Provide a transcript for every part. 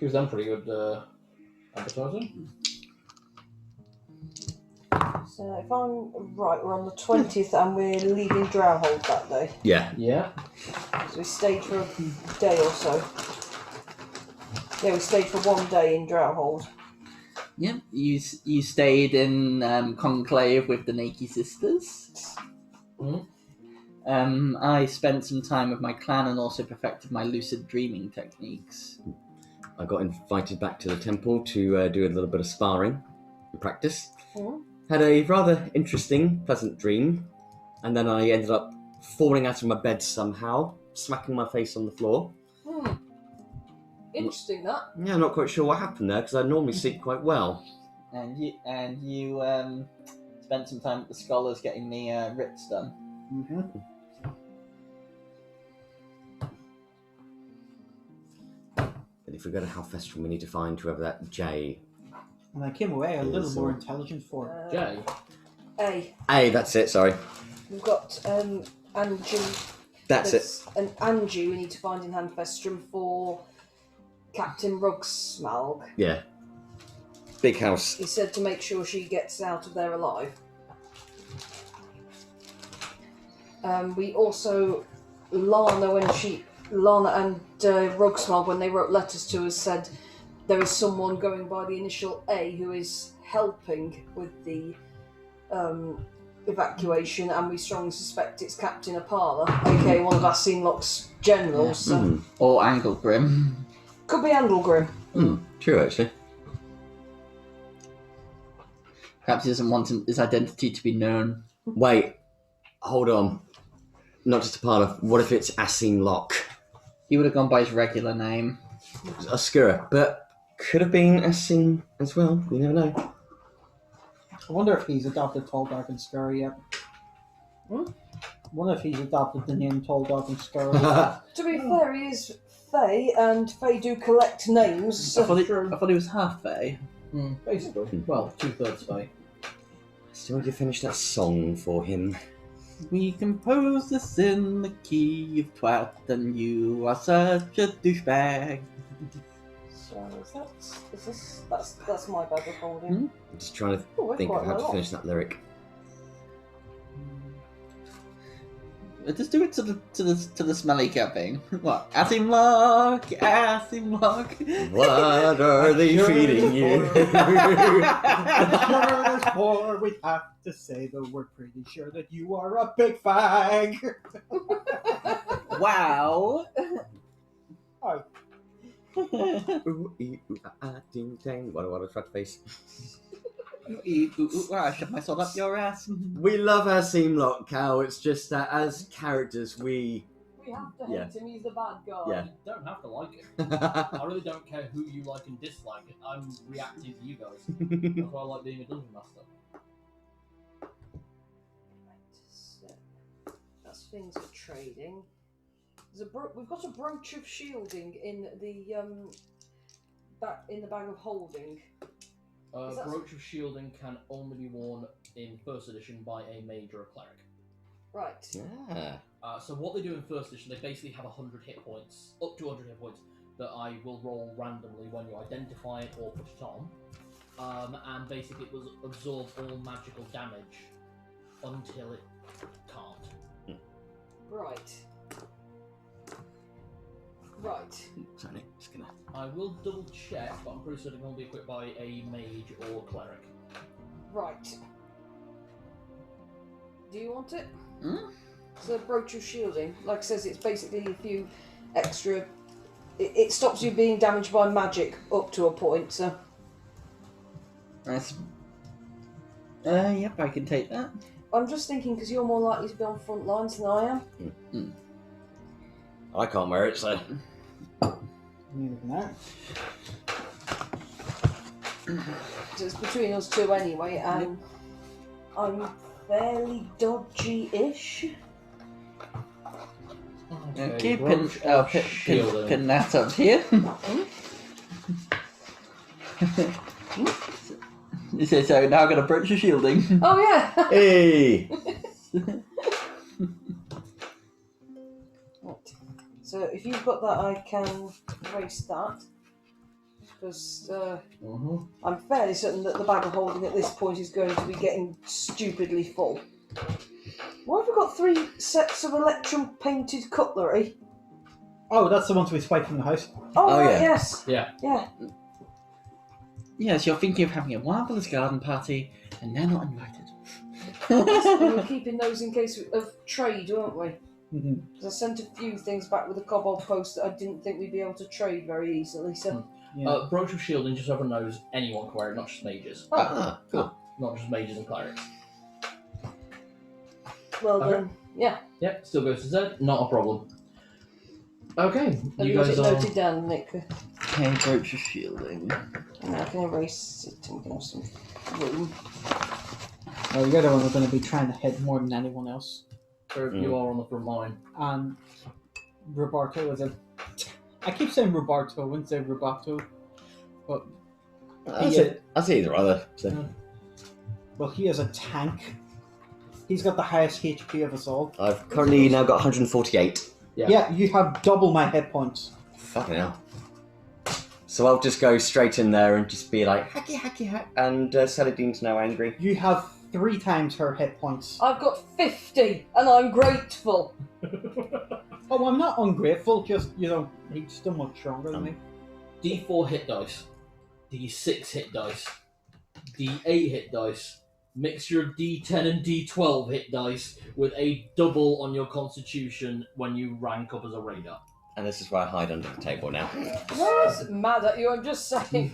Gives them pretty good advertising. So if I'm right, we're on the 20th and we're leaving Drowhold that day. Yeah. Yeah. So we stayed for a day or so. Yeah, we stayed for 1 day in Drowhold. Yep, you stayed in Conclave with the Nakey Sisters. I spent some time with my clan and also perfected my lucid dreaming techniques. I got invited back to the temple to do a little bit of sparring and practice. Had a rather interesting, pleasant dream, and then I ended up falling out of my bed somehow, smacking my face on the floor. Interesting, that. Yeah, I'm not quite sure what happened there, because I normally sleep quite well. And you spent some time at the scholars getting the writs done. Mm-hmm. And if we go to Hanfestram, we need to find whoever that J. And I came away a little more intelligent for it. J. A. That's it, sorry. We've got Angie. That's it. And Angie we need to find in Hanfestram for Captain Rugsmalg. Yeah. Big house. He said to make sure she gets out of there alive. We also, Lana and Rugsmalg, when they wrote letters to us, said there is someone going by the initial A who is helping with the evacuation, and we strongly suspect it's Captain Apala, aka one of Asimlock's generals. Yeah. Or Anglegrim. Could be Anglegrim. True, actually. Perhaps he doesn't want his identity to be known. Wait, hold on. Not just Apala. What if it's Asimlock? He would have gone by his regular name. Oscura, but could have been Asim as well. You never know. I wonder if he's adopted Tall, Dark and Scurry yet. I wonder if he's adopted the name Tall, Dark and Scurry. To be fair, he is Fae, and Fae do collect names. So I thought he was half Fae. Basically. Well, 2/3 Fae. Still need to finish that song for him. We compose this in the key of twat, and you are such a douchebag. So that's my bag of holding. I'm just trying to think quite of how well to off. finish that lyric. Just do it to the smelly cat thing. What? Asimlock! What are they feeding you? For we have to say that we're pretty sure that you are a big fag. Wow! Oh. Ding dang. What a fat face. I shove my sword up your ass. We love Asimlock, Cal. It's just that as characters, We have to hate him, he's the bad guy. Yeah. You don't have to like it. I really don't care who you like and dislike it. I'm reacting to you guys. That's why I like being a dungeon master. So, that's things for trading. We've got a Broach of Shielding in the bag of holding. Broach of Shielding can only be worn in 1st edition by a mage or a cleric. Right. Yeah. So what they do in 1st edition, they basically have 100 hit points, up to 100 hit points, that I will roll randomly when you identify it or put it on. And basically it will absorb all magical damage until it can't. Right. Right. Sorry, just gonna. I will double check, but I'm pretty certain it will be equipped by a mage or cleric. Right. Do you want it? Hmm? It's a Broach of Shielding. Like I says, it's basically a few extra... It stops you being damaged by magic up to a point, so... That's... yep, I can take that. I'm just thinking, because you're more likely to be on front lines than I am. I can't wear it, so. Neither can I. So it's between us two anyway, and I'm fairly dodgy-ish. Okay, Broach of Shielding. pin that up here. So now I've got a Broach of Shielding. Oh yeah! Hey! Right. So if you've got that, I can erase that. because Mm-hmm. I'm fairly certain that the bag of holding at this point is going to be getting stupidly full. Why have we got 3 sets of electrum painted cutlery? Oh, that's the ones we spiked from the house. Oh, right, yeah. yes. Yeah. Yeah. Yes, you're thinking of having a marvellous garden party, and they're not invited. We were keeping those in case of trade, weren't we? Mm-hmm. Because I sent a few things back with a kobold post that I didn't think we'd be able to trade very easily. So, Yeah. Broach of Shielding, just so everyone knows, anyone can wear it, not just mages. Ah, cool. Not just mages and clerics. well Okay. then, yeah. Yep, still goes to Zed, not a problem. Okay, Have you you got guys it are. noted down, Nick? Okay, Broach of Shielding. And I can erase it and we can have some room. Oh, you're the one who's going to be trying to hit more than anyone else. So you are on the front line. And Roberto is a... I keep saying Roberto, I wouldn't say Roberto. But, I'll say either other. So. well, he is a tank. He's got the highest HP of us all. I've currently now got 148. Yeah, you have double my hit points. Fucking hell. So I'll just go straight in there and just be like, hacky, hacky, hack. And Saladin's now angry. You have 3 times her hit points. I've got 50 and I'm grateful. Oh, I'm not ungrateful, just, he's still much stronger than me. D4 hit dice, D6 hit dice, D8 hit dice, mixture of D10 and D12 hit dice with a double on your constitution when you rank up as a raider. And this is why I hide under the table now. Yes, mad at you, I'm just saying.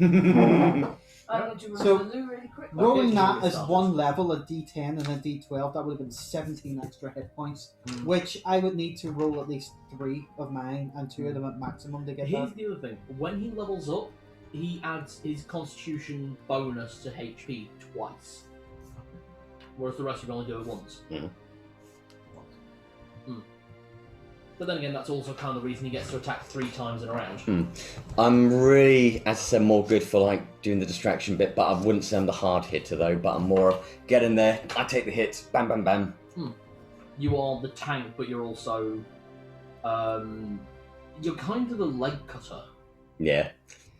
I'm going to So, remove the loo really quick. Rolling Okay, that so as we one level, a D10 and a D12, that would have been 17 extra hit points, which I would need to roll at least 3 of mine and 2 of them at maximum to get Here's that. the other thing. When he levels up, he adds his constitution bonus to HP twice. Whereas the rest of you only do it once. Yeah. But then again, that's also kind of the reason he gets to attack 3 times in a round. I'm really, as I said, more good for like doing the distraction bit, but I wouldn't say I'm the hard hitter though, but I'm more of get in there, I take the hits, bam, bam, bam. You are the tank, but you're also... you're kind of the leg cutter. Yeah.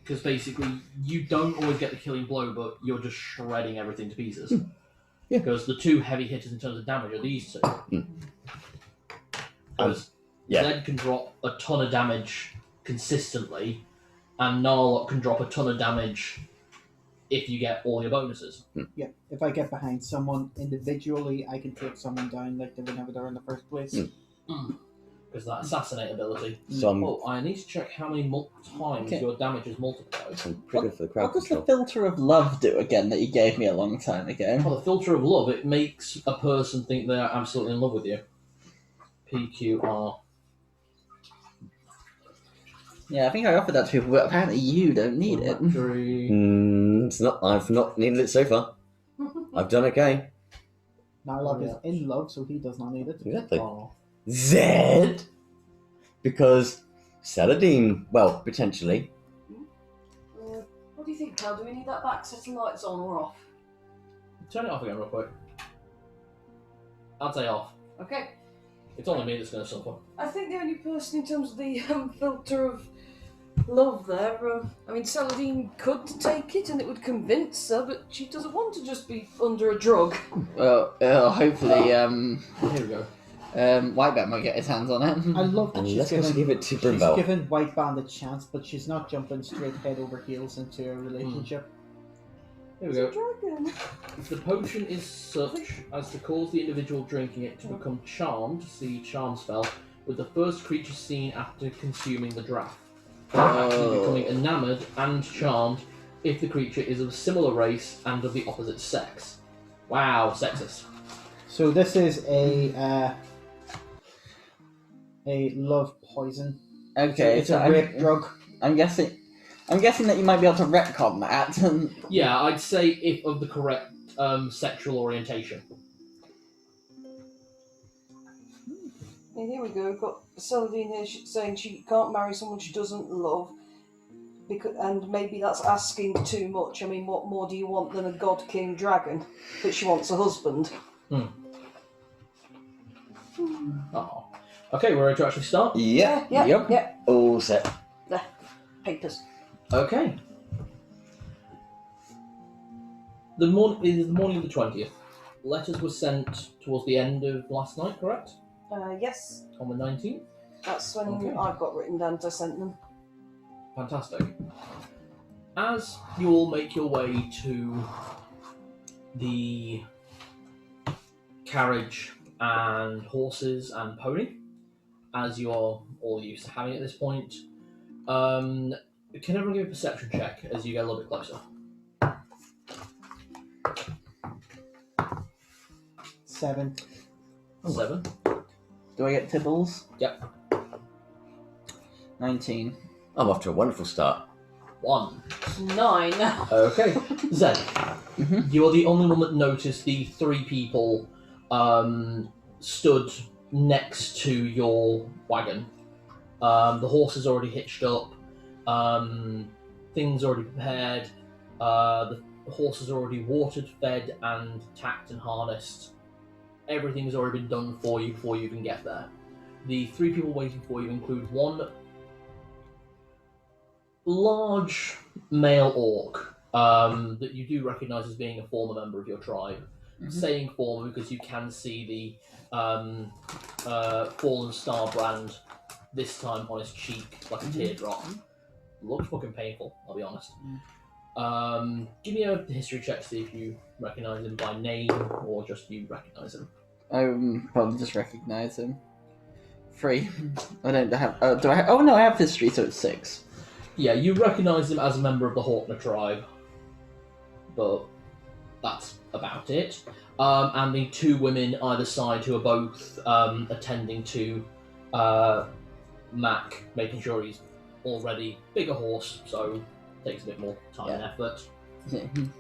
Because basically, you don't always get the killing blow, but you're just shredding everything to pieces. Yeah. Because the 2 heavy hitters in terms of damage are these 2. Because yeah. Zed can drop a ton of damage consistently, and Narlock can drop a ton of damage if you get all your bonuses. Yeah, if I get behind someone individually, I can take someone down like they were never there in the first place. Because that assassinate ability. So I'm, Oh, I need to check how many times Okay. your damage is multiplied. I'm pretty good for the crowd What does the control. filter of love do again that you gave me a long time ago? Well, the filter of love, it makes a person think they are absolutely in love with you. PQR. Yeah, I think I offered that to people, but apparently you don't need it. Luxury. It's not. I've not needed it so far. I've done okay. Narlock Yeah. is in love, so he does not need it. Exactly. Oh. Zed, because Saladin, well, potentially. What do you think, Cal? Do we need that back set of lights on or off? Turn it off again real quick. I'd say off. Okay. It's only me that's going to suffer. I think the only person in terms of the filter of love there, I mean, Saladin could take it and it would convince her, but she doesn't want to just be under a drug. Well, hopefully, Here we go. Whitebear might get his hands on it. I love that And she's let's also give given, it to she's Brimwell. given White Band a chance, but she's not jumping straight head over heels into a relationship. Here we It's a go. dragon. If the potion is such as to cause the individual drinking it to become charmed, see charm spell, with the first creature seen after consuming the draft. Actually becoming enamoured and charmed if the creature is of similar race and of the opposite sex. Wow, sexist. So this is a love poison. Okay, It's so a rape drug. I'm guessing that you might be able to retcon that. Yeah, I'd say if of the correct sexual orientation. And here we go. We've got Saladin here saying she can't marry someone she doesn't love, because, and maybe that's asking too much. I mean, what more do you want than a god king dragon? But she wants a husband. Oh. Okay, we're ready to actually start. Yeah. Yeah. Yep. All set. Papers. Okay. It is the morning of the 20th. Letters were sent towards the end of last night, correct? Yes, On the 19th? that's when Okay. I've got written down to send them. Fantastic. As you all make your way to the carriage and horses and pony, as you are all used to having at this point, can everyone give a perception check as you get a little bit closer? 7. 7. Do I get Tibbles? Yep. 19. I'm off to a wonderful start. 1. 9. Okay. Zed, Mhm. you are the only one that noticed the 3 people stood next to your wagon. The horse is already hitched up. Things already prepared. The horse is already watered, fed, and tacked and harnessed. Everything has already been done for you before you even get there. The 3 people waiting for you include 1 large male orc that you do recognise as being a former member of your tribe. Mhm. Saying former because you can see the fallen star brand this time on his cheek like a teardrop. Looks fucking painful, I'll be honest. Give me a history check to see if you recognise him by name or just you recognise him. I probably just recognise him. 3. I don't have. Do I? Oh no, I have history, so it's 6. Yeah, you recognise him as a member of the Hawkner tribe, but that's about it. And the 2 women either side who are both attending to Mac, making sure he's already bigger horse, so takes a bit more time and effort.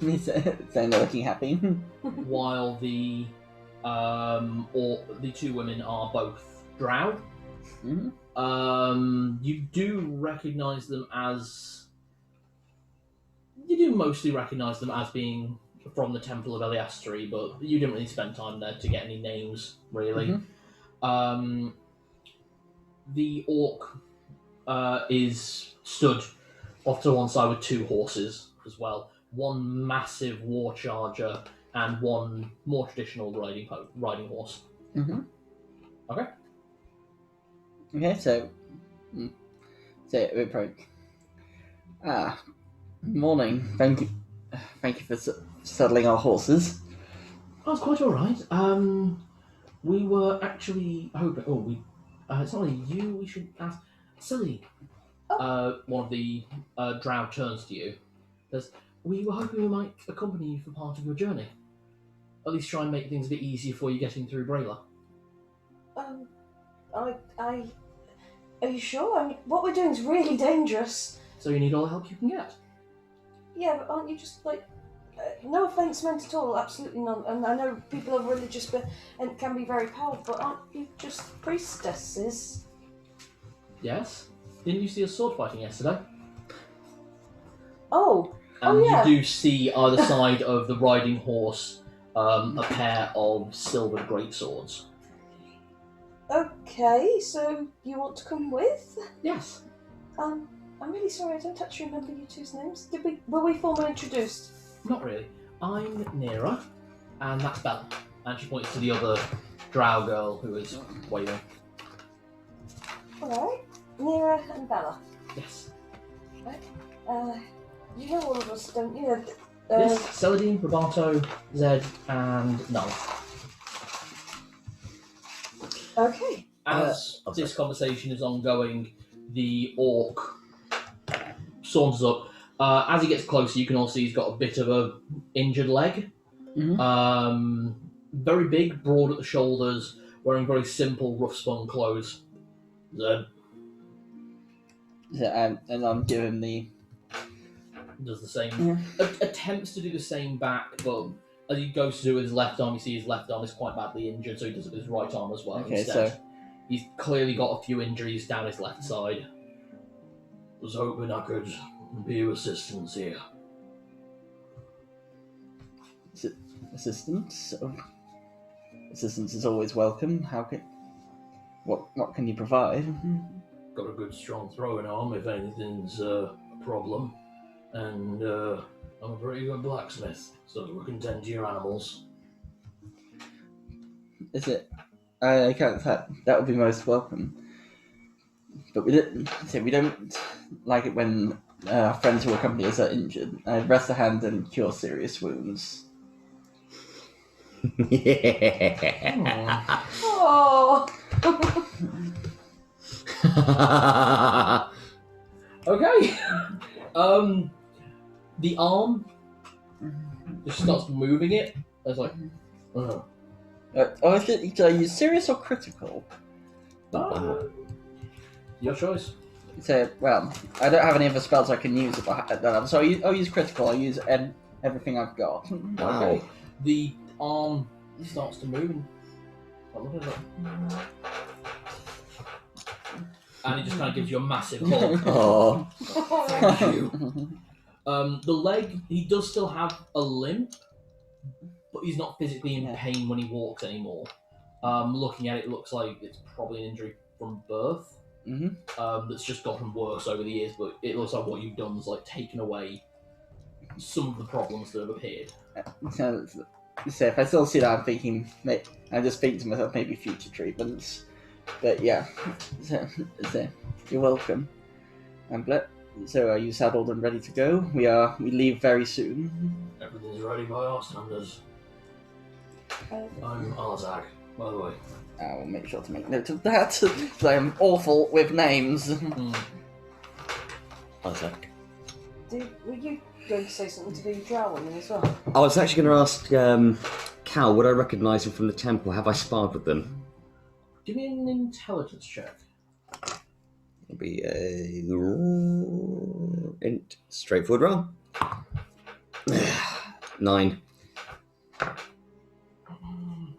He's not looking happy. While the 2 women are both drow. Mhm. You do recognise them as. You do mostly recognise them as being from the Temple of Eliastri, but you didn't really spend time there to get any names, really. The orc is stood off to one side with 2 horses as well. 1 massive war charger and 1 more traditional riding horse. Okay. Okay, so we approach. Morning. Thank you for saddling our horses. That's quite all right. We were actually hoping. It's not only you. We should ask. Silly. One of the drow turns to you. Says, "We were hoping we might accompany you for part of your journey. At least try and make things a bit easier for you getting through Braila." Are you sure? I mean, what we're doing is really dangerous. So you need all the help you can get. Yeah, but aren't you just like... no offence meant at all, absolutely none. And I know people are religious and can be very powerful, but aren't you just priestesses? Yes. Didn't you see us sword fighting yesterday? Oh, And yeah. you do see either side of the riding horse a pair of silvered greatswords. Okay, so you want to come with? Yes. I'm really sorry, I don't actually remember you two's names. Were we formally introduced? Not really. I'm Nera, and that's Bella. And she points to the other drow girl who is waving. Alright, Nera and Bella. Yes. You know all of us, don't you? Yes, Celadine, Roberto, Zed, and Null. Okay. As this conversation is ongoing, the orc saunters up. As he gets closer, you can all see he's got a bit of a injured leg. Very big, broad at the shoulders, wearing very simple, rough-spun clothes. Zed And I'm giving the. does the same. Attempts to do the same back, but as he goes to do it with his left arm, you see his left arm is quite badly injured, so he does it with his right arm as well. Okay, instead. so He's clearly got a few injuries down his left side. Was hoping I could be of assistance here. assistance. Assistance is always welcome. What can you provide? Got a good strong throwing arm if anything's a problem. And I'm a pretty good blacksmith, so we can tend to your animals. Is it? I can't. That would be most welcome. But we don't like it when our friends who accompany us are injured. Rest a hand and cure serious wounds. Yeah. Oh. Okay. The arm just starts moving it. It's like, Are you serious or critical? Your choice. So, well, I don't have any other spells I can use at that, so I'll use critical. I'll use everything I've got. Wow. Okay. The arm starts to move. And it just kind of gives you a massive hug. Oh. Thank you. The leg, he does still have a limp, but he's not physically in pain when he walks anymore. Looking at it, it looks like it's probably an injury from birth. That's just gotten worse over the years, but it looks like what you've done is like taken away some of the problems that have appeared. So if I still see that, I'm thinking, I just think to myself, maybe future treatments. But yeah, so you're welcome. So are you saddled and ready to go? We leave very soon. Everything's ready by our standards. I'm Arzak, by the way. I will make sure to make note of that. I am awful with names. Isaac. Were you going to say something to the drow women as well? I was actually going to ask Cal, would I recognise him from the temple? Have I sparred with them? Give me an intelligence check. It'll be a straightforward roll. 9.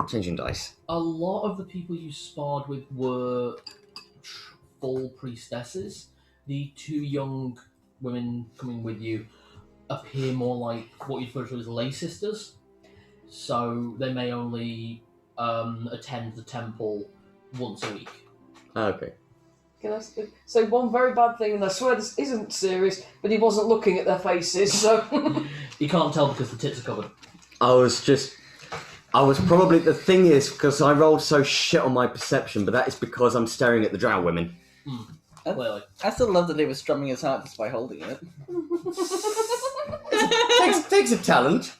Changing dice. A lot of the people you sparred with were full priestesses. The 2 young women coming with you appear more like what you'd refer to as lay sisters. So they may only attend the temple once a week. Okay. Can I say one very bad thing, and I swear this isn't serious, but he wasn't looking at their faces, so... You can't tell because the tits are covered. The thing is, because I rolled so shit on my perception, but that is because I'm staring at the drow women. Clearly. I still love that he was strumming his harp just by holding it. Takes a talent.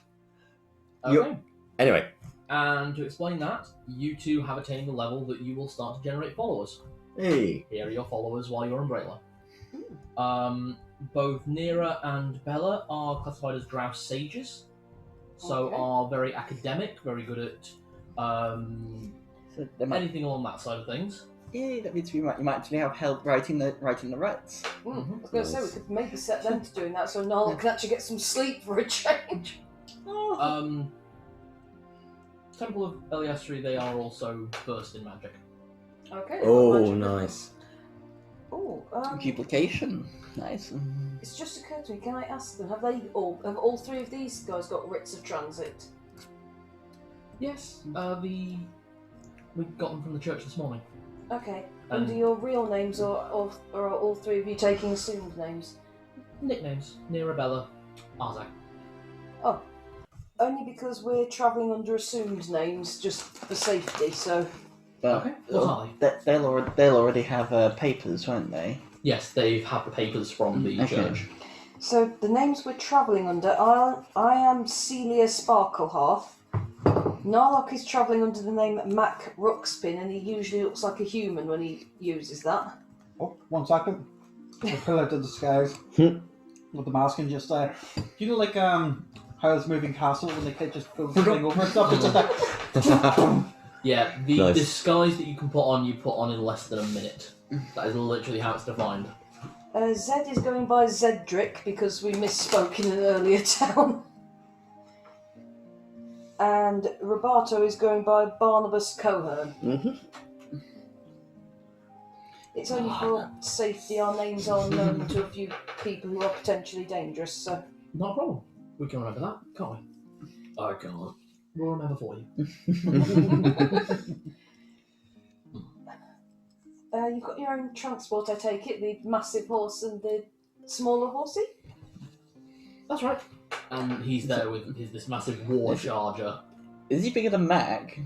Okay. Anyway. And to explain that, you 2 have attained the level that you will start to generate followers. Hey. Here are your followers while you're Umbrella. Both Nera and Bella are classified as drow sages, so are very academic, very good at anything along that side of things. Yeah, that means you might actually have help writing the rights. I was going to say, we could maybe set them to doing that so Nala can actually get some sleep for a change. Temple of Eliastri, they are also versed in magic. Okay. Oh, nice. Oh, Duplication. Nice. It's just occurred to me, can I ask them, have all 3 of these guys got writs of transit? Yes, we got them from the church this morning. Okay. Under your real names, or are all 3 of you taking assumed names? Nicknames: Nera, Bella, Arzak. Oh. Only because we're travelling under assumed names, just for safety, so... But they'll already have papers, won't they? Yes, they have the papers from the church. So the names we're travelling under, I am Celia Sparklehearth. Narlock is travelling under the name Mac Ruxpin, and he usually looks like a human when he uses that. Oh, 1 second. The pillar to the skies. With the mask and just you know, like Howl's Moving Castle when the kid just goes thing over and stuff. It's just like Yeah, the disguise that you can put on in less than a minute. That is literally how it's defined. Zed is going by Zedric because we misspoke in an earlier town. And Roberto is going by Barnabas Cohern. It's only for safety, our names are known to a few people who are potentially dangerous, so... Not a problem. We can remember that, can't we? I can't. We'll remember for you. You've got your own transport, I take it, the massive horse and the smaller horsey? That's right. And he's there with this massive war charger. Is he bigger than Mac?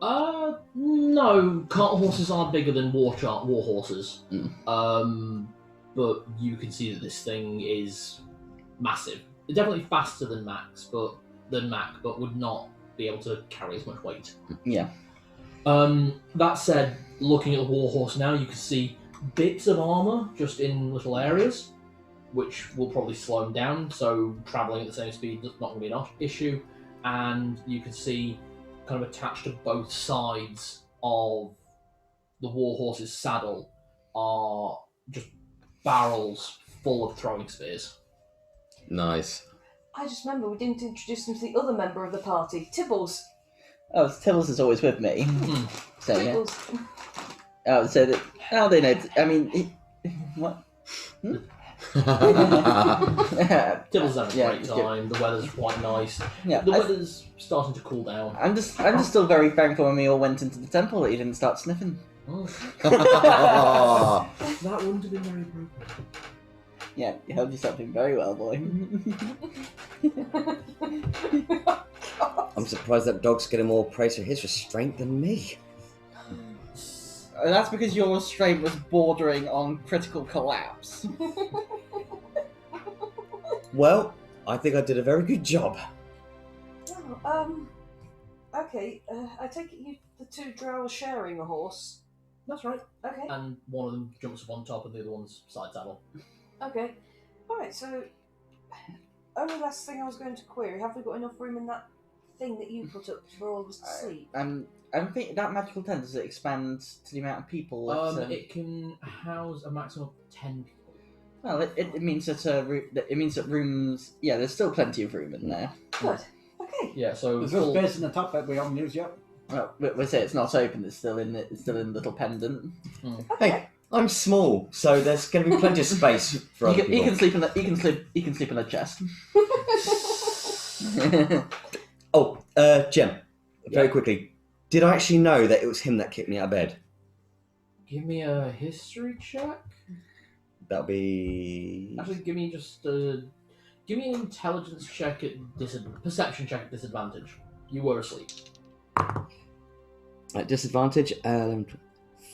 No, cart horses are bigger than war horses. But you can see that this thing is massive. Definitely faster than Mac, but would not be able to carry as much weight. Yeah. That said, looking at the war horse now, you can see bits of armor just in little areas, which will probably slow him down. So traveling at the same speed is not going to be an issue. And you can see, kind of attached to both sides of the war horse's saddle, are just barrels full of throwing spears. Nice. I just remember we didn't introduce him to the other member of the party, Tibbles. Oh, Tibbles is always with me. So yeah. Tibbles. Oh, so that how they know? I mean, what? Tibble's having a Yeah, great time. The weather's quite nice. Yeah, The weather's starting to cool down. I'm just still very thankful when we all went into the temple that he didn't start sniffing. Oh. That wouldn't have been very appropriate. Yeah, you held yourself in very well, boy. I'm surprised that dog's getting more praise for his restraint than me. That's because your restraint was bordering on critical collapse. Well, I think I did a very good job. Oh, okay, I take it the two drow are sharing a horse. That's right. Okay, And one of them jumps up on top and the other one's side saddle. okay. Alright, so, only last thing I was going to query, have we got enough room in that thing that you put up for all of us to sleep? I think that magical tent, does it expand to the amount of people? It can house a maximum of 10 people. Well, it means that rooms. Yeah, there's still plenty of room in there. Good. Okay. Yeah, so There's no space in the top that we haven't used yet. Well, we say it's not open. It's still in the little pendant. Okay. Hey, I'm small, so there's going to be plenty of space for other He people. can sleep in a chest. Oh, Jem, very quickly. Did I actually know that it was him that kicked me out of bed? Give me a history check. That'll be... Actually, give me an intelligence check at perception check at disadvantage. You were asleep. At disadvantage,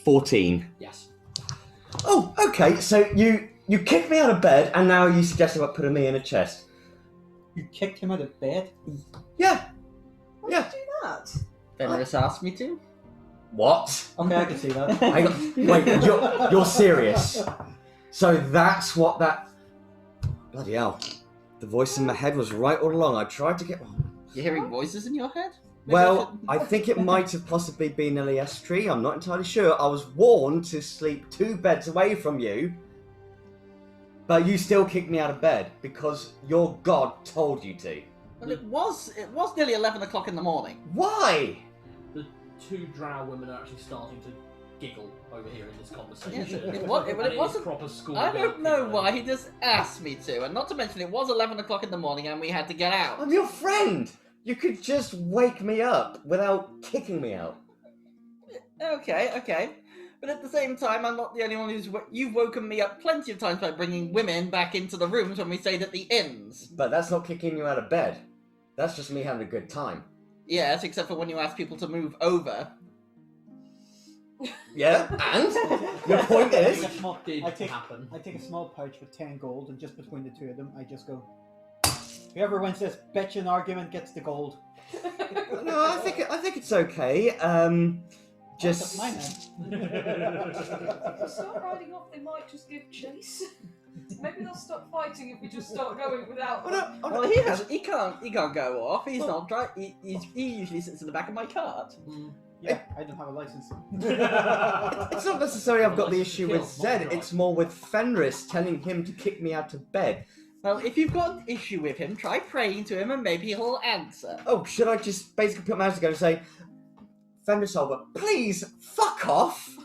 14. Yes. Oh, okay, so you kicked me out of bed, and now you suggest about putting me in a chest. You kicked him out of bed? Yeah. Why Yeah. did you do that? Fenris asked me to. What? Okay, I can see that. Hang on. Wait, you're serious? So that's what that... Bloody hell. The voice in my head was right all along. I tried to get... You're hearing voices in your head? Maybe Well, I think it might have possibly been a Leyspark. I'm not entirely sure. I was warned to sleep 2 beds away from you, but you still kicked me out of bed because your god told you to. Well, it was nearly 11 o'clock in the morning. Why? The 2 drow women are actually starting to giggle over here in this conversation. Yes, it And wasn't- is proper school. I don't know giggling. why, he just asked me to. And not to mention, it was 11 o'clock in the morning and we had to get out. I'm your friend. You could just wake me up without kicking me out. Okay. But at the same time, I'm not the only one you've woken me up plenty of times by bringing women back into the rooms when we stayed at the inns. But that's not kicking you out of bed. That's just me having a good time. Yes, except for when you ask people to move over. Yeah, and? Your point is? Which did I take happen. I take a small pouch with 10 gold, and just between the two of them, I just go, whoever wins this bitchin' argument gets the gold. No, I think it's okay. That's mine then. If we start riding off, they might just give chase. Maybe they'll stop fighting if we just start going without them. Well, he can't go off. He's not driving. He usually sits in the back of my cart. Yeah, I don't have a license. It's not necessarily I've got the issue with Kill, Zed, not it's more with Fenris telling him to kick me out of bed. Well, if you've got an issue with him, try praying to him and maybe he'll answer. Oh, should I just basically put my hands together and say, Fenris Oliver, please, fuck off!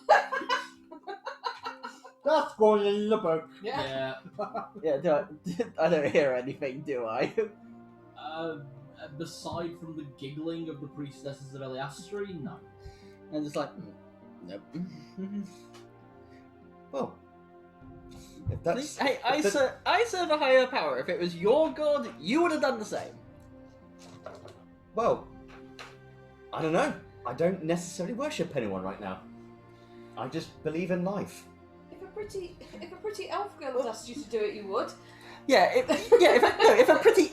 That's going in the book. Yeah. Yeah, I don't hear anything, do I? Beside from the giggling of the priestesses of Eliastri, no. I'm just like, nope. Oh. If that's Hey, I that- serve a higher power. If it was your god, you would have done the same. Well, I don't know. I don't necessarily worship anyone right now. I just believe in life. If a pretty elf girl had asked you to do it, you would. Yeah, if a pretty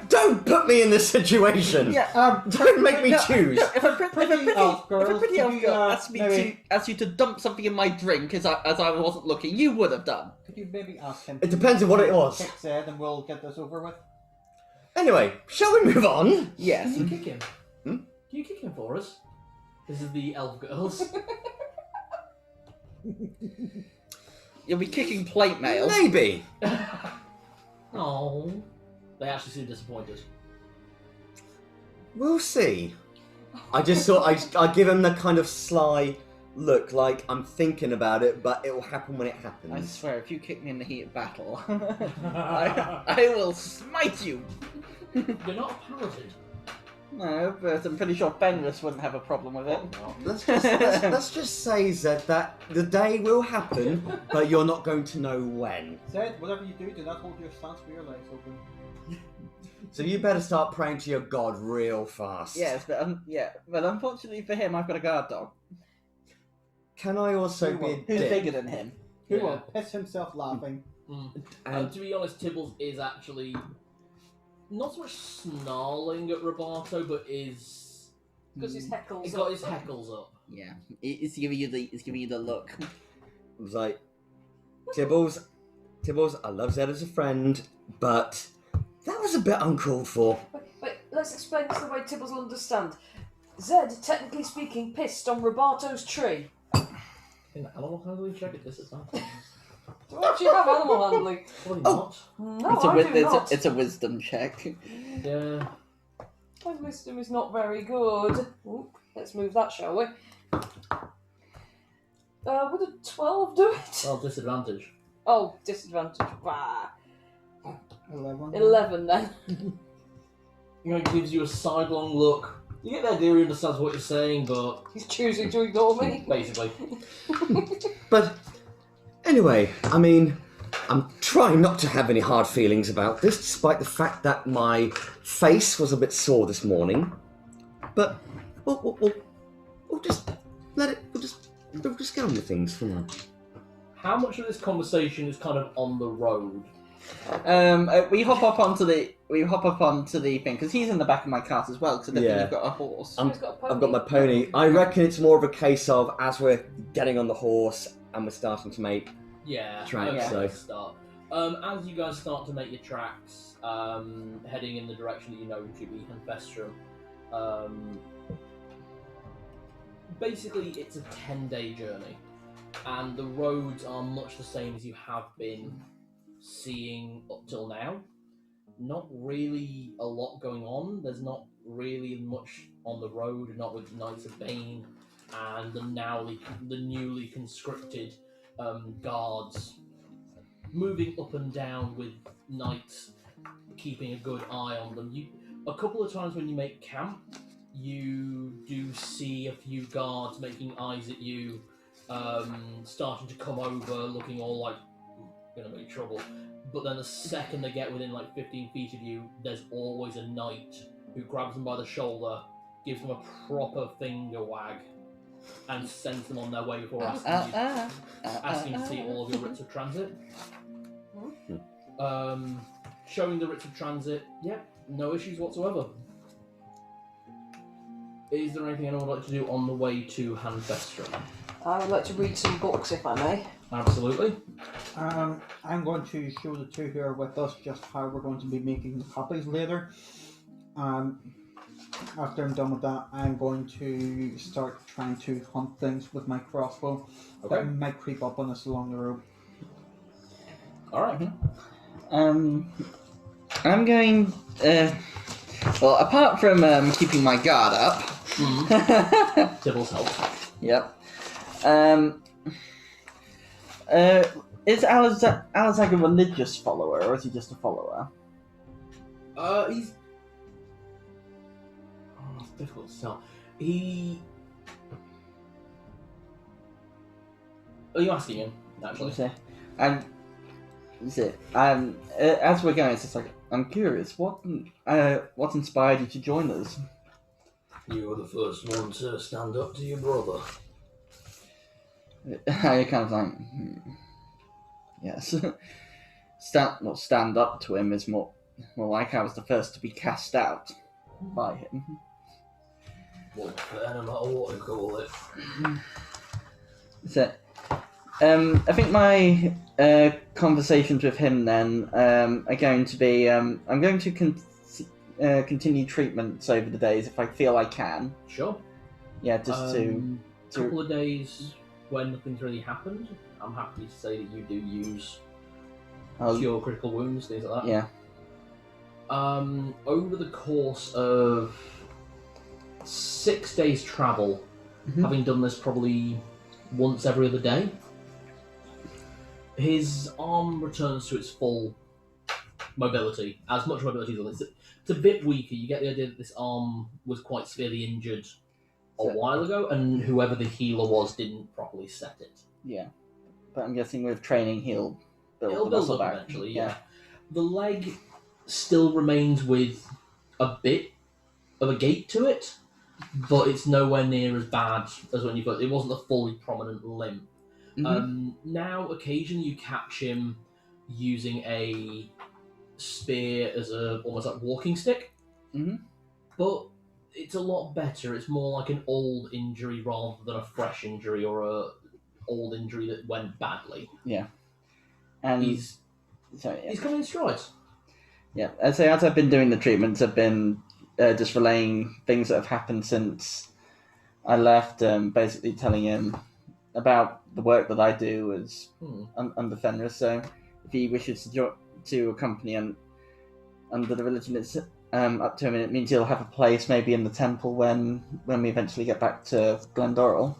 Don't put me in this situation. Don't make me choose. If a pretty elf girl asked maybe- you to dump something in my drink as I wasn't looking, you would have done. Could you maybe ask him? It depends on what it was. Kick Zed, and we'll get this over with. Anyway, shall we move on? Yes. Can you kick him? Hmm? Can you kick him for us? This is the elf girls. You'll be kicking plate mail. Maybe. Oh, they actually seem disappointed. We'll see. I just thought I'd give him the kind of sly look, like I'm thinking about it, but it will happen when it I happens. swear, if you kick me in the heat of battle, I will smite you. You're not a paladin. No, but I'm pretty sure Fenris wouldn't have a problem with it. Let's just say that the day will happen, but you're not going to know when. Zed, whatever you do not hold your stance for your legs open. So you better start praying to your god real fast. Yes, but unfortunately for him, I've got a guard dog. Can I also be a Who's dick? bigger than him? Who Yeah. will piss himself laughing? And To be honest, Tibbles is actually not so much snarling at Roboto, but is Because his heckles. he's got his heckles up. Yeah, it's giving you the look. I was like, Tibbles, I love Zed as a friend, but that was a bit uncalled for. Wait, let's explain this the way Tibbles will understand. Zed, technically speaking, pissed on Robato's tree. In animal handling check at disadvantage. Do I actually have animal handling? Probably Oh. not. No, I do not. It's a wisdom check. Yeah. My wisdom is not very good. Oop, let's move that, shall we? Would a 12 do it? Well, disadvantage. Oh, disadvantage. Bah. 11. 11 then. You know, it gives you a sidelong look. You get the idea he understands what you're saying, but He's choosing to ignore me. basically. But anyway, I mean, I'm trying not to have any hard feelings about this, despite the fact that my face was a bit sore this morning. But we'll just let it. We'll just get on with things for now. How much of this conversation is kind of on the road? We hop up onto the thing because he's in the back of my cart as well. Because Yeah. you've got a horse. He's got a pony. I've got my pony. I reckon it's more of a case of as we're getting on the horse and we're starting to make. Yeah. Tracks, okay, so. let's start. As you guys start to make your tracks, heading in the direction that you know to be Hanfestram, basically it's a 10-day journey, and the roads are much the same as you have been seeing up till now. Not really a lot going on. There's not really much on the road, not with Knights of Bane and the newly conscripted guards moving up and down with knights keeping a good eye on them. A couple of times when you make camp, you do see a few guards making eyes at you, starting to come over, looking all like gonna make trouble. But then the second they get within like 15 feet of you, there's always a knight who grabs them by the shoulder, gives them a proper finger wag, and sends them on their way before asking to see all of your writs of transit. Showing the writs of transit, yeah, no issues whatsoever. Is there anything anyone would like to do on the way to Hanfestram? I would like to read some books, if I may. Absolutely. I'm going to show the two who are with us just how we're going to be making the copies later. After I'm done with that, I'm going to start trying to hunt things with my crossbow that might creep up on us along the road. Alright. I'm going. Well, apart from keeping my guard up. Tibbles help. Yep. Is Alazag a religious follower, or is he just a follower? He's... Oh, it's difficult to tell. Are you asking him, actually? And Is it? As we're going, it's just like I'm curious. What inspired you to join us? You were the first one to stand up to your brother. I kind of like, yes. Stand up to him is more like I was the first to be cast out by him. Well, fair, no matter what you call it. So, I think my conversations with him then are going to be. I'm going to continue treatments over the days if I feel I can. Sure. Yeah, just to. Couple of days when nothing's really happened, I'm happy to say that you do use cure critical wounds, things like that. Yeah. Over the course of 6 days travel, having done this probably once every other day, his arm returns to its full mobility, as much mobility as it is. It's a bit weaker. You get the idea that this arm was quite severely injured a while ago, and whoever the healer was didn't properly set it. Yeah, but I'm guessing with training he'll build the muscle back eventually. Yeah. The leg still remains with a bit of a gait to it, but it's nowhere near as bad as when you got. It wasn't a fully prominent limb. Now, occasionally you catch him using a spear as almost like walking stick, but it's a lot better. It's more like an old injury rather than a fresh injury or a old injury that went badly. Yeah, and he's coming in strides. Yeah, I'd say as I've been doing the treatments, I've been just relaying things that have happened since I left, basically telling him about the work that I do as under Fenris. So if he wishes to accompany under the religion, it's up to him, and it means he'll have a place maybe in the temple when we eventually get back to Glendorrel.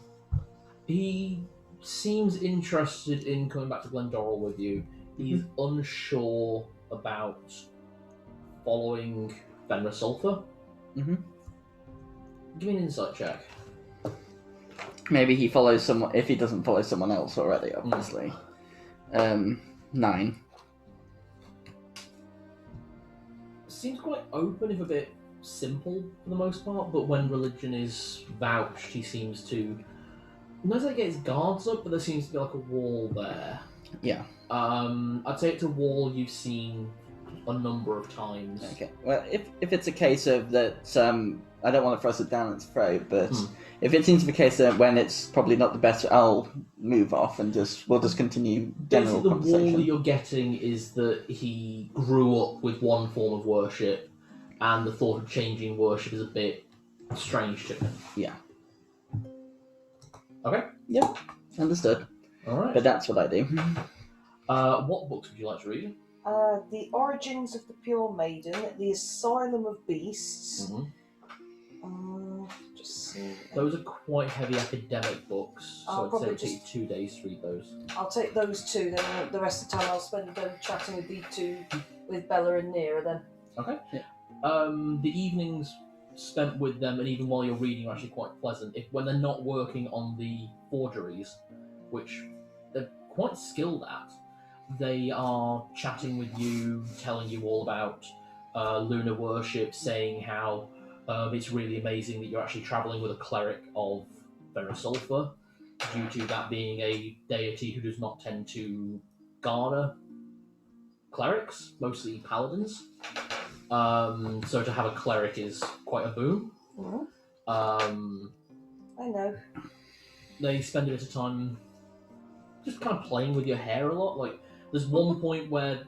He seems interested in coming back to Glendorrel with you. He's unsure about following Fenris Sulfur. Give me an insight check. Maybe he follows someone, if he doesn't follow someone else already, obviously. 9. Seems quite open, if a bit simple for the most part, but when religion is vouched, he seems to not necessarily get his guards up, but there seems to be like a wall there. Yeah. I'd say it's a wall you've seen a number of times. Okay. Well, if it's a case of that, I don't want to thrust it down its throat, but if it seems to be a case that when it's probably not the best, I'll move off and we'll just continue general Basically, conversation. the wall that you're getting is that he grew up with one form of worship, and the thought of changing worship is a bit strange to him. Yeah. Okay. Yep. Understood. All right. But that's what I do. What books would you like to read? The Origins of the Pure Maiden, The Asylum of Beasts. Just see. Those are quite heavy academic books, so I'll I'd say probably it'd take 2 days to read those. I'll take those two, then the rest of the time I'll spend chatting with the two, with Bella and Nera then. Okay. Yeah. The evenings spent with them, and even while you're reading, are actually quite pleasant. When they're not working on the forgeries, which they're quite skilled at, they are chatting with you, telling you all about lunar worship, saying how it's really amazing that you're actually travelling with a cleric of Fenris Sulfur, due to that being a deity who does not tend to garner clerics, mostly paladins. So to have a cleric is quite a boon. I know. They spend a bit of time just kind of playing with your hair a lot. Like, there's one point where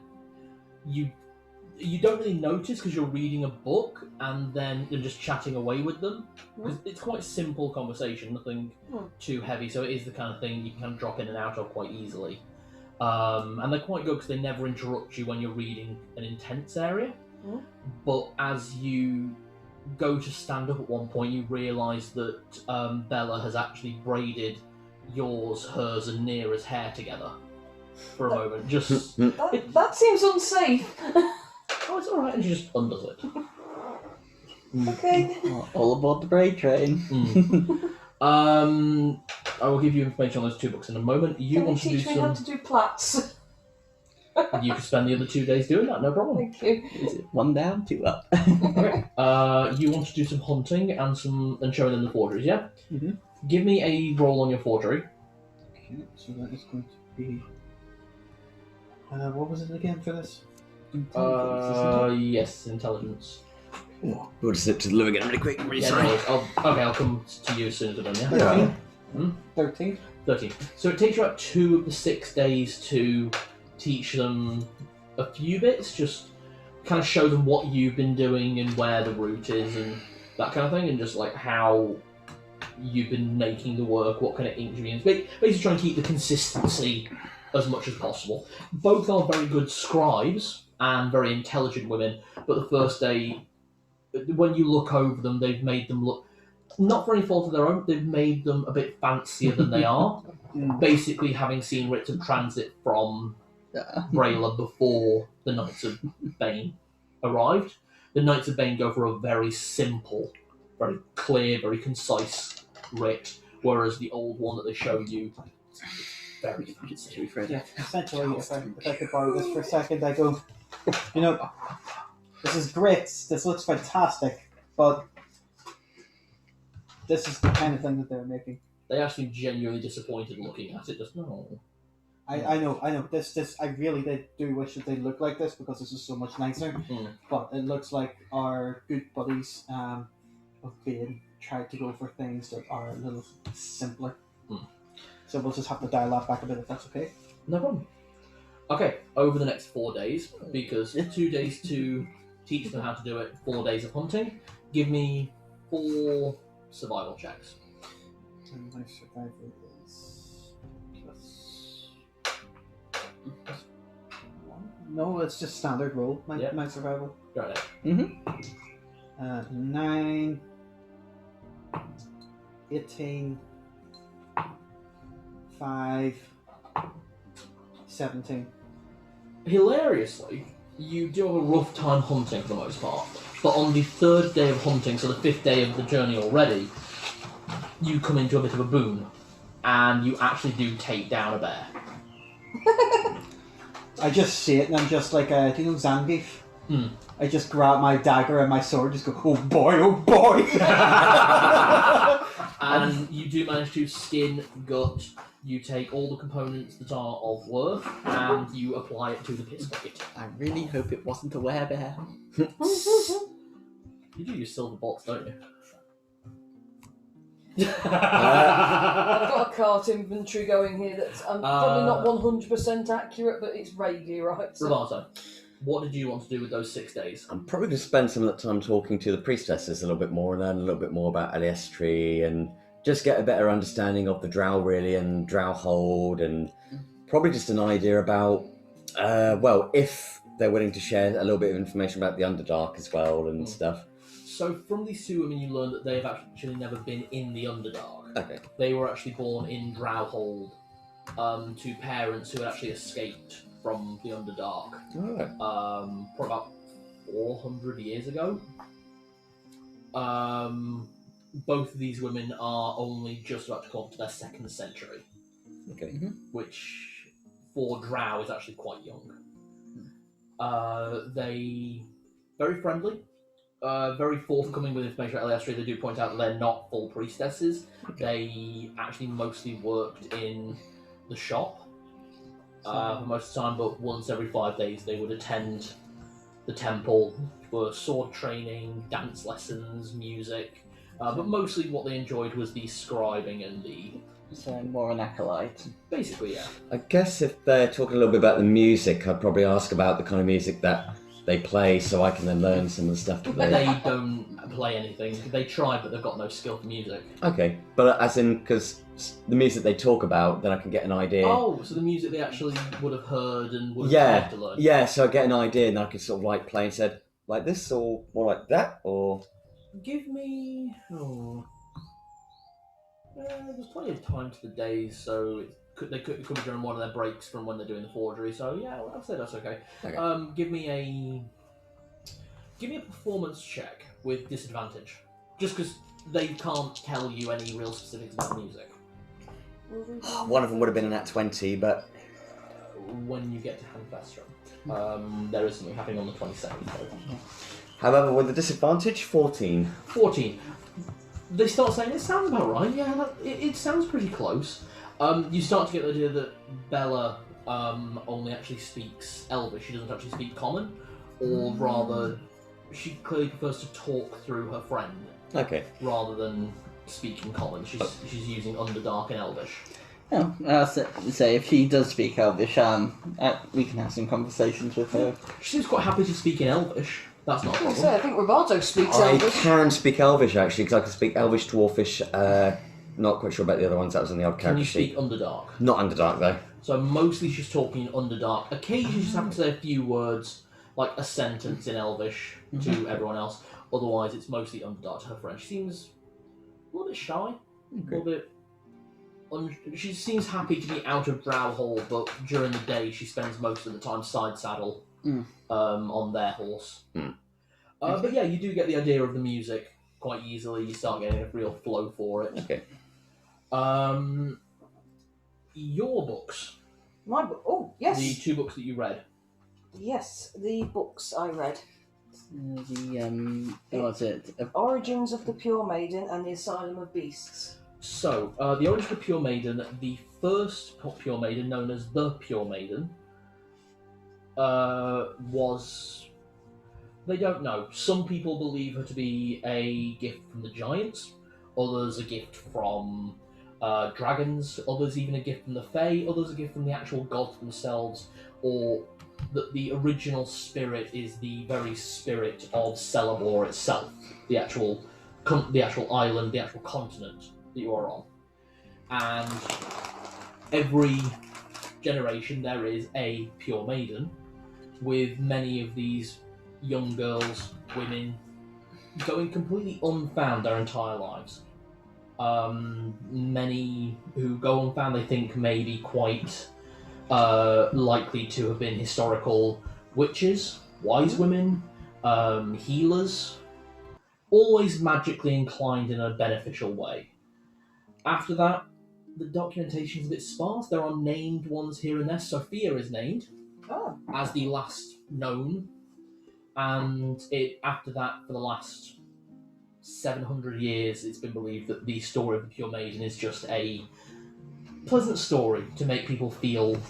you don't really notice because you're reading a book, and then you're just chatting away with them. It's quite simple conversation, nothing too heavy, so it is the kind of thing you can kind of drop in and out of quite easily. And they're quite good because they never interrupt you when you're reading an intense area. But as you go to stand up at one point, you realise that Bella has actually braided yours, hers, and Nera's hair together for a moment. Just that seems unsafe. oh, it's all right, and she just undoes it. Okay. All aboard the braid train. I will give you information on those two books in a moment. You Can want you to do teach me how to do plaits? You can spend the other 2 days doing that, no problem. Thank you. Is it 1 down, 2 up? Okay. You want to do some hunting and showing them the forgeries, yeah? Mm-hmm. Give me a roll on your forgery. Okay, so that is going to be. What was it again for this? Intelligence, isn't it? Yes, intelligence. We'll just slip to the loo again really quick. Really Yeah, sorry. no, I'll come to you as soon as I'm done, yeah? 13. 13. So it takes you about 2 of the 6 days to teach them a few bits, just kind of show them what you've been doing and where the route is and that kind of thing, and just like how you've been making the work, what kind of ink you've been basically trying to keep the consistency as much as possible. Both are very good scribes and very intelligent women, but the first day, when you look over them, they've made them look, not for any fault of their own, they've made them a bit fancier than they are. Basically, having seen writs of transit from Braila before the Knights of Bane arrived. The Knights of Bane go for a very simple, very clear, very concise writ, whereas the old one that they show you is very fancy. Yeah, essentially, if I could borrow this for a second, I go, this is great, this looks fantastic, but this is the kind of thing that they're making. They actually genuinely disappointed looking at it, just no. I know. This. I really do wish that they looked like this because this is so much nicer. But it looks like our good buddies of Bane tried to go for things that are a little simpler. So we'll just have to dial that back a bit if that's okay. No problem. Okay, over the next 4 days, because 2 days to teach them how to do it, 4 days of hunting, give me 4 survival checks. And my survival is plus 1. No, it's just standard roll. My survival. Got it. 9, 18, 5, 17. Hilariously, you do have a rough time hunting for the most part, but on the 3rd day of hunting, so the 5th day of the journey already, you come into a bit of a boon, and you actually do take down a bear. I just see it and I'm just like, do you know Zangief? I just grab my dagger and my sword, just go, oh boy, oh boy! And you do manage to skin, gut, you take all the components that are of worth, and you apply it to the piss bucket. I really hope it wasn't a werebear. You do use silver bolts, don't you? I've got a cart inventory going here that's probably not 100% accurate, but it's vaguely right. So. Rovato, what did you want to do with those 6 days? I'm probably going to spend some of that time talking to the priestesses a little bit more and learn a little bit more about Aliestri and just get a better understanding of the Drow really and Drowhold and probably just an idea about, if they're willing to share a little bit of information about the Underdark as well and stuff. So from these 2 women you learn that they have actually never been in the Underdark. Okay. They were actually born in Drowhold to parents who had actually escaped from the Underdark for about 400 years ago. Both of these women are only just about to come up to their 2nd century. Okay. Which for Drow is actually quite young. They very friendly. Very forthcoming with information about Aliestri. They do point out that they're not full priestesses. They actually mostly worked in the shop for most of the time, but once every 5 days they would attend the temple for sword training, dance lessons, music. But mostly what they enjoyed was the scribing and the... So more an acolyte. Basically, yeah. I guess if they're talking a little bit about the music, I'd probably ask about the kind of music that they play so I can then learn some of the stuff that They don't play anything. They try, but they've got no skill for music. Okay, but as in, because the music they talk about, then I can get an idea. Oh, so the music they actually would have heard and would have tried to learn. Yeah, so I get an idea and I could sort of like play and said, like this or more like that, or... Give me... there's plenty of time to the days, so they could be during one of their breaks from when they're doing the forgery, so yeah, I'd say that's okay. Give me a performance check with disadvantage. Just because they can't tell you any real specifics about music. One of them would have been an at 20, but when you get to Hanfestram. There is something happening on the 22nd. Though. However, with a disadvantage, 14. 14. They start saying, it sounds about right. Yeah, it sounds pretty close. You start to get the idea that Bella only actually speaks Elvish. She doesn't actually speak Common, or rather, she clearly prefers to talk through her friend Okay. rather than speak in Common. She's using Underdark and Elvish. Oh, I'll say if she does speak Elvish, we can have some conversations with her. She seems quite happy to speak in Elvish. That's not a I problem. say, I think Roberto speaks I Elvish. can speak Elvish, actually, because I can speak Elvish, Dwarfish, not quite sure about the other ones, that was in the odd Can character you speak sheet. Underdark? Not Underdark, though. So mostly she's talking in Underdark. Occasionally she's having to say a few words, like a sentence in Elvish to everyone else. Otherwise it's mostly Underdark to her friend. She seems a little bit shy, a little bit... she seems happy to be out of Drowhold, but during the day she spends most of the time side saddle on their horse. But yeah, you do get the idea of the music quite easily. You start getting a real flow for it. Okay. Your books. My book. Oh, yes. The 2 books that you read. Yes, the books I read. What was it? Origins of the Pure Maiden and the Asylum of Beasts. So, the Origin of the Pure Maiden, the first Pure Maiden, known as the Pure Maiden, was... They don't know. Some people believe her to be a gift from the giants, others a gift from dragons, others even a gift from the Fae, others a gift from the actual gods themselves, or that the original spirit is the very spirit of Celebor itself, the actual island, the actual continent that you are on. And every generation there is a Pure Maiden, with many of these young girls, women, going completely unfound their entire lives. Many who go unfound they think may be quite likely to have been historical witches, wise women, healers, always magically inclined in a beneficial way. After that, the documentation is a bit sparse. There are named ones here and there. Sophia is named as the last known. And after that, for the last 700 years, it's been believed that the story of the Pure Maiden is just a pleasant story to make people feel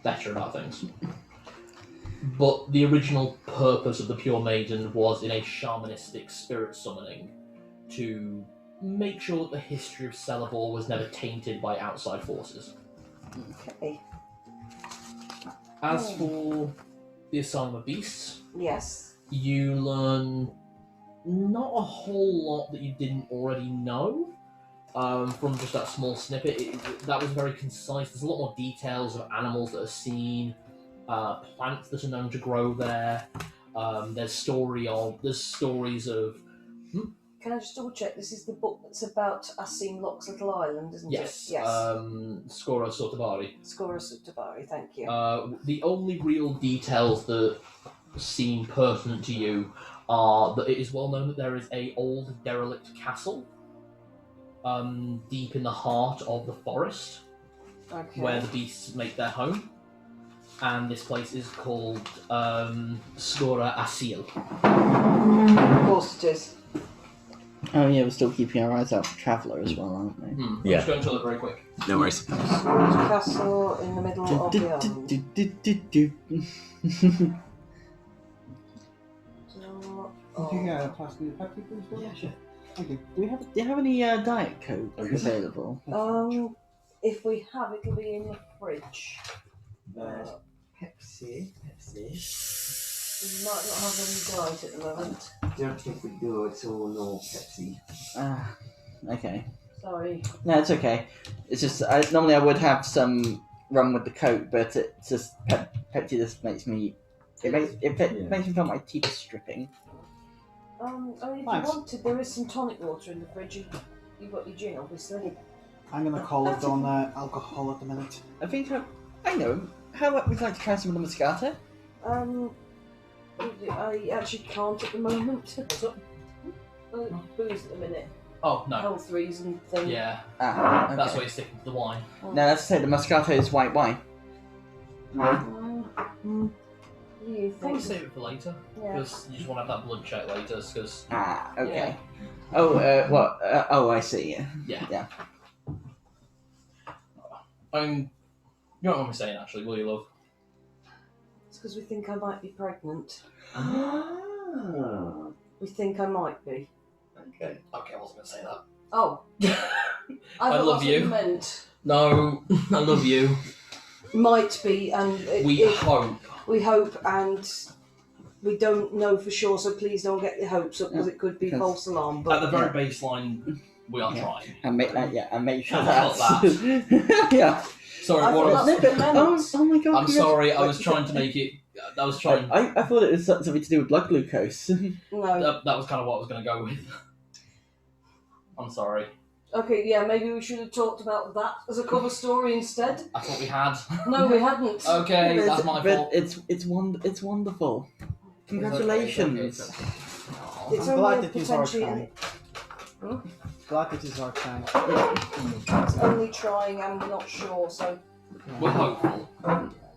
better about things. But the original purpose of the Pure Maiden was in a shamanistic spirit summoning to make sure that the history of Celebor was never tainted by outside forces. Okay. As for the Asylum of Beasts, Yes. you learn not a whole lot that you didn't already know from just that small snippet. That was very concise. There's a lot more details of animals that are seen, plants that are known to grow there. There's stories of... Can I just double check? This is the book that's about Asim Locke's little island, isn't Yes. it? Yes. Skoro Sotabari. Skoro Tabari, thank you. The only real details that seem pertinent to you are that it is well known that there is a old derelict castle deep in the heart of the forest Okay. where the beasts make their home, and this place is called Skora Asil. Of course it is. Oh yeah, we're still keeping our eyes out for Traveller as well, aren't we? Yeah. I'm just going to look very quick. No worries. Skoro Castle in the middle of the island. Do you pass me the Pepsi, please? Will? Yeah, sure. Thank you. Do you have any Diet Coke available? If we have, it'll be in the fridge. Pepsi. We might not have any diet at the moment. Don't think we do, it's all no Pepsi. Okay. Sorry. No, it's okay. It's just normally I would have some rum with the Coke, but it's just Pepsi just makes me makes me feel my teeth stripping. I mean, if Thanks. you wanted, there is some tonic water in the fridge. You've got your gin, obviously. I'm gonna call it on alcohol at the minute. I think I know. How about we'd like to try some of the Moscato? I actually can't at the moment. What's up? Booze at the minute. Oh, no. Health reason thing. Yeah, Okay. that's why you're sticking to the wine. Now let's say the Moscato is white wine. You Probably think? save it for later, Yeah. because you just want to have that blood check later, because, Ah, okay. Oh, what? Oh, I see. yeah. Yeah. You don't want me saying, actually, will you, love? It's because we think I might be pregnant. Ah, We think I might be. okay. Okay, I wasn't going to say that. Oh, I thought love that's you. what you meant. No, I love you. Might be, and We hope. we hope, and we don't know for sure. So please don't get your hopes up, because it could be Because- false alarm. At But the very baseline, we are trying. And make sure Not that. Yeah. Sorry, I what thought was... that's what you meant. Oh my god. I'm sorry, I was trying to make it... I was trying... I thought it was something to do with blood glucose. No. That was kind of what I was going to go with. I'm sorry. Okay, yeah, maybe we should have talked about that as a cover story instead. I thought we had. No, we hadn't. Okay, But- that's my but fault. It's wonderful. Congratulations. It's I'm only glad a that you are potentially. trying. Glad that you are trying. It's only trying, and we're not sure. So We're hopeful.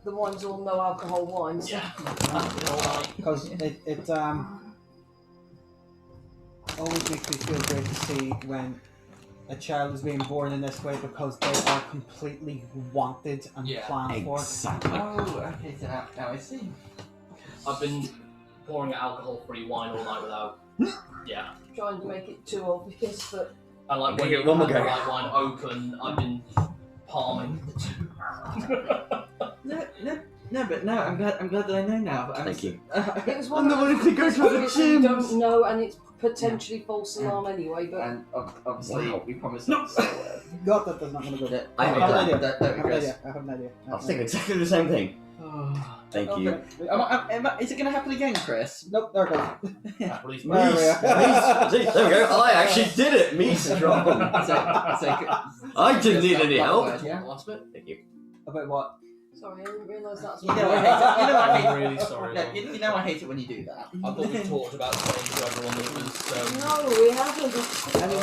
the wines all know alcohol wines. Yeah. Alright. Because it always makes me feel great to see when a child is being born in this way, because they are completely wanted and Yeah, planned for. Exactly. Oh, okay, so now I see. I've been pouring alcohol-free wine all night without... Yeah. Trying to make it too obvious, but And like when Okay, you one more have the go. white wine open, I've been palming the two. No, but no, I'm glad that I know now. But Thank you. it was I'm one the of one those who goes to the obviously you gym. don't know, and it's potentially false alarm anyway. But And obviously, Wow. we promised. No. God, that does not want to go. That- I have hate an that. idea. That I have an regrets. idea. I have an idea. I was thinking exactly the same thing. Thank you. Is it going to happen again, Chris? Nope, there it goes. At least There we are. See, there we go. I actually did it. Me strong. I didn't need any help. Yeah. The last bit. Thank you. About what? sorry, I didn't realise that's You what know I hate it. You know I hate I'm it. really sorry. Yeah, you know I hate it when you do that. I thought we talked about saying to everyone that it was... No, we haven't.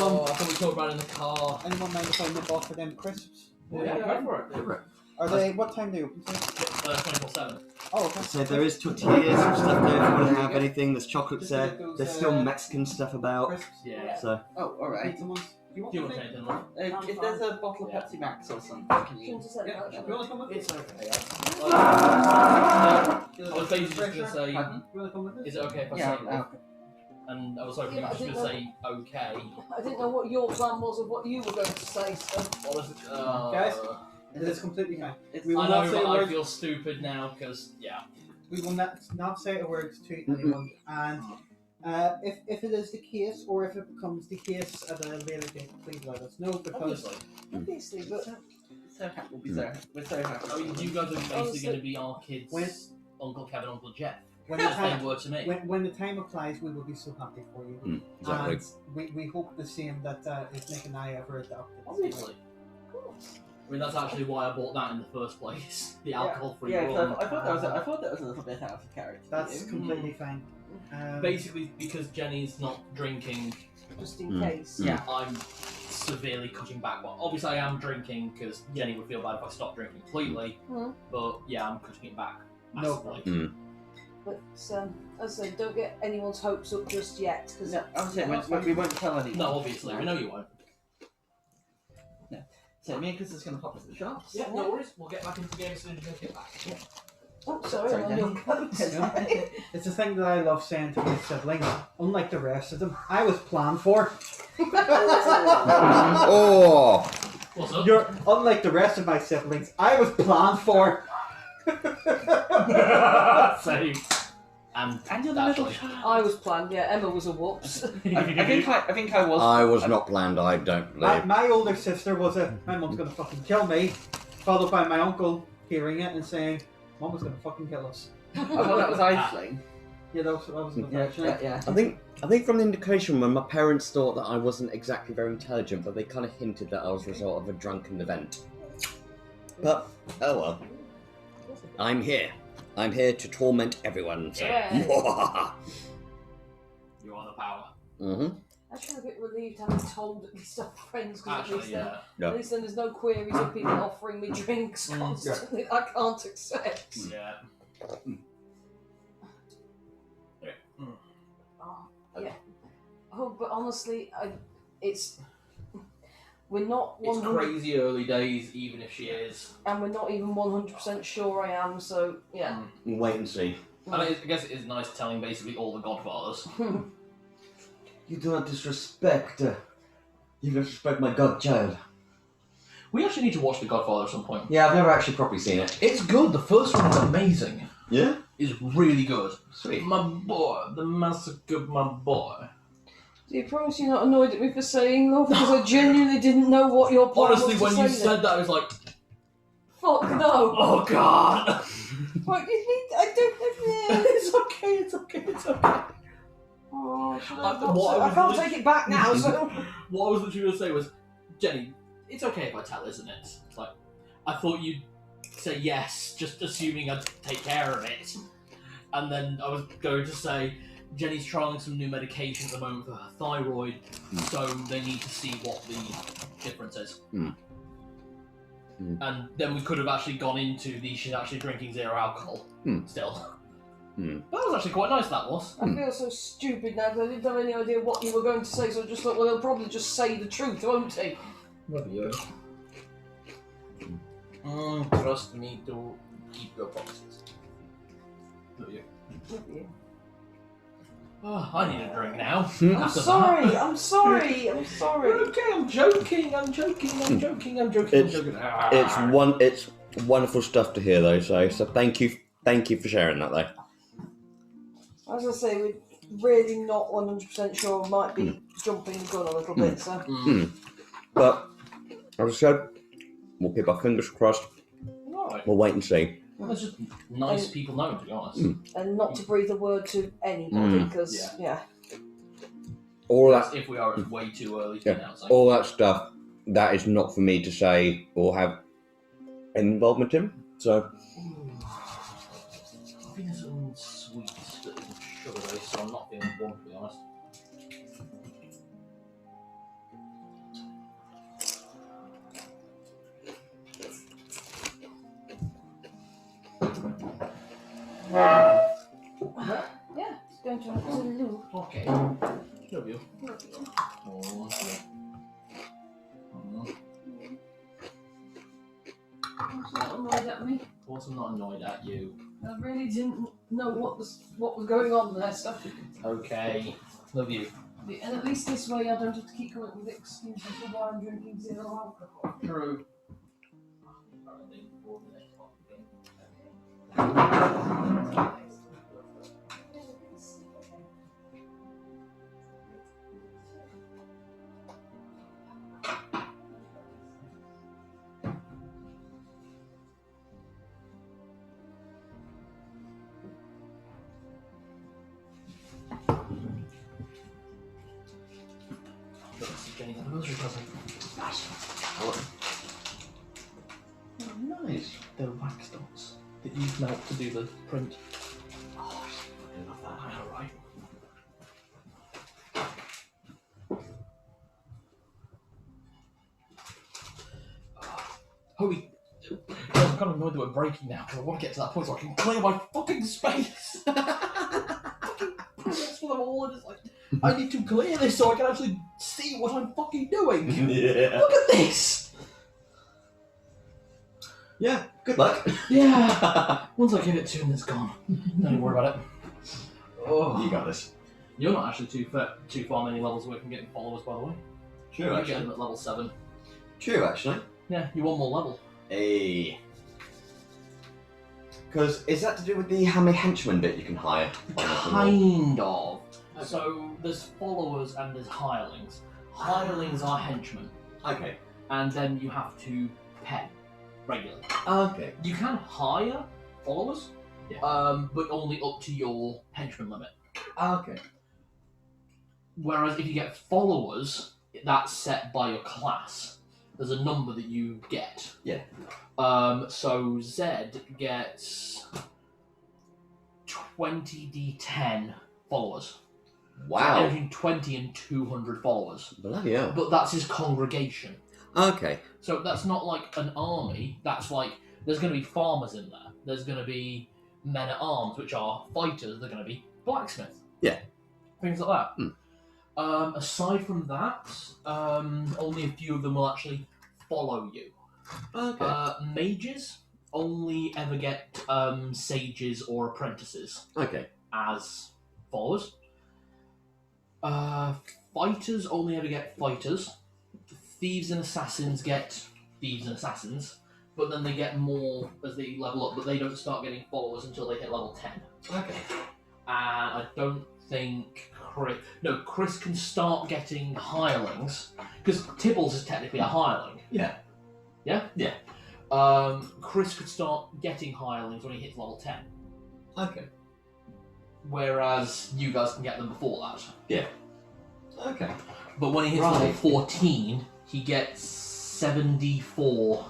Oh, I thought we talked about it in the car. Anyone mind if I nip off for them crisps? Yeah, go for it. Over it. Are they? What time do you open? 24/7. Oh, okay. So there is tortillas and stuff there if you want to have Yeah. anything. There's chocolates Just there. like those, There's still Mexican stuff about. Crisps. Yeah. So Oh, alright. Pizza ones. Do you want anything, love? If there's a bottle of Pepsi Max or something, can you? Shouldn't have said Yeah. that. You should I? want to come with me? It's okay. I I was basically just going to say, Pardon? You want to come with us? is it okay if I Yeah, say no. that? And I was hoping Yeah, you but were I just going to say okay. I didn't know what your plan was or what you were going to say. So Honestly, Guys? It is completely fine. It's, We will I not know, say but a I word. feel stupid now because, yeah. We will not say a word to anyone. And if it is the case, or if it becomes the case at a later date, please let us know, because Obviously. obviously, but so happy. We're so happy. I mean, you guys are basically Honestly. going to be our kids' When- Uncle Kevin, Uncle Jeff. when the As they time were to me. when the time applies, we will be so happy for you. exactly. And we hope the same that if Nick and I ever adopted. Obviously. I mean, that's actually why I bought that in the first place. The alcohol-free Yeah, rum. I thought that was a little bit out of character. That's for you. completely fine. Basically, because Jenny's not drinking, just in case. Yeah. I'm severely cutting back. Well, obviously I am drinking because Jenny would feel bad if I stopped drinking completely. Mhm. But yeah, I'm cutting it back No massively. But as I said, don't get anyone's hopes up just yet, because No, I was saying we won't tell anyone. No, obviously, we know you won't. So me and Chris is going to pop to the shops. Yeah, no worries. We'll get back into the game as soon as you get back. oh, sorry, Sorry, I'm on Danny. your coat. It's a thing that I love saying to my siblings. Unlike the rest of them, I was planned for. Oh, What's up? You're unlike the rest of my siblings. I was planned for. Same. And you're the middle actually, child. I was planned. Yeah, Emma was a whoops. I think I was. I was not planned. I don't My, live. my older sister was my mum's gonna fucking kill me, followed by my uncle hearing it and saying, Mum was gonna fucking kill us. I thought that was Eifling. Yeah, that was Yeah, unfortunate. yeah. I think from the indication when my parents thought that I wasn't exactly very intelligent, but they kind of hinted that I was a result of a drunken event. But oh well, I'm here. I'm here to torment everyone. So. Yeah. you are the power. Mm-hmm. Actually, I'm a bit relieved having told at least our friends, because at Actually, least, yeah. at least then there's no queries of people offering me drinks constantly I can't accept. Yeah. Oh, yeah. Oh, but honestly, we're not It's 100, crazy early days, even if she is. and we're not even 100% sure I am. So yeah. We'll wait and see. And I guess it is nice telling basically all the godfathers. You do not disrespect. You disrespect my godchild. We actually need to watch The Godfather at some point. Yeah, I've never actually properly seen it. It's good. The first one is amazing. Yeah? It's really good. Sweet. My boy, the massacre of my boy. Do you promise you're not annoyed at me for saying love? Because I genuinely didn't know what your plan Honestly, was to when say you then. said that, I was like, Fuck no! oh god! What, you need, I don't... It's okay, it's okay, it's okay. Oh, should I, What not I say- was I can't lit- take it back now, so... What I was literally going to say was, Jenny, it's okay if I tell, isn't it? It's like, I thought you'd say yes, just assuming I'd take care of it. And then I was going to say, Jenny's trying some new medication at the moment for her thyroid, so they need to see what the difference is. And then we could have actually gone into she's actually drinking zero alcohol still. That was actually quite nice, that was. I feel so stupid now because I didn't have any idea what you were going to say, so I just thought, well, he'll probably just say the truth, won't he? Love you. Trust me to keep your promises. Love you. Love you. Oh, I need a drink now. I'm After sorry, that. I'm sorry, I'm sorry. Okay, I'm joking. It's wonderful stuff to hear though, so thank you for sharing that though. As I say, we're really not 100% sure, we might be jumping the gun a little bit, so... But as I said, we'll keep our fingers crossed. Right. We'll wait and see. That's just nice people knowing, to be honest. And not to breathe a word to anybody, because, yeah. All that, If we are, it's way too early to announce. all that stuff, that is not for me to say or have any involvement in. So I think there's some sweet that isn't sugar though, so I'm not feeling one, to be honest. Yeah, it's going to have to loo. Okay. Love you. Oh, I'm not annoyed at me. of course I'm not annoyed at you. I really didn't know what was going on there, so... Okay. Love you. And at least this way I don't have to keep coming up with excuses for why I'm drinking zero alcohol. True. Jenny's anniversary present. nice. The wax dots that you've melt to do the print. Oh, I love that. I know, right? Holy. I'm kind of annoyed that we're breaking now because I want to get to that point so I can clear my fucking space. Fucking projects for them all, and it's like, I need to clear this so I can actually see what I'm fucking doing. Yeah. Look at this! Yeah. Good luck. Yeah. Once I give it to him, it's gone. Don't even worry about it. Oh, You got this. You're not actually too far many levels away from getting followers, by the way. True, You get actually. them at level 7. True, actually. Yeah, you want more level. Hey. Because is that to do with the how many henchmen bit you can hire? Kind of. So there's followers and there's hirelings. Hirelings are henchmen, Okay. and then you have to pay regularly. Okay. You can hire followers, Yeah. but only up to your henchman limit. Okay. Whereas if you get followers, that's set by your class. There's a number that you get. Yeah. So Zed gets 20d10 followers. Wow. Between 20 and 200 followers. Bloody hell. But that's his congregation. Okay. So that's not like an army. That's like, there's going to be farmers in there. There's going to be men at arms, which are fighters. They're going to be blacksmiths. Yeah. Things like that. Aside from that, only a few of them will actually follow you. Okay. Mages only ever get sages or apprentices Okay. as followers. Fighters only ever get fighters. Thieves and assassins get thieves and assassins, but then they get more as they level up, but they don't start getting followers until they hit level 10. Okay. And I don't think Chris can start getting hirelings, because Tibbles is technically a hireling. Yeah. Yeah? Yeah. Chris could start getting hirelings when he hits level 10, Okay. whereas you guys can get them before that. Yeah. Okay. But when he hits level 14, he gets 74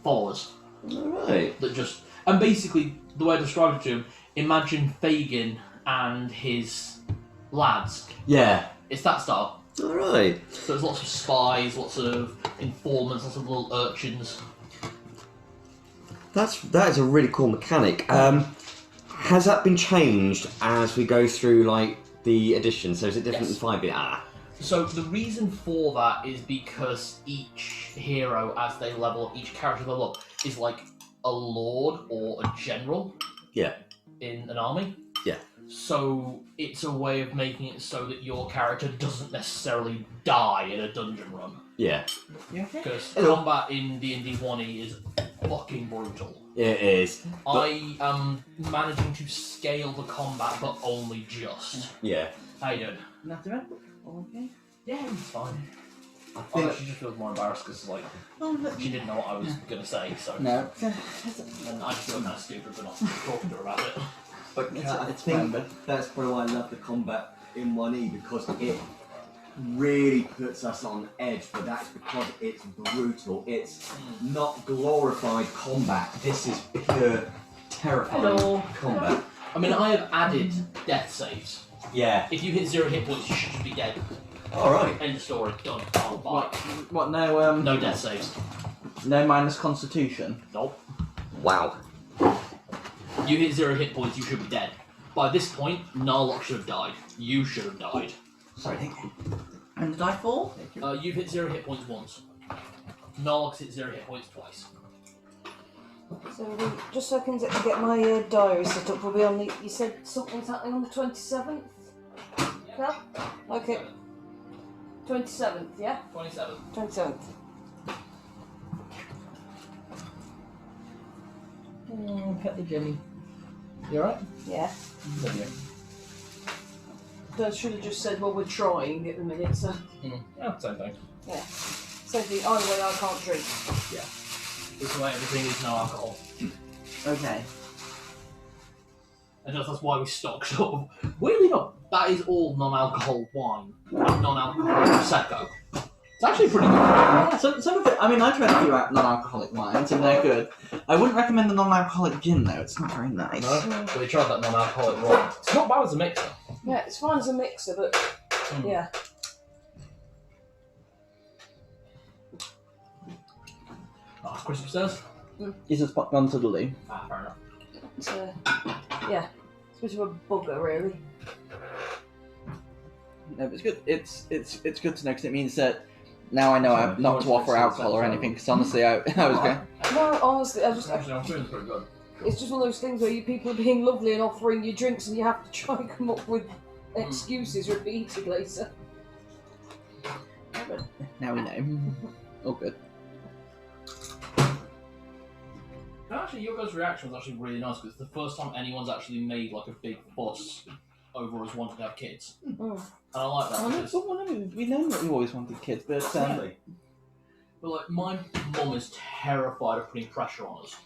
followers. Alright. That just... And basically, the way I described it to him, imagine Fagin and his lads. Yeah. It's that style. Alright. So there's lots of spies, lots of informants, lots of little urchins. That is a really cool mechanic. Has that been changed as we go through like the edition? So is it different Yes. in 5e? Ah. So the reason for that is because each hero, as they level up, each character level up, is like a lord or a general. Yeah. In an army. Yeah. So it's a way of making it so that your character doesn't necessarily die in a dungeon run. Yeah. Because combat in ADnD1e is fucking brutal. It is. I am managing to scale the combat, but only just. Yeah. How you doing? Not too bad. All okay. Yeah, it's fine. I I think think she just feels more embarrassed because like Oh, she didn't know what I was gonna say, so no. and I feel kind of stupid for not talking to her about it. But It's- I it's think fine, that's probably why I love the combat in 1e, because it really puts us on edge, but that's because it's brutal. It's not glorified combat. This is pure terrifying Hello. combat. I mean, I have added death saves. Yeah. If you hit 0 hit points, you should just be dead. Alright. End of story. Done. Oh, bye. What? No. No death saves. No minus Constitution. Nope. Wow. You hit 0 hit points, you should be dead. By this point, Narlock should have died. You should have died. Sorry, thank you. And did I fall? You've hit 0 hit points once. Narlock's hit 0 hit points twice. So just so I can get my diary set up, we'll be on the. You said something's happening on the 27th. Yeah. Okay. 27th. Yeah. 27. 27th. Cut the Jimmy. You alright? Yeah. I should have just said, well, we're trying at the minute, so. Yeah, same thing. Yeah. Same thing. Either way, I can't drink. This way everything is no alcohol. Okay. And that's why we stock sort of. Weirdly enough, that is all non-alcohol wine. Non-alcohol Prosecco. It's actually pretty good. Yeah, some of it. I mean, I tried a few non-alcoholic wines, and they're good. I wouldn't recommend the non-alcoholic gin though. It's not very nice. No? So we tried that non-alcoholic rum. It's not bad as a mixer. Yeah, it's fine as a mixer, but yeah. Ah, Chris upstairs? He's just gone to the loo. Ah, fair enough. It's yeah, it's a bit of a bugger, really. No, but it's good. It's good to know because it means that now I know not to offer alcohol or anything. Because honestly, I was going. No, honestly, Actually, I'm feeling pretty good. it's just one of those things where you people are being lovely and offering you drinks, and you have to try and come up with excuses repeatedly. So. But now we know. All good. Actually, your guys' reaction was actually really nice because it's the first time anyone's actually made like a big fuss over us wanting to have kids. Mm. And I like that. because- We know that you always wanted kids, but But like, my mum is terrified of putting pressure on us.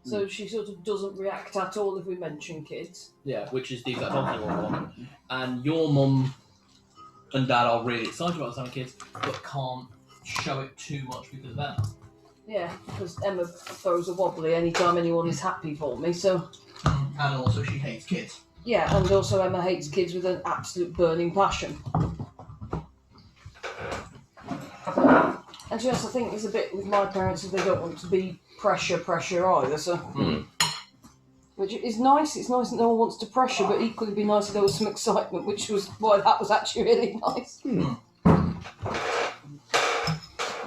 So she sort of doesn't react at all if we mention kids. Yeah, which is the exact opposite of what I want. And your mum and dad are really excited about us having kids, but can't show it too much because of Emma. Yeah, because Emma throws a wobbly anytime anyone is happy for me, so... And also, she hates kids. Yeah, and also Emma hates kids with an absolute burning passion. And just I think there's a bit with my parents is they don't want to be pressure either, so which is nice. It's nice that no one wants to pressure, but equally be nice if there was some excitement, which was why that was actually really nice.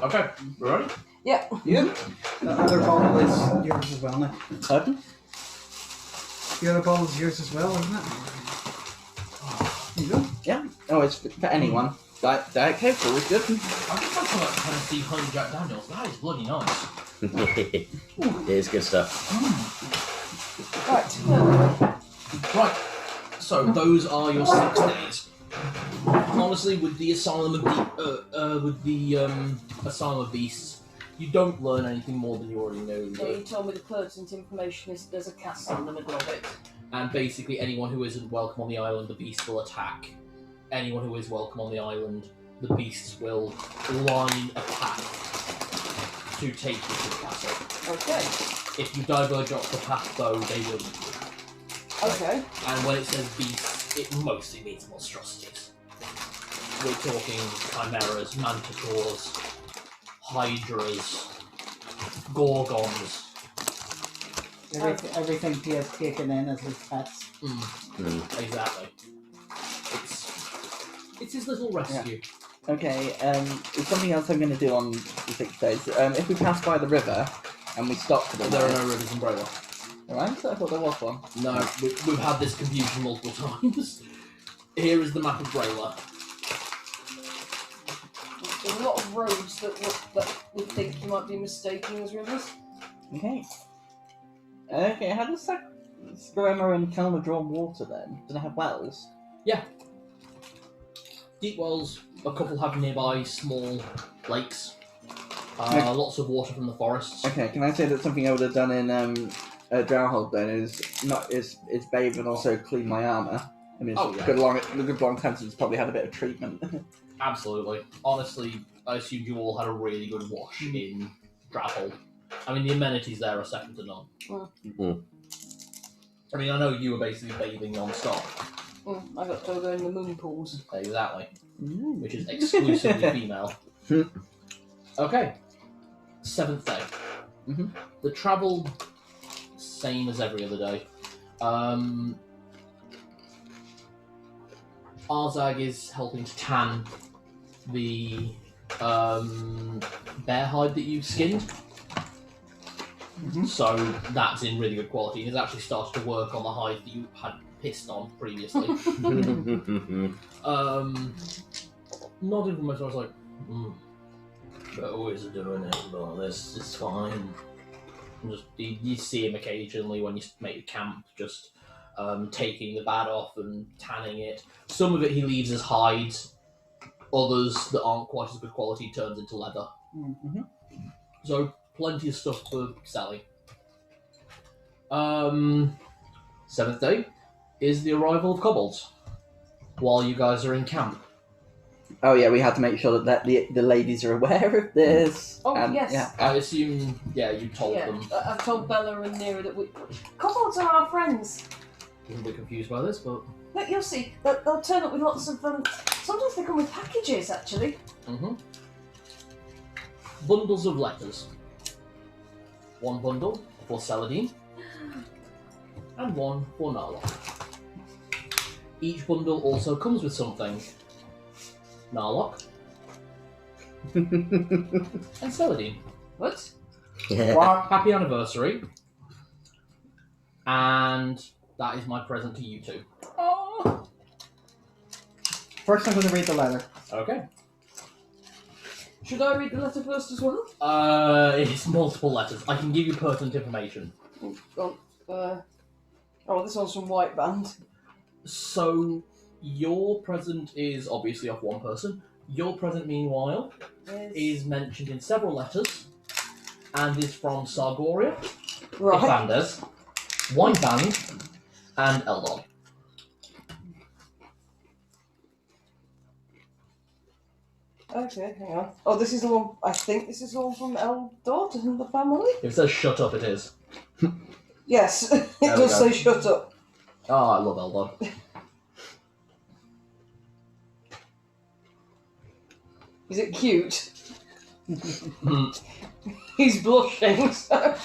Okay, we're ready? Yeah. Yep. The other bottle is yours as well now. Pardon? The other bottle is yours as well, isn't it? There you go. Yeah. Oh, it's for anyone. Diet Coke, always good. I think I've got Tennessee Honey Jack Daniels. That is bloody nice. It is good stuff. Right. Right. So those are your 6 days. Honestly, with the Asylum of Asylum of Beasts, you don't learn anything more than you already know. Yeah, you told me the pertinent information is there's a castle in the middle of it. And basically, anyone who isn't welcome on the island, the beasts will attack. Anyone who is welcome on the island, the beasts will line a path to take you to the castle. Okay. If you diverge off the path, though, they will eat you. Okay. And when it says beasts, it mostly means monstrosities. We're talking chimeras, manticores, hydras, gorgons. Everything he has taken in as his pets. Exactly. It's his little rescue. Okay, there's something else I'm going to do on the 6 days. If we pass by the river and we stop for the There are night... no rivers in Braila. Alright, I thought there was one. No, we've had this confusion multiple times. Here is the map of Braila. There's a lot of roads that we think you might be mistaking as rivers. Okay. Okay, how does that... Skarema and Kelma draw water then? Do they have wells? Yeah. Deep wells, a couple have nearby small lakes. Lots of water from the forests. Okay, can I say that something I would have done in Drowhold then is bathe and also clean my armour? I mean, it's a good long time since it's probably had a bit of treatment. Absolutely. Honestly, I assumed you all had a really good wash in Drowhold. I mean, the amenities there are second to none. I mean, I know you were basically bathing non-stop. I got to go in the moon pools. Exactly. Which is exclusively female. Okay. 7th day. The travel, same as every other day. Arzag is helping to tan the bear hide that you've skinned. So that's in really good quality. He's actually started to work on the hide that you had pissed on previously. Nodded from myself, I was like, but always doing it, but this is fine. And just you see him occasionally when you make a camp, just taking the bad off and tanning it. Some of it he leaves as hides, others that aren't quite as good quality turns into leather. So plenty of stuff for selling. 7th day is the arrival of kobolds while you guys are in camp. Oh yeah, we had to make sure that the ladies are aware of this. Oh, and, yes. Yeah. I assume, you told them. I've told Bella and Nera that kobolds are our friends. I'm a bit confused by this, but... Look, you'll see. They'll turn up with lots of... sometimes they come with packages, actually. Bundles of letters. One bundle for Saladin, and one for Narlock. Each bundle also comes with something. Narlock and Saladin. What? Happy anniversary. And that is my present to you two. Oh. First, I'm going to read the letter. Okay. Should I read the letter first as well? It's multiple letters. I can give you pertinent information. This one's from White Band. So, your present is obviously off one person. Your present, meanwhile, is mentioned in several letters and is from Sargoria, Right. Ifandez, White Band, and Eldon. Okay, hang on. Oh, this is the one. I think this is the one from Eldor and the family. If it says shut up, it is. Yes, it There we does go. say shut up. Oh, I love Elbow. Is it cute? He's blushing. So.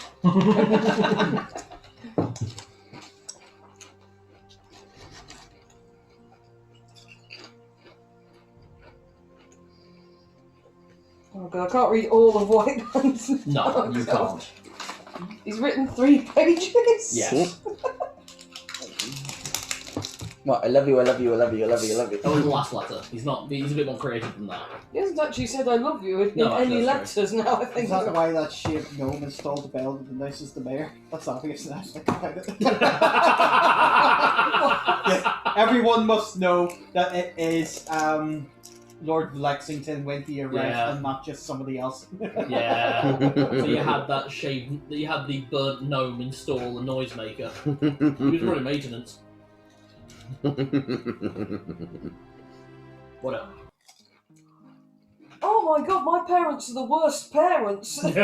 Oh god, I can't read all of Whiteman's. No, you can't. He's written 3 pages. Yes. What? I love you, I love you, I love you, I love you, I love you. That was the last letter. He's not. He's a bit more creative than that. He hasn't actually said I love you in No, any that's letters now, I think. Is that why that shaped gnome installed a bell that denounces the mayor? That's obvious now. Think about it. Yes, everyone must know that it is Lord Lexington when he arrived, Yeah. and not just somebody else. Yeah. So you had that shade. You had the burnt gnome install a noisemaker. He was running maintenance. Whatever. Oh my god, my parents are the worst parents. You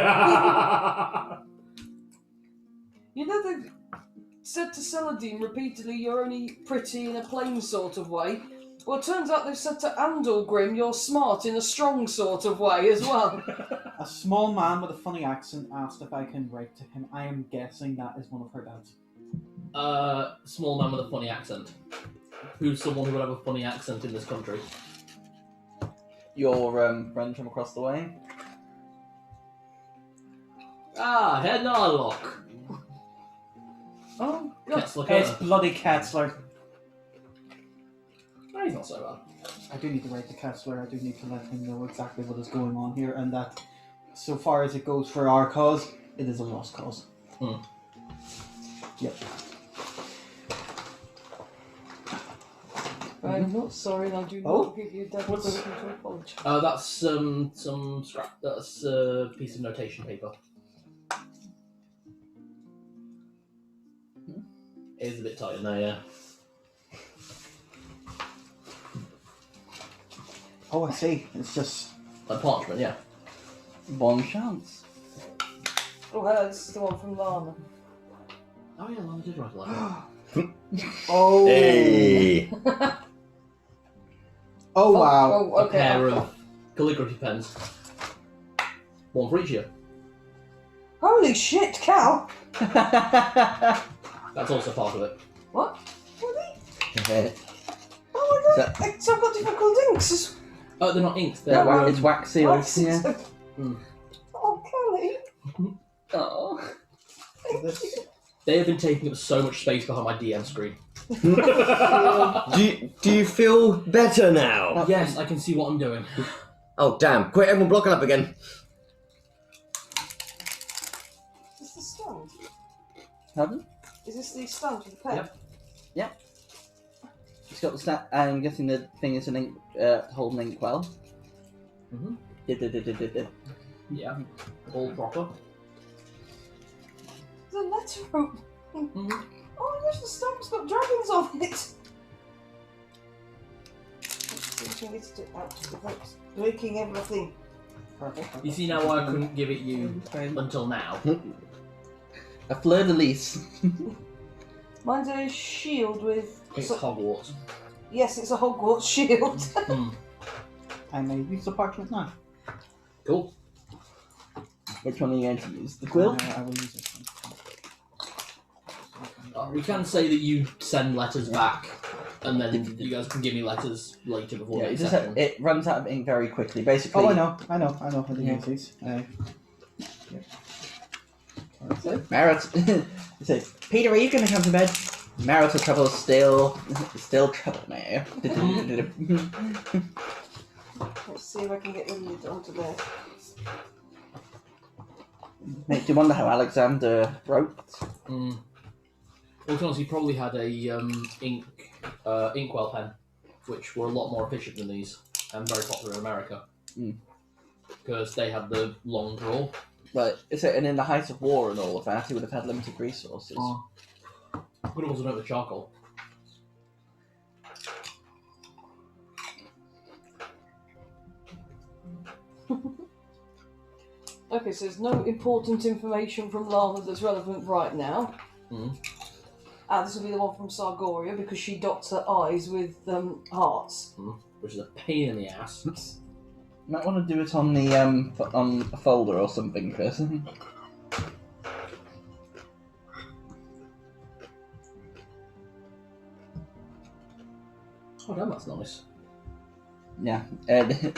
know, they've said to Celadine repeatedly, you're only pretty in a plain sort of way. Well, it turns out they've said to Andalgrim, you're smart in a strong sort of way as well. A small man with a funny accent asked if I can write to him. I am guessing that is one of her dads. Small man with a funny accent. Who's someone who would have a funny accent in this country? Your friend from across the way? Ah, Henarlock. Oh, Ketzler it's Kerr. bloody Ketzler. No, he's not so bad. I do need to write to Ketzler. I do need to let him know exactly what is going on here, and that, so far as it goes for our cause, it is a lost cause. Yep. I'm not sorry, and I do not Oh? give you that What's- ability to apologise. That's some scrap. That's a piece of notation paper. It is a bit tight in there, yeah. Oh, I see. It's just... Like parchment, yeah. One chance. Oh, hello, this is the one from Lana. Oh yeah, Lana did write a letter. Oh! Hey! Oh, wow. Oh, A okay. pair of calligraphy pens. One for each year. Holy shit, Cal! That's also part of it. What? Really? Okay. Oh my god, so I've got different coloured inks. Oh, they're not inked. They're No, It's wax sealed. Wax. Yeah. Oh, Kelly. Oh. This... They have been taking up so much space behind my DM screen. Do you feel better now? Yes, I can see what I'm doing. Oh damn! Quick, everyone block it up again. Is this the stand? Pardon? Is this the stand for the pen? Yep. It's got the snap. I'm guessing the thing is an ink, hold an inkwell. Mhm. Yeah. Yeah, all proper. There's a letter rope. Mhm. Oh my gosh, the stamp's got dragons on it. Out without breaking everything. Perfect. You see now why I couldn't give it you until now. A fleur de lis. Mine's a shield with. It's Hogwarts. Yes, it's a Hogwarts shield. I may use the parchment now. Cool. Which one are you going to use? The quill? I will use it. We can say that you send letters back, and then you guys can give me letters later before Yeah, they it, just accept them. it runs out of ink very quickly. Basically. Oh, I know how to use these. Marit. It says, Peter, are you going to come to bed? Marital trouble is still trouble, man. Let's see if I can get rid of it onto there. Make you wonder how Alexander wrote. Well, to be honest, he probably had a inkwell pen, which were a lot more efficient than these, and very popular in America. Because they had the long draw. Right, and in the height of war and all of that, he would have had limited resources. Could have also done it with charcoal. Okay, so there's no important information from Lana that's relevant right now. This will be the one from Sargoria because she dots her eyes with hearts. Which is a pain in the ass. Might want to do it on the on a folder or something, Chris. Oh, damn, that's nice. Yeah,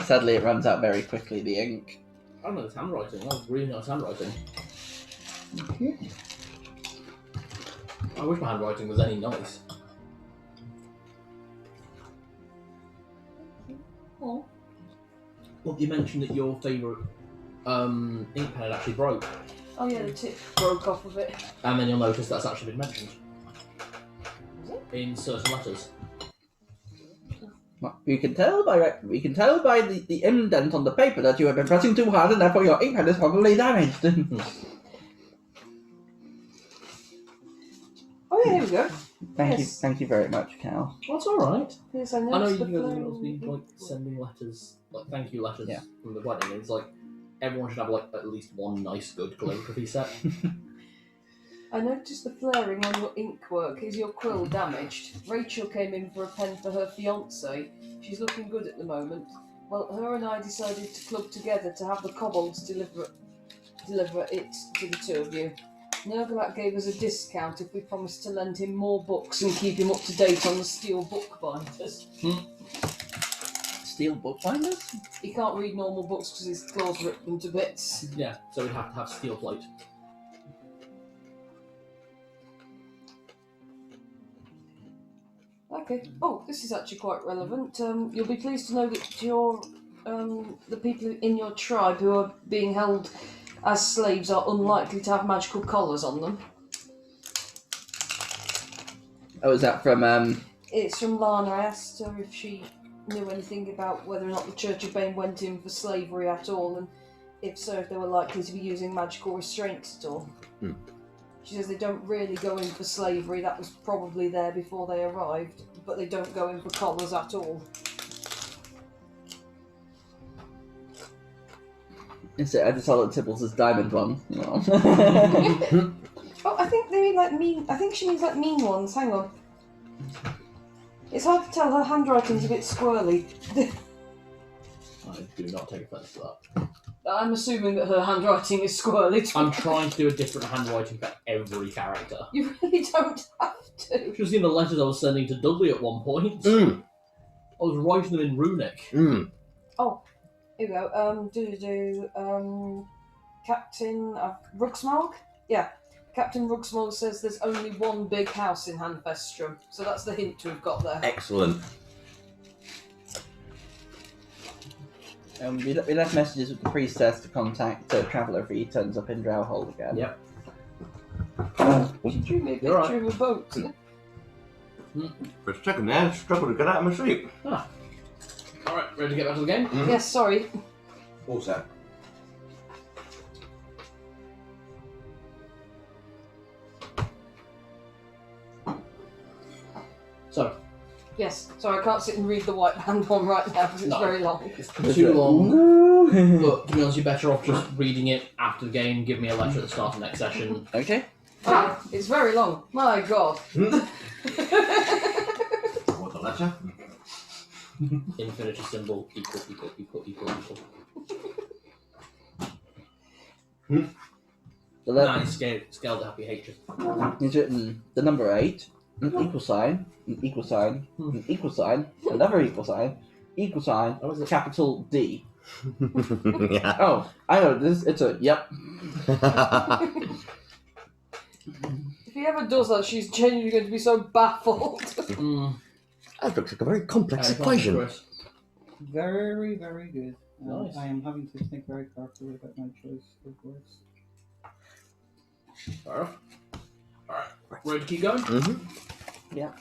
sadly it runs out very quickly, the ink. I don't know this handwriting. That was really nice handwriting. Okay. I wish my handwriting was any nice. Oh. Well, you mentioned that your favourite ink pen had actually broke. Oh yeah, the tip broke off of it. And then you'll notice that's actually been mentioned. Is it? In certain letters. Well, we can tell by the indent on the paper that you have been pressing too hard, and therefore your ink pen is probably damaged. Oh yeah, here we go. Thank you very much, Cal. That's alright. Yes, I I know noticed you the guys have flame. been like sending letters, like thank you letters Yeah. from the wedding. It's like everyone should have like at least one nice good calligraphy set. I noticed the flaring on your ink work. Is your quill damaged? Rachel came in for a pen for her fiance. She's looking good at the moment. Well, her and I decided to club together to have the kobolds deliver it to the two of you. Nergalak gave us a discount if we promised to lend him more books and keep him up to date on the steel bookbinders. Steel bookbinders? He can't read normal books because his claws rip them to bits. Yeah, so we'd have to have steel plate. Okay. Oh, this is actually quite relevant. You'll be pleased to know that the people in your tribe who are being held as slaves are unlikely to have magical collars on them. Oh, is that from It's from Lana. I asked her if she knew anything about whether or not the Church of Bane went in for slavery at all, and if so, if they were likely to be using magical restraints at all. She says they don't really go in for slavery. That was probably there before they arrived, but they don't go in for collars at all. I just saw that Tibbles' diamond one. Oh, I think they mean like mean. I think she means like mean ones. Hang on. It's hard to tell. Her handwriting's a bit squirrely. I do not take offence to that. I'm assuming that her handwriting is squirrely. I'm trying to do a different handwriting for every character. You really don't have to. You should have seen the letters I was sending to Dudley at one point. I was writing them in runic. Oh, here we go. Captain Rugsmalg? Yeah. Captain Rugsmalg says there's only one big house in Hanfestram, so that's the hint we've got there. Excellent. We left messages with the priestess to contact the traveller if he turns up in Drowhold again. Yep. She drew me a You're picture of a boat. For a second there, I struggled to get out of my sleep. Alright, ready to get back to the game? Yes, sorry. Also. So, Yes, sorry, I can't sit and read the white band one right now because it's No. very long. it's too long. But to be honest, you're better off just reading it after the game. Give me a letter at the start of the next session. Okay. Ah, it's very long. My God. What, the letter? Infinity symbol equal. The letter Nice scale to happy hatred. is written the number 8, an equal sign, an equal sign, an equal sign, another equal sign, Oh, is it? capital D. Yeah. Oh, I know this. It's a yep. If he ever does that, she's genuinely going to be so baffled. That looks like a very complex Any equation. comments, Very, very good. Nice. I am having to think very carefully about my choice of words. Chris? Fair enough. Alright, ready to keep going? Yeah.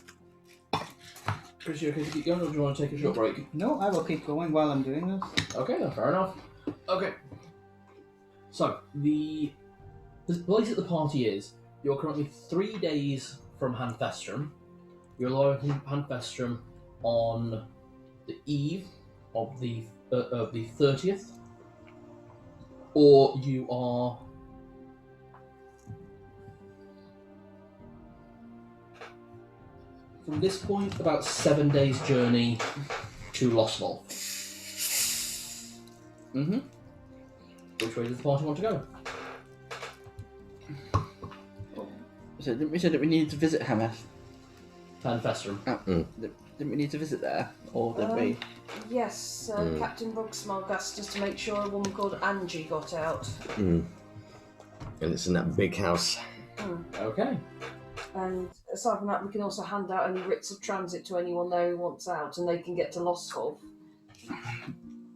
Chris, you okay to keep going, or do you want to take a short break? No, I will keep going while I'm doing this. Okay, then, fair enough. Okay. So, the place at the party is, you're currently 3 days from Hanfestram. You're arriving in Hanfestram on the eve of the 30th. Or you are... From this point, about 7 days' journey to Lostwolf. Mm-hmm. Which way does the party want to go? So didn't we say that we needed to visit Hamath? Hanfestram. Didn't we need to visit there? Or did we? Yes, Captain Rugsmog asked us to make sure a woman called Angie got out. And it's in that big house. Okay. And aside from that, we can also hand out any writs of transit to anyone there who wants out, and they can get to Lostwolf.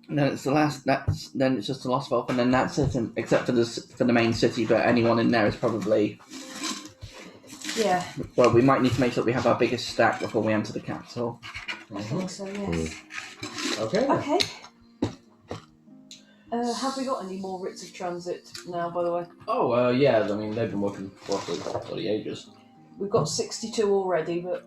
And then it's the last. Then it's just the Lost Wolf, and then that's it. Except for the main city, but anyone in there is probably. Yeah, Well, we might need to make sure that we have our biggest stack before we enter the capital. I think so, yes. Okay. Okay. Have we got any more writs of transit now, by the way? Oh, yeah, I mean, they've been working for us for bloody ages. We've got 62 already, but...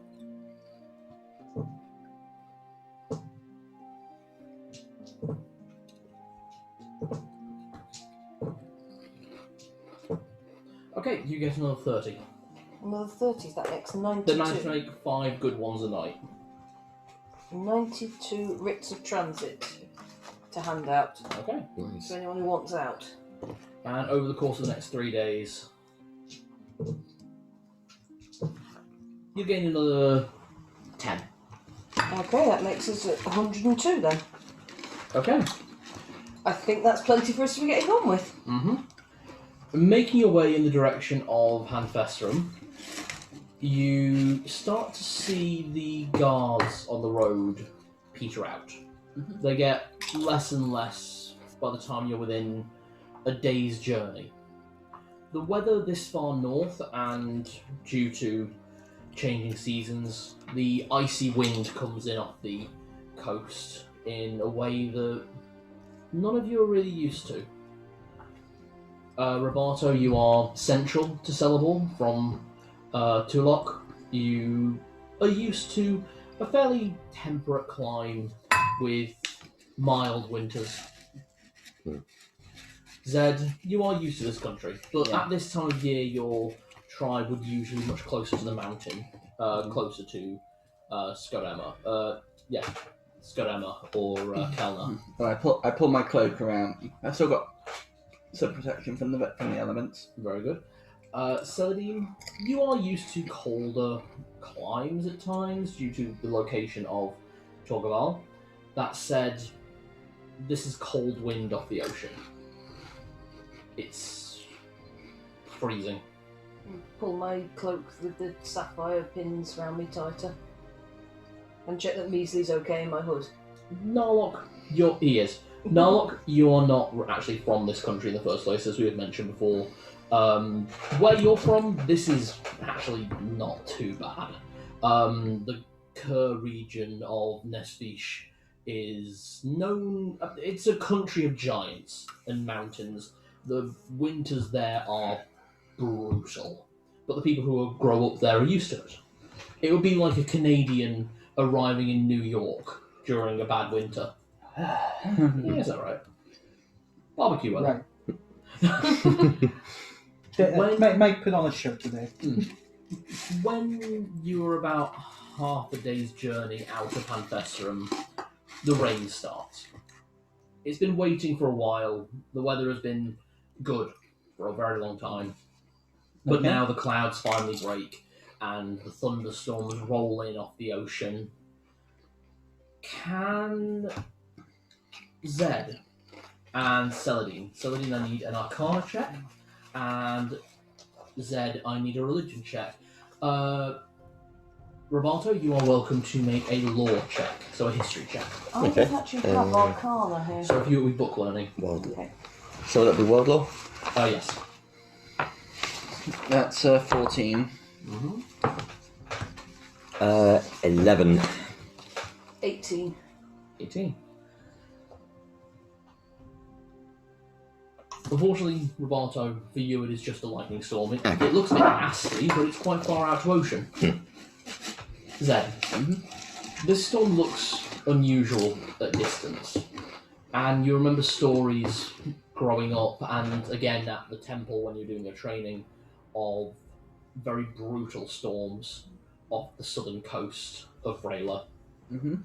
Okay, you get another 30. Another 30, that makes 92. They managed to make 5 good ones a night. 92 writs of transit to hand out Okay. Nice. to anyone who wants out. And over the course of the next 3 days, you gain another 10. Okay, that makes us at 102 then. Okay. I think that's plenty for us to be getting on with. Mm-hmm. Making your way in the direction of Hanfestram, you start to see the guards on the road peter out. They get less and less by the time you're within a day's journey. The weather this far north, and due to changing seasons, the icy wind comes in off the coast in a way that none of you are really used to. Roberto, you are central to Celebor from Tulok. You are used to a fairly temperate climb with mild winters. Zed, you are used to this country, but at this time of year your tribe would usually be much closer to the mountain, closer to Skorema. Skorema or Kelna. Well, I pull my cloak around. I've still got some protection from the elements. Very good. Celadine, you are used to colder climes at times due to the location of Torgaval. That said, this is cold wind off the ocean. It's freezing. Pull my cloak with the sapphire pins around me tighter. And check that Measly's okay in my hood. Narlock, he is. Narlock, you are not actually from this country in the first place, as we had mentioned before. Where you're from, this is actually not too bad. The Kerr region of Nesfish is known... It's a country of giants and mountains. The winters there are brutal, but the people who grow up there are used to it. It would be like a Canadian arriving in New York during a bad winter. Yeah, is that right? Barbecue weather. Right. Might put on a shirt today. When you were about half a day's journey out of Hanfestram, the rain starts. It's been waiting for a while. The weather has been good for a very long time. But now the clouds finally break and the thunderstorms roll in off the ocean. Can Zed and Celadine, I need an Arcana check, and Zed, I need a Religion check. Roberto, you are welcome to make a Law check, so a History check. I Okay. don't actually have Arcana here. So if you would be book learning. World. Okay. So that'd be world law? Yes. That's 14. 11. 18. 18. Unfortunately, Roberto, for you it is just a lightning storm. It looks a bit nasty, but it's quite far out to ocean. Zed, this storm looks unusual at distance, and you remember stories growing up, and again at the temple when you're doing your training, of very brutal storms off the southern coast of Braila, Mm-hmm.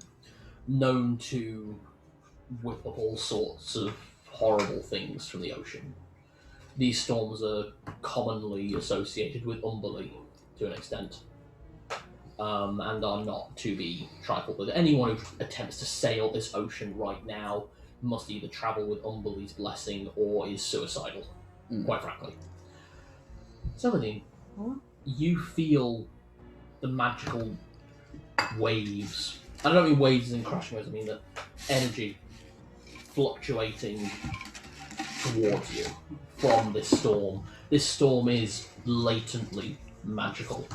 known to whip up all sorts of horrible things from the ocean. These storms are commonly associated with Umberlee to an extent, and are not to be trifled with. Anyone who attempts to sail this ocean right now must either travel with Umberlee's blessing or is suicidal, quite frankly. Celadine, you feel the magical waves. I don't mean waves in crashing waves, I mean the energy fluctuating towards you from this storm. This storm is latently magical.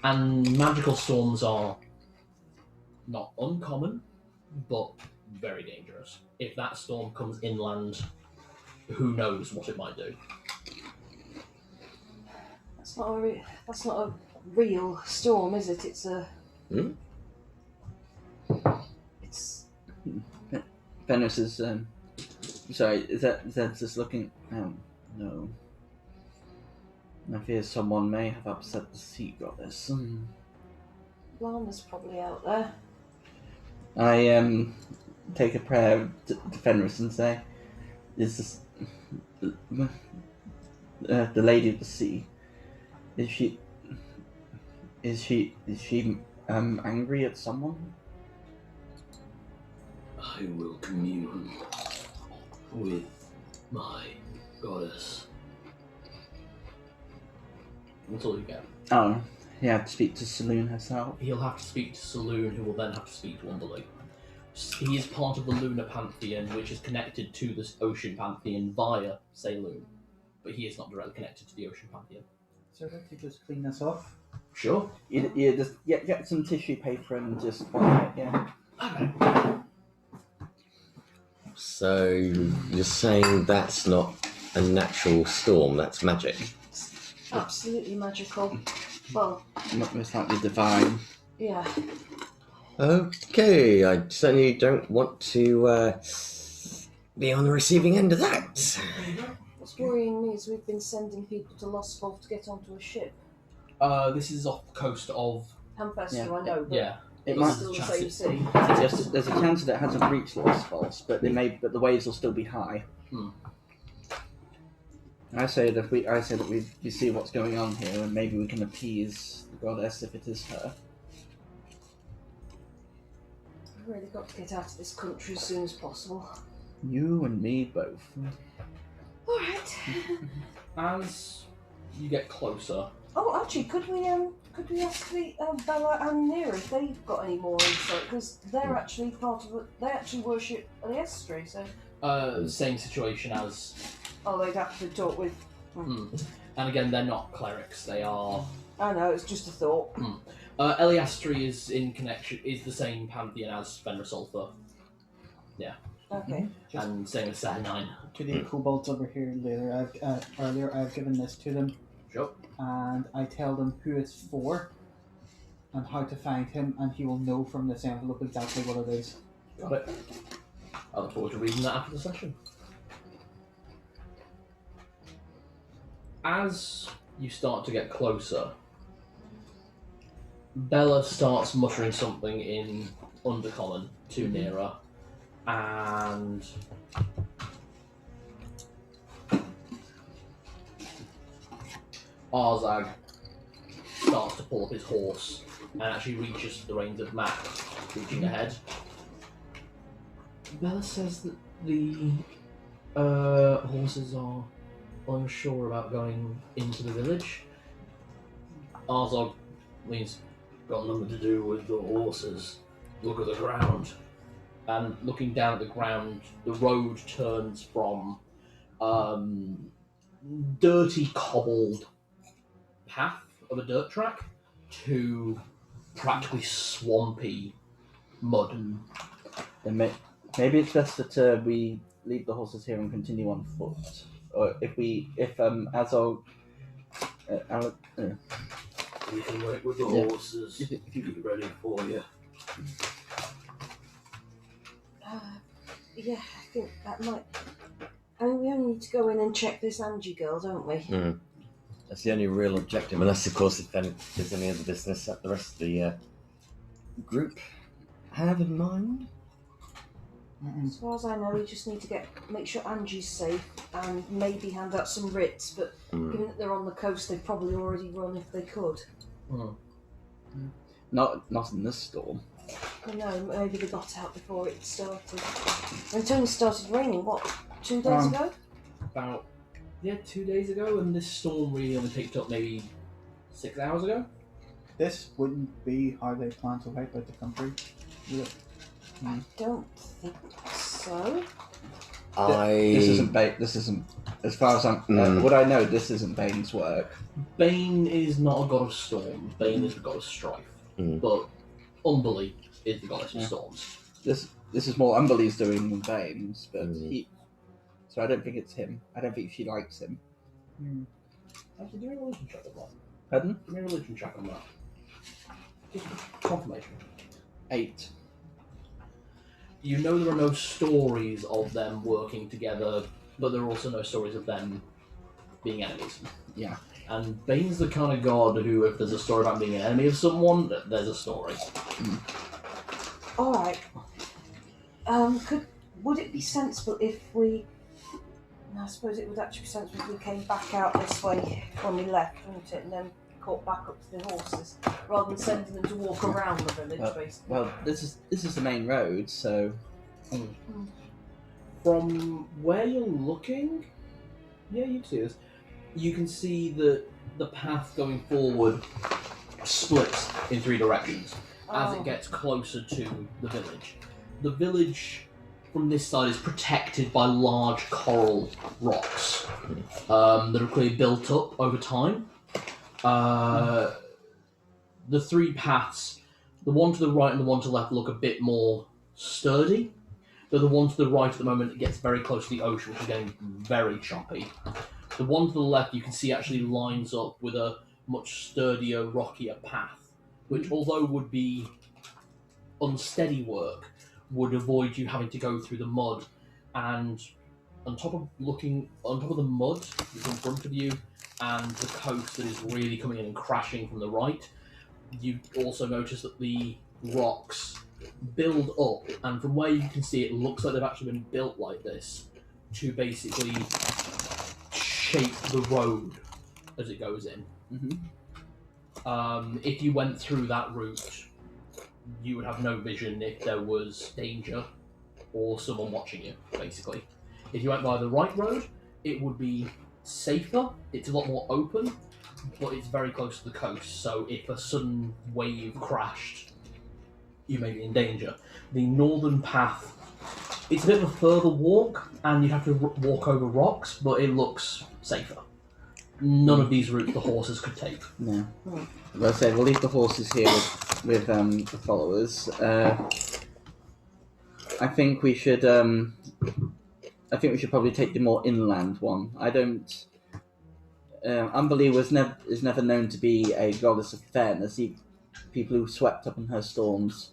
And magical storms are not uncommon, but very dangerous. If that storm comes inland, who knows what it might do. That's not a real storm, is it? It's a. It's. Fenris is. Sorry, is that just looking? Oh, no. I fear someone may have upset the sea goddess. Lana's probably out there. I take a prayer to Fenris and say, "Is this the Lady of the Sea? Is she angry at someone?" I will commune with my goddess. That's all you get. Oh, he had to speak to Saloon herself. He'll have to speak to Saloon, who will then have to speak to Umberlee. He is part of the Lunar Pantheon, which is connected to this Ocean Pantheon via Saloon. But he is not directly connected to the Ocean Pantheon. So I'd like to just clean this off. Sure. You just get some tissue paper and just wipe it, yeah. Okay. So you're saying that's not a natural storm, that's magic? Absolutely magical. Well, Most likely divine. yeah. Okay, I certainly don't want to be on the receiving end of that. What's worrying me is we've been sending people to Lostfall to get onto a ship. This is off the coast of... Hanfestram, Yeah. I know, but Yeah. It it's might. still the same sea. Yes, there's a chance that it hasn't reached Lost Falls, but the waves will still be high. I say that we see what's going on here, and maybe we can appease the goddess if it is her. I've really got to get out of this country as soon as possible. You and me both. Alright. As you get closer... Oh, actually, could we ask the Bella and Nera if they've got any more insight? Because they're actually part of it. They actually worship the estuary, so. Same situation as... Oh, they'd have to talk with. And again, they're not clerics, they are... I know, it's just a thought. Eliastri is in connection, is the same pantheon as Fenris Ulfa. Yeah. Okay. And same as Saturnine. To the kobolds over here later, earlier I've given this to them. Sure. And I tell them who it's for and how to find him, and he will know from this envelope exactly what it is. Got it. I look forward to reading that after the session. As you start to get closer, Bella starts muttering something in Undercommon to Nera, and Arzag starts to pull up his horse and actually reaches for the reins of Mac, reaching ahead. Bella says that the horses are unsure about going into the village. Arzog means got nothing to do with the horses. Look at the ground. And looking down at the ground, the road turns from dirty cobbled path of a dirt track to practically swampy mud. Then maybe it's best that we leave the horses here and continue on foot. Or if Azog, We can wait with the Yeah. horses. If you- Be ready for you. Yeah, I think that might. I mean, we only need to go in and check this Angie girl, don't we? That's the only real objective, unless, of course, if there's any other business that the rest of the group have in mind. As far as I know, we just need to make sure Angie's safe and maybe hand out some writs, but given that they're on the coast, they'd probably already run if they could. Not in this storm. I know, maybe they got out before it started. It only started raining, what, 2 days ago? About 2 days ago, and this storm really only picked up maybe 6 hours ago. This wouldn't be how they plan to wipe out the country. Yeah. I don't think so. This isn't. As far as what I know, this isn't Bane's work. Bane is not a god of storms. Bane is the god of strife. But Umberlee is the goddess of storms. This is more Umberlee's doing than Bane's, but so I don't think it's him. I don't think she likes him. Actually, do a religion check on that. Pardon? Give me a religion check on that. Just confirmation. 8. You know there are no stories of them working together, but there are also no stories of them being enemies. Yeah. And Bane's the kind of god who, if there's a story about being an enemy of someone, there's a story. Alright. Would it be sensible if we... I suppose it would actually be sensible if we came back out this way when we left, wouldn't it? And then caught back up to the horses, rather than sending them to walk around the village, basically. Well, this is the main road, so... From where you're looking, you can see this. You can see that the path going forward splits in 3 directions as it gets closer to the village. The village from this side is protected by large coral rocks that are clearly built up over time. The 3 paths, the one to the right and the one to the left, look a bit more sturdy, but the one to the right at the moment gets very close to the ocean, which is getting very choppy. The one to the left you can see actually lines up with a much sturdier, rockier path, which, although would be unsteady work, would avoid you having to go through the mud. And on top of the mud that's in front of you and the coast that is really coming in and crashing from the right, you also notice that the rocks build up, and from where you can see, it looks like they've actually been built like this to basically shape the road as it goes in. If you went through that route, you would have no vision if there was danger or someone watching you, basically. If you went by the right road, it would be safer, it's a lot more open, but it's very close to the coast, so if a sudden wave crashed, you may be in danger. The northern path, it's a bit of a further walk, and you have to walk over rocks, but it looks safer. None of these routes the horses could take. No. Well, say we'll leave the horses here with the followers. I think we should. I think we should probably take the more inland one. I don't. Umberlee is never known to be a goddess of fairness. People who swept up in her storms.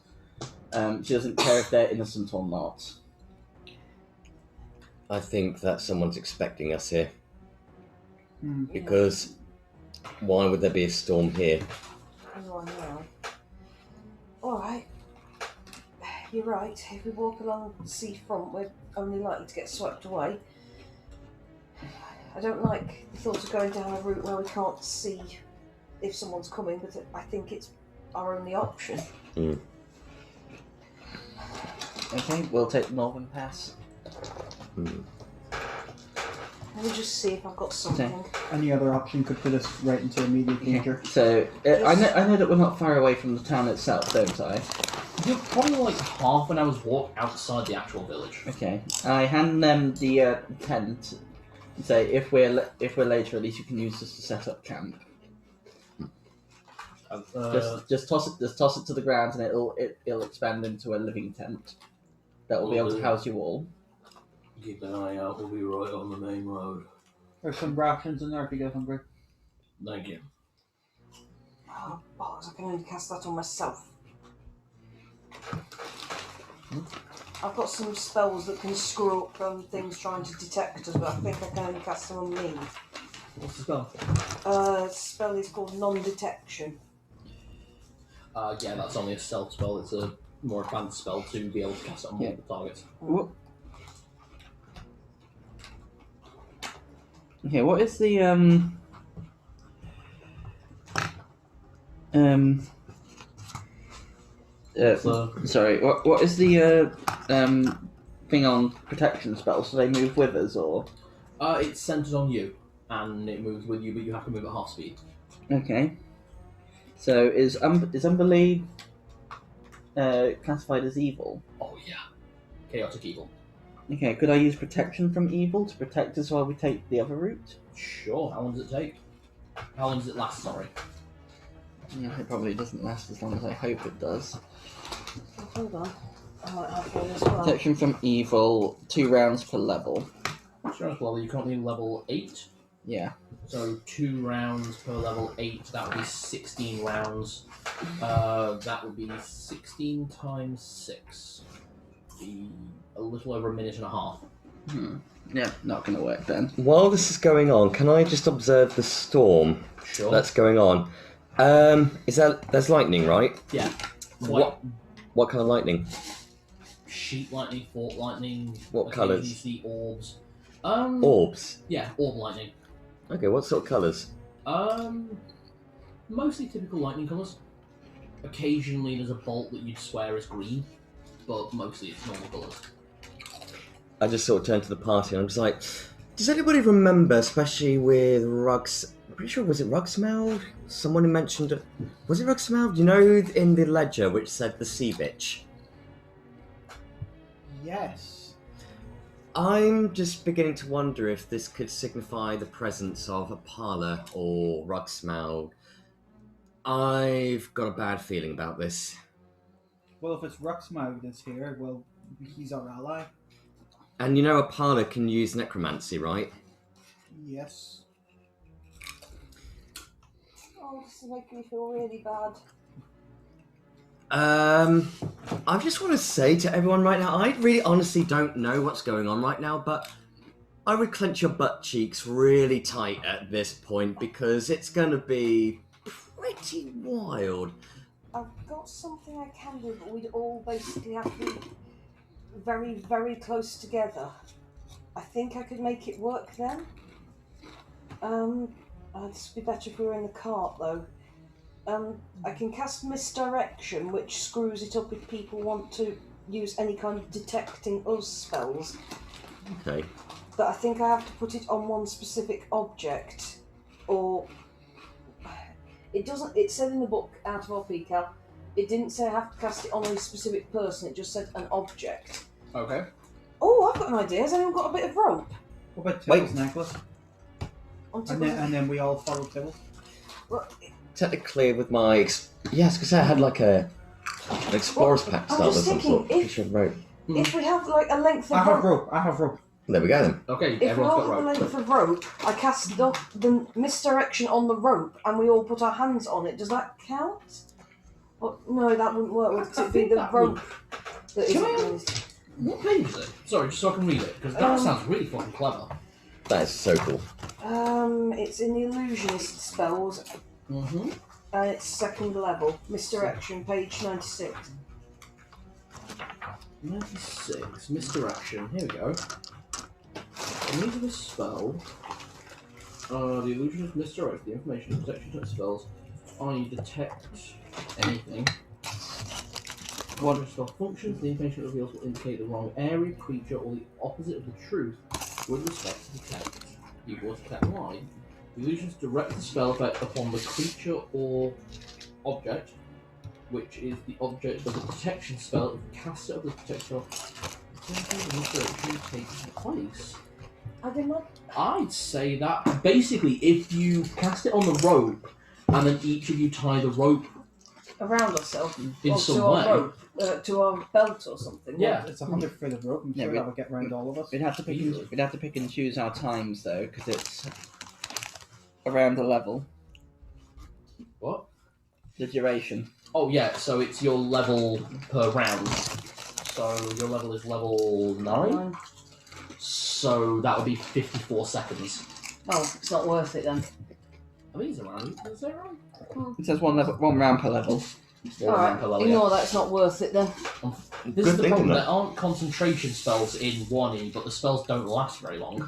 She doesn't care if they're innocent or not. I think that someone's expecting us here. Because why would there be a storm here? Oh, I know. Alright. You're right. If we walk along the seafront, we're only likely to get swept away. I don't like the thought of going down a route where we can't see if someone's coming, but I think it's our only option. Okay, we'll take the northern pass. Let me just see if I've got something. Any other option could put us right into immediate danger. So, I know that we're not far away from the town itself, don't I? You're probably like half an hour's walk outside the actual village. Okay. I hand them the tent and say, if we're later, at least you can use this to set up camp. Just toss it to the ground, and it'll expand into a living tent that will be able to house you all. Keep an eye out, we'll be right on the main road. There's some rations in there if you get hungry. Thank you. Oh, bollocks, I can only cast that on myself. I've got some spells that can screw up things trying to detect us, but I think I can only cast them on me. What's the spell? spell is called non-detection. Yeah, that's only a stealth spell. It's a more advanced spell to be able to cast it on multiple targets. What? Okay, what is the sorry, what is the thing on protection spells? Do they move with us or? It's centered on you, and it moves with you, but you have to move at half speed. Okay. So is Umberlee classified as evil? Oh yeah, chaotic evil. Okay, could I use protection from evil to protect us while we take the other route? Sure. How long does it take? How long does it last? Sorry. No, it probably doesn't last as long as I hope it does. Oh, hold on. I might have one as well. Protection from evil, 2 rounds per level. Strength level. You're currently level 8. Yeah. So 2 rounds per level 8. That would be 16 rounds. That would be 16 times 6. Be a little over a minute and a half. Yeah, not going to work then. While this is going on, can I just observe the storm Sure. that's going on? There's lightning, right? Yeah. What kind of lightning? Sheet lightning, fork lightning. What occasionally colours? You see orbs. Orbs. Yeah, orb lightning. Okay, what sort of colours? Mostly typical lightning colours. Occasionally there's a bolt that you'd swear is green, but mostly it's normal colours. I just sort of turned to the party and I'm just like, does anybody remember, especially with Rugs... I'm pretty sure, was it Rugsmeld? Someone who mentioned it. Was it Rugsmeld? You know, in the ledger which said the sea bitch? Yes. I'm just beginning to wonder if this could signify the presence of a parlour or Rugsmeld. I've got a bad feeling about this. Well, if it's Ruxmode that's here, well, he's our ally. And you know a parlour can use necromancy, right? Yes. Oh, this is making me feel really bad. I just want to say to everyone right now, I really honestly don't know what's going on right now, but I would clench your butt cheeks really tight at this point because it's going to be pretty wild. I've got something I can do, but we'd all basically have to be very, very close together. I think I could make it work then. This would be better if we were in the cart, though. I can cast Misdirection, which screws it up if people want to use any kind of detecting us spells. Okay. But I think I have to put it on one specific object, or it doesn't. It said in the book out of RPCal, it didn't say I have to cast it on a specific person. It just said an object. Okay. Oh, I've got an idea. Has anyone got a bit of rope? What about Wait. Tibble's necklace? On And then we all follow Tibble? Well, Technically, with my yes, because I had like an explorer's pack I'm style or just some thinking, sort. Pretty sure rope. if we have like a length I of have rope, rope. I have rope. There we go then. Okay, if we everyone's all got have a rope. length of rope, I cast the misdirection on the rope, and we all put our hands on it. Does that count? Or, no, that wouldn't work. Because I it'd be think the that rope that Can I- isn't used. What page is it? Sorry, just so I can read it, because that sounds really fucking clever. That is so cool. It's in the illusionist spells, Mm-hmm. and it's 2nd level. Misdirection, page 96. 96, misdirection, here we go. The means of this spell, the illusion of misdirect, the information of protection type spells, I detect anything. What your spell functions, the information it reveals will indicate the wrong area, creature, or the opposite of the truth with respect to detect. You will detect why. The illusions direct the spell effect upon the creature or object, which is the object of the protection spell. If the caster of the protection spell takes place. I did not. I'd say that basically, if you cast it on the rope, and then each of you tie the rope Around ourselves. in Or some to way. our rope, to our belt or something. Yeah. It's 100 foot of rope. I'm Yeah, sure we- that would get round all of us. We'd have to pick Easily. and, we'd have to pick and choose our times though, because it's around the level, What? the duration. Oh yeah, so it's your level per round. So your level is level 9. So that would be 54 seconds. Oh, it's not worth it then. I mean, it's around. Does it say around? It says one round per level. Alright, ignore that, it's not worth it then. This is the problem. There aren't concentration spells in 1E, but the spells don't last very long.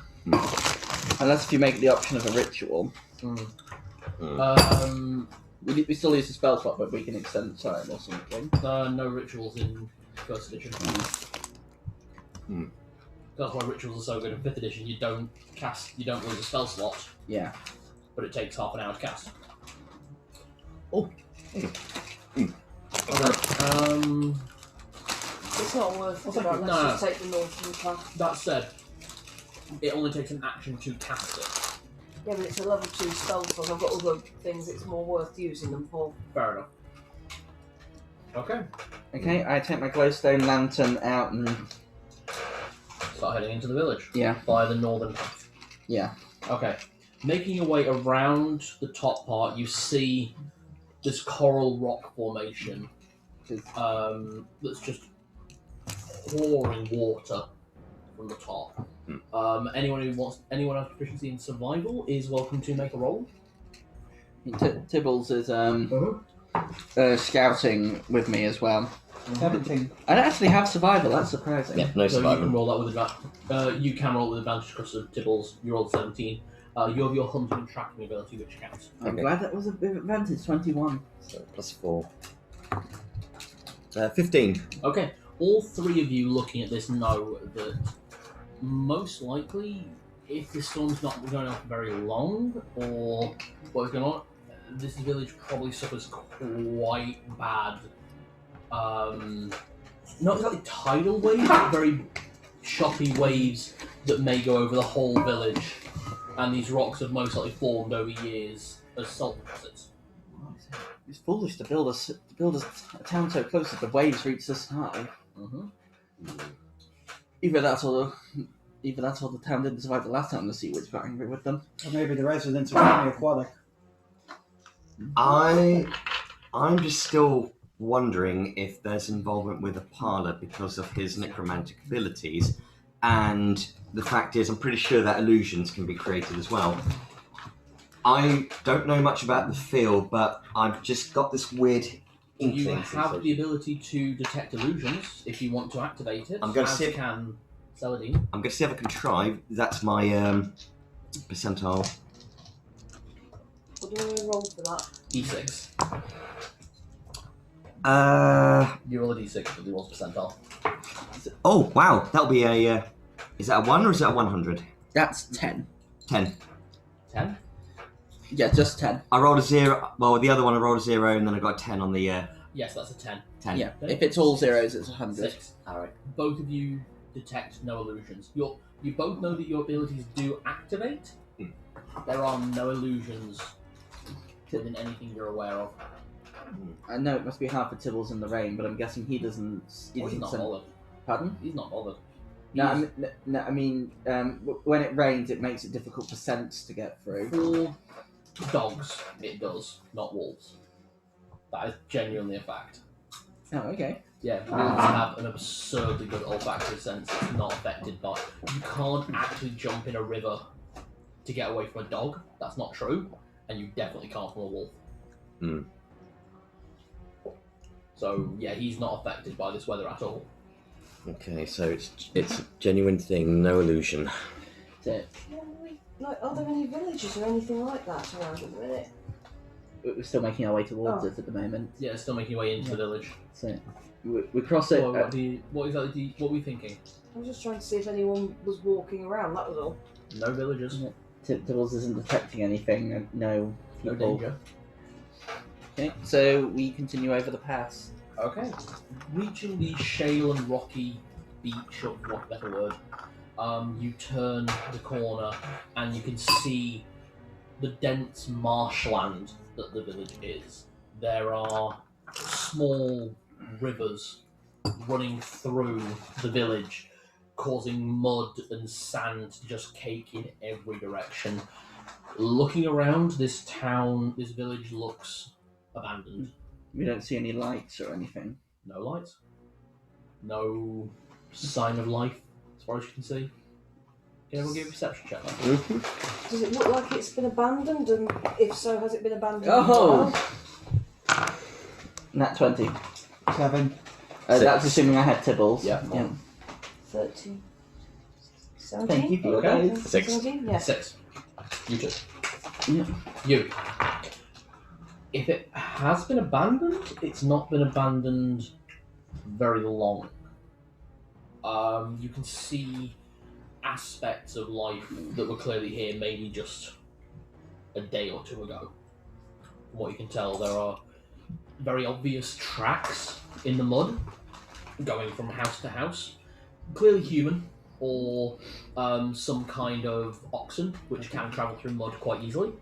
Unless if you make the option of a ritual. We still use the spell slot, but we can extend time or something. No rituals in first edition. That's why rituals are so good in 5th edition. You don't lose a spell slot. Yeah. But it takes half an hour to cast. Okay. It's not worth it unless you take the northern path. That said, it only takes an action to cast it. Yeah, but it's a level 2 spell slot. I've got other things it's more worth using them for. Fair enough. Okay. Okay, I take my glowstone lantern out and Start heading into the village. Yeah. By the northern path. Yeah. Okay. Making your way around the top part, you see this coral rock formation that's just pouring water from the top. Anyone has proficiency in survival is welcome to make a roll. Tibbles is scouting with me as well. 17. I don't actually have survival, that's surprising. Yeah, no So survival. you can roll that with advantage. You can roll with advantage because of Tibbles. You rolled 17. You have your hunting and tracking ability, which counts. I'm glad that was a bit of advantage, 21. So +4. 15. Okay. All three of you looking at this know that most likely, if the storm's not going on for very long, or what's going on, this village probably suffers quite bad. Not exactly tidal waves, but very choppy waves that may go over the whole village. And these rocks have most likely formed over years as salt deposits. It's foolish to build a town so close that the waves reach this high. Either that's or the town didn't survive the last time the sea witch got angry with them. Or maybe the residents are only aquatic. I'm just still wondering if there's involvement with Apala because of his necromantic abilities, and the fact is I'm pretty sure that illusions can be created as well. I don't know much about the field, but I've just got this weird inkling. You have the ability to detect illusions if you want to activate it. I'm going to as see if can Celadine. I'm going to see if I can try. That's my percentile. What do you want to roll for that? D6. You roll a D6 for the rolls percentile. Oh wow, that'll be a. Is that a 1 or is that a 100? That's 10. 10. 10? Yeah, just 10. I rolled a 0. Well, the other one I rolled a 0, and then I got a 10 on the. Yes, that's a 10. 10. Yeah, if it's all zeros, it's 100. 6. Alright. Both of you detect no illusions. You both know that your abilities do activate. There are no illusions within anything you're aware of. I know it must be hard for Tibbles in the rain, but I'm guessing he doesn't. He's not bothered. Pardon? He's not bothered. No, I mean, when it rains, it makes it difficult for scents to get through. For dogs, it does, not wolves. That is genuinely a fact. Oh, okay. Yeah, wolves have an absurdly good olfactory sense. It's not affected by. You can't actually jump in a river to get away from a dog. That's not true, and you definitely can't from a wolf. So yeah, he's not affected by this weather at all. Okay, so it's a genuine thing, no illusion. So, Like, are there any villages or anything like that around at the minute? we're still making our way towards it at the moment. Yeah, still making your way into the village. So we cross it. What were we thinking? I was just trying to see if anyone was walking around, that was all. No villagers. Tibbles isn't detecting anything. No No people. danger. Okay, so we continue over the pass. Okay. Reaching the shale and rocky beach, or what better word, you turn the corner and you can see the dense marshland that the village is. There are small rivers running through the village, causing mud and sand to just cake in every direction. Looking around, this village looks abandoned. We don't see any lights or anything. No lights. No sign of life, as far as you can see. Can everyone give a perception check? Does it look like it's been abandoned? And if so, has it been abandoned? Oh! Nat 20. 7. That's assuming I had Tibbles. Yeah. 13. 17? Thank you for your Okay. guys. 6. 17? Yeah. 6. You two. Yeah. You. If it has been abandoned, it's not been abandoned very long. You can see aspects of life that were clearly here maybe just a day or two ago. From what you can tell, there are very obvious tracks in the mud going from house to house. Clearly human, or some kind of oxen, which can travel through mud quite easily.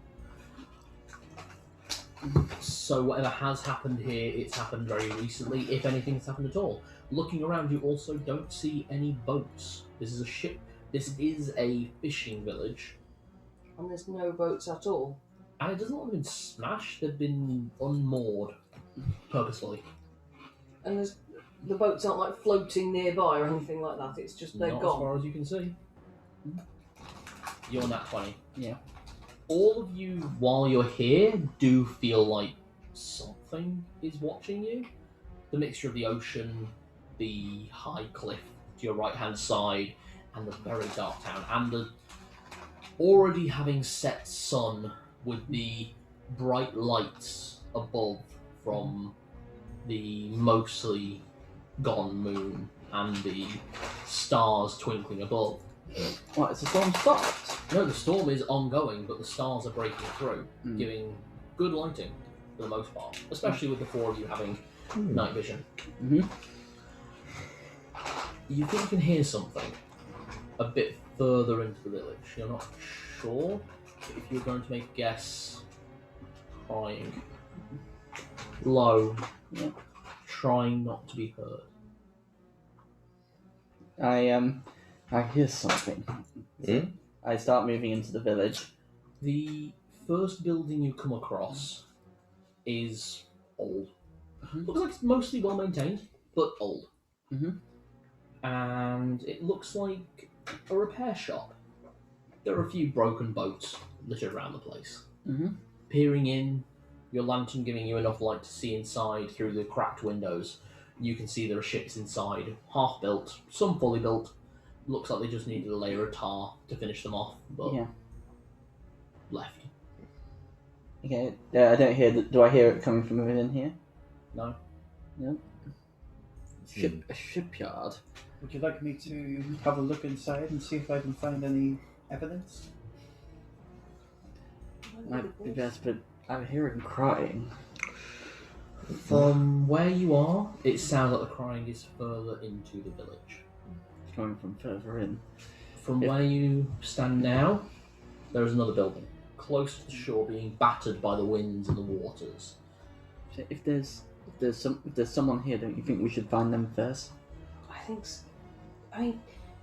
So whatever has happened here, it's happened very recently, if anything's happened at all. Looking around, you also don't see any boats. This is a ship. This is a fishing village. And there's no boats at all. And it doesn't look like they've been smashed, they've been unmoored purposefully. And the boats aren't like floating nearby or anything like that. It's just they're Not as gone. far as you can see. You're nat 20. Yeah. All of you, while you're here, do feel like something is watching you. The mixture of the ocean, the high cliff to your right-hand side, and the very dark town, and the already having set sun with the bright lights above from the mostly gone moon and the stars twinkling above. What, is the storm stopped? No, the storm is ongoing, but the stars are breaking through, Mm. giving good lighting for the most part, especially with the four of you having night vision. Mm-hmm. You think you can hear something a bit further into the village. You're not sure. If you're going to make a guess, crying. Low. Yeah. Trying not to be heard. I hear something. Hmm? I start moving into the village. The first building you come across is old. Mhm. Looks like it's mostly well maintained, but old. Mhm. And it looks like a repair shop. There are a few broken boats littered around the place. Mhm. Peering in, your lantern giving you enough light to see inside through the cracked windows, you can see there are ships inside, half built, some fully built. Looks like they just needed a layer of tar to finish them off, but Yeah. left. Okay. I don't hear. Do I hear it coming from within here? No. No. A shipyard. Would you like me to have a look inside and see if I can find any evidence? Might be best, but I'm hearing crying. From where you are, it sounds like the crying is further into the village. It's coming from further in. From where you stand now, there is another building, close to the shore, being battered by the winds and the waters. So if there's someone here, don't you think we should find them first? I think. I mean,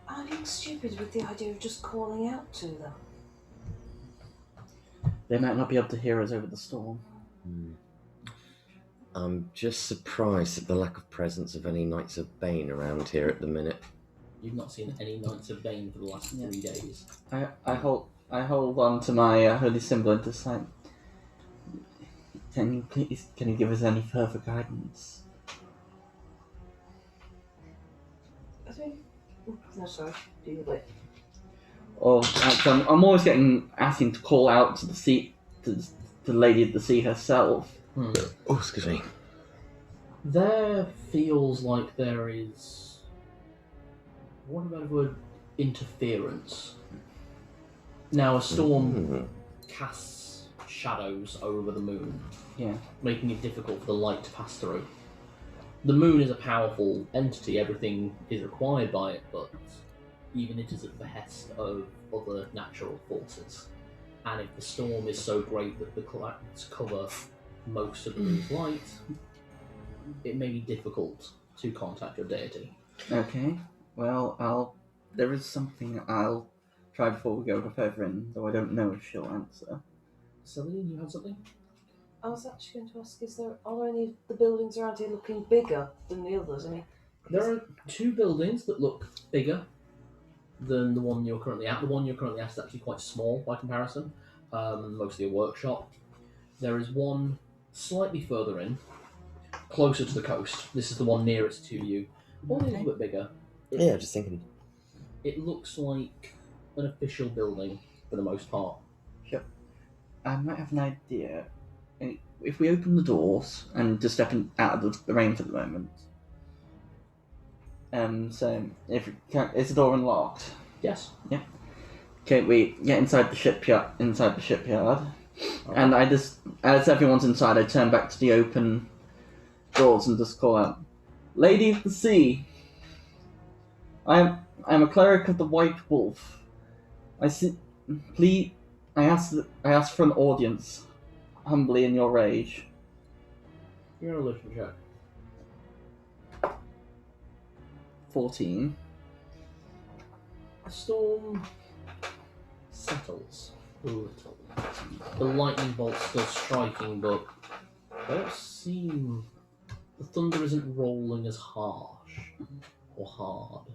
I'm being stupid with the idea of just calling out to them. They might not be able to hear us over the storm. I'm just surprised at the lack of presence of any Knights of Bane around here at the minute. You've not seen any Knights of Bane for the last 3 days. I hold on to my holy symbol and just like, can you give us any further guidance? I think. No, sorry. Do you wait? Or I'm always asking to call out to the sea, to the lady of the sea herself. Oh, excuse me. There feels like there is, what about the word, interference. Now a storm casts shadows over the moon, making it difficult for the light to pass through. The moon is a powerful entity, everything is required by it, but even it is at the behest of other natural forces. And if the storm is so great that the clouds cover most of the moon's light, it may be difficult to contact your deity. Okay. Well, there is something I'll try before we go further in, though I don't know if she'll answer. Celine, you had something? I was actually going to ask: are there any of the buildings around here looking bigger than the others? I mean, There are 2 buildings that look bigger. than the one you're currently at. The one you're currently at is actually quite small by comparison, mostly a workshop. There is one slightly further in, closer to the coast. This is the one nearest to you. One a little bit bigger. Yeah, just thinking. It looks like an official building for the most part. I might have an idea. If we open the doors and just step out of the rain for the moment. So is the door unlocked? Yes. Yeah. Okay, we get inside the shipyard. And I just, as everyone's inside, I turn back to the open doors and just call out, "Lady of the Sea, I am a cleric of the White Wolf. Please, I ask for an audience, humbly in your rage." You're gonna listen check. 14. The storm settles a little. The lightning bolt's still striking, but they don't seem. The thunder isn't rolling as harsh or hard.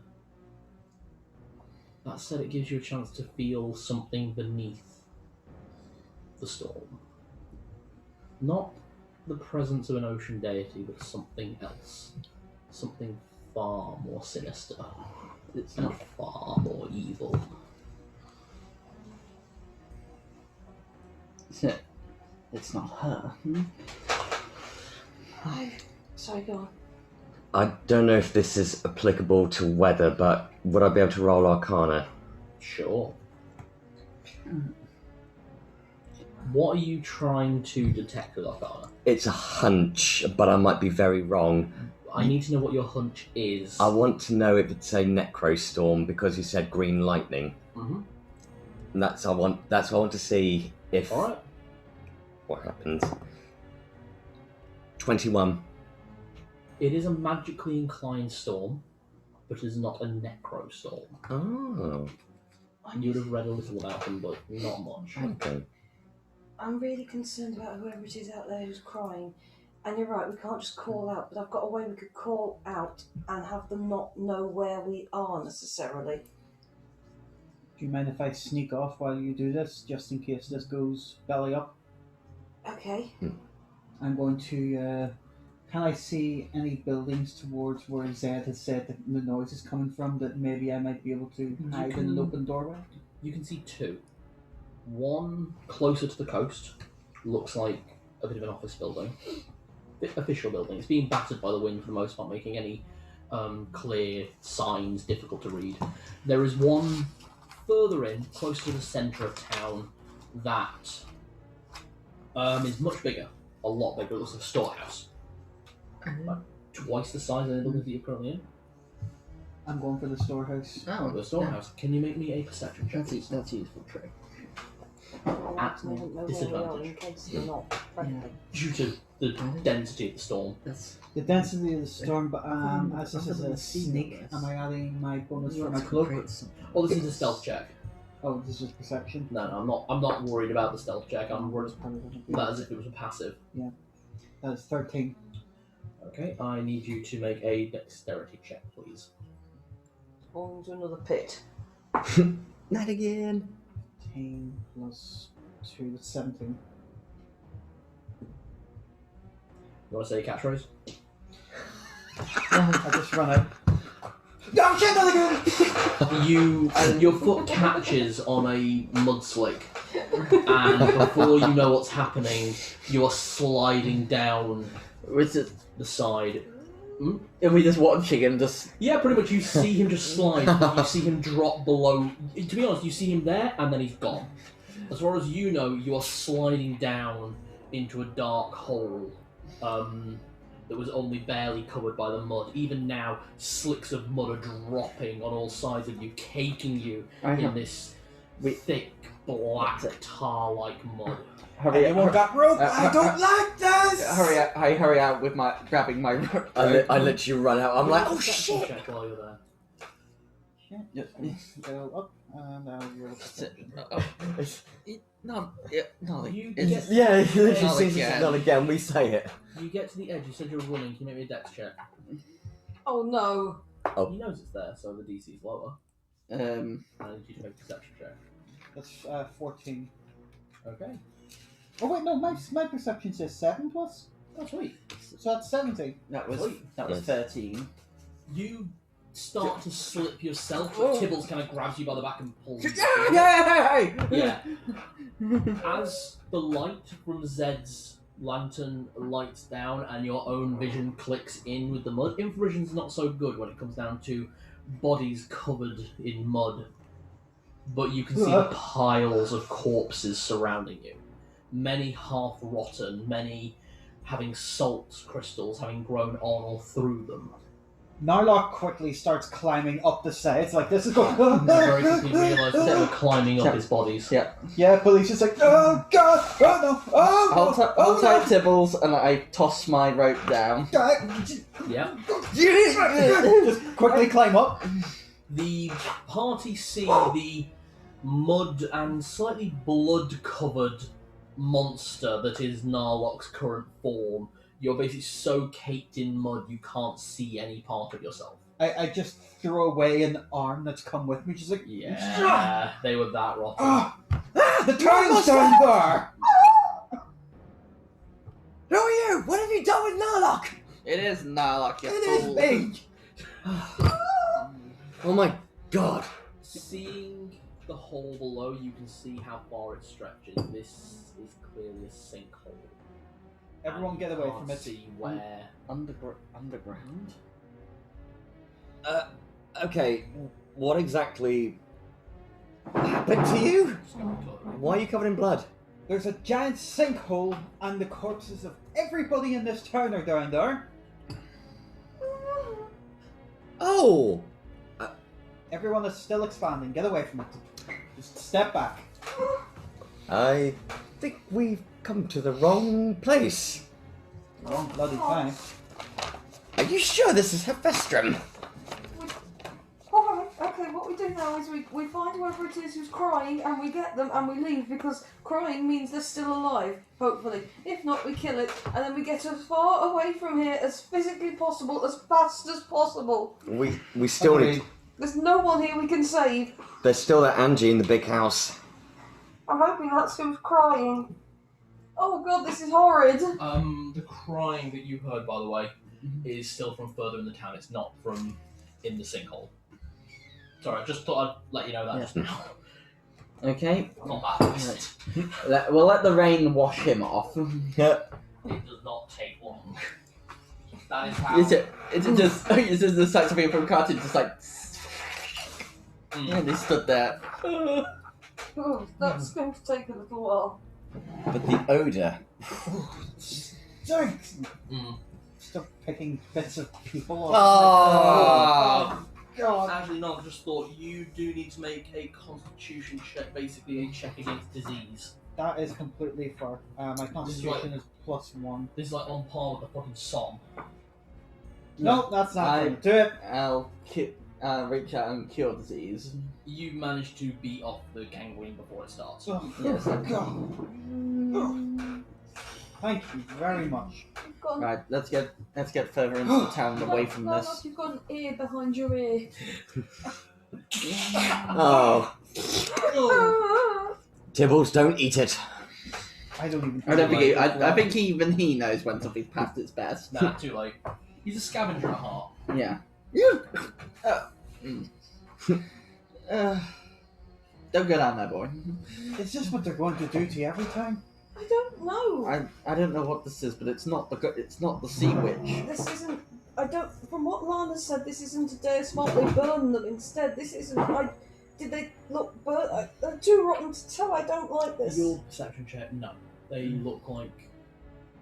That said, it gives you a chance to feel something beneath the storm. Not the presence of an ocean deity, but something else. Something far more sinister. It's And not. far more evil. It's not her. Sorry, go on. I don't know if this is applicable to weather, but would I be able to roll Arcana? Sure. What are you trying to detect with Arcana? It's a hunch, but I might be very wrong. I need to know what your hunch is. I want to know if it's a necrostorm because you said green lightning. Mm-hmm. And that's what I want to see if Alright. what happens. 21. It is a magically inclined storm, but it is not a necrostorm. Oh, You would have read a little about them, but not much. okay. I'm really concerned about whoever it is out there who's crying. And you're right, we can't just call out, but I've got a way we could call out and have them not know where we are necessarily. Do you mind if I sneak off while you do this, just in case this goes belly up? Okay. I'm going to. Can I see any buildings towards where Zed has said that the noise is coming from? That maybe I might be able to hide in an open doorway. You can see two. One closer to the coast, looks like a bit of an office building. Official building. It's being battered by the wind for the most part, making any clear signs difficult to read. There is one further in, close to the centre of town, that is much bigger, a lot bigger. It looks like a storehouse. Like twice the size of the building that you're currently in. I'm going for the storehouse. The storehouse. Can you make me a perception check? That's a useful trick. At I don't know where we are disadvantage. in case they're not friendly. Due to the density of the storm. That's The density of the storm, but I'm as this I'm is a gonna see sneak, this. am I adding my bonus you for want my to cloak? create something. Oh, this is a stealth check. Oh, this is perception. No, I'm not worried about the stealth check. I'm worried Probably doesn't do about as if it was a passive. That's 13. Okay, I need you to make a dexterity check, please. Fall into another pit. Not again. 10 plus 2, that's 17. You want to say catchphrase? I just run out. Don't shit that again! Your foot catches on a mud slick, and before you know what's happening, you are sliding down Was it? the side. Are we just watching him just? Yeah, pretty much. You see him just slide. You see him drop below. To be honest, you see him there, and then he's gone. As far as you know, you are sliding down into a dark hole that was only barely covered by the mud. Even now, slicks of mud are dropping on all sides of you, caking you in this thick, black, tar-like mud. Hurry Anyone up! got rope? I don't like this! Hurry up! I hurry out with my grabbing my rope. I let you run out. I'm like, oh Perception shit! check while you're there. Go up, and I'll roll perception. No, no. You it's- get- Yeah, he literally Not sees again. it not again. We say it. You get to the edge, you said you're running, can you make me a dex check? Oh no. He knows it's there, so the DC's lower. I need you to make a perception check. That's 14. Okay. Oh wait, no, my perception says 7 plus, Oh, sweet. so that's 17. That was Sweet. 13. You start to slip yourself, but Tibbles kind of grabs you by the back and pulls you. Yeah. As the light from Zed's lantern lights down and your own vision clicks in with the mud, infravision's not so good when it comes down to bodies covered in mud. But you can see the piles of corpses surrounding you. Many half-rotten, many having salt crystals having grown on or through them. Narlock quickly starts climbing up the sides like this is going. Very quickly realise that they're climbing up his bodies. Yeah. Yeah, police just like, oh god, oh no, oh no, I'll take Tibbles and I toss my rope down. Yeah. Just quickly climb up. The party see the mud and slightly blood-covered monster that is Narlock's current form. You're basically so caked in mud you can't see any part of yourself. I just throw away an arm that's come with me, just like, Yeah, they were that rotten. the turn's down there! Who are you? What have you done with Narlock? It is Narlock, you It fool. is me! Oh my god. Seeing the hole below, you can see how far it stretches. This is clearly a sinkhole. Everyone And get you away can't from it. See where? Underground? Okay, what exactly happened to you? Why are you covered in blood? There's a giant sinkhole and the corpses of everybody in this town are down there. Oh! Everyone is still expanding. Get away from it. Just step back. I think we've come to the wrong place. Wrong bloody time. Are you sure this is Hanfestram? Alright, okay, what we do now is we find whoever it is who's crying and we get them and we leave because crying means they're still alive, hopefully. If not, we kill it and then we get as far away from here as physically possible, as fast as possible. We still need... There's no one here we can save. There's still that Angie in the big house. I'm hoping that's who's crying. Oh god, this is horrid. The crying that you heard, by the way, is still from further in the town. It's not from in the sinkhole. Sorry, I just thought I'd let you know that just now. Okay. Not that fast. We'll let the rain wash him off. It does not take long. That is how... Is it just the sight of people from cartoon just like... Yeah, they stood there. Oh, that's going to take a little while. But the odour... Sorry. Stop picking bits of people Oh! God. Actually, no, I just thought you do need to make a constitution check, basically a check against disease. That is completely fair. My constitution is +1. This is like on par with the fucking song. No, that's not I- going to do it. I'll reach out and cure disease. You managed to beat off the gangrene before it starts. Oh, Yes, God. Thank you very much. You've got an, Right, let's get further into the town away from no, this. you've got an ear behind your ear. Oh. Tibbles, don't eat it. I don't even. I don't think I think even he knows when something's past its best. Nah, too late. He's a scavenger at heart. Yeah. Don't go down there, boy. It's just what they're going to do to you every time. I don't know. I don't know what this is, but it's not the sea witch. This isn't. I don't. From what Lana said, this isn't a day's fault. They burn them instead. This isn't. Did they look burnt? They're too rotten to tell. I don't like this. Your perception check, no. They look like...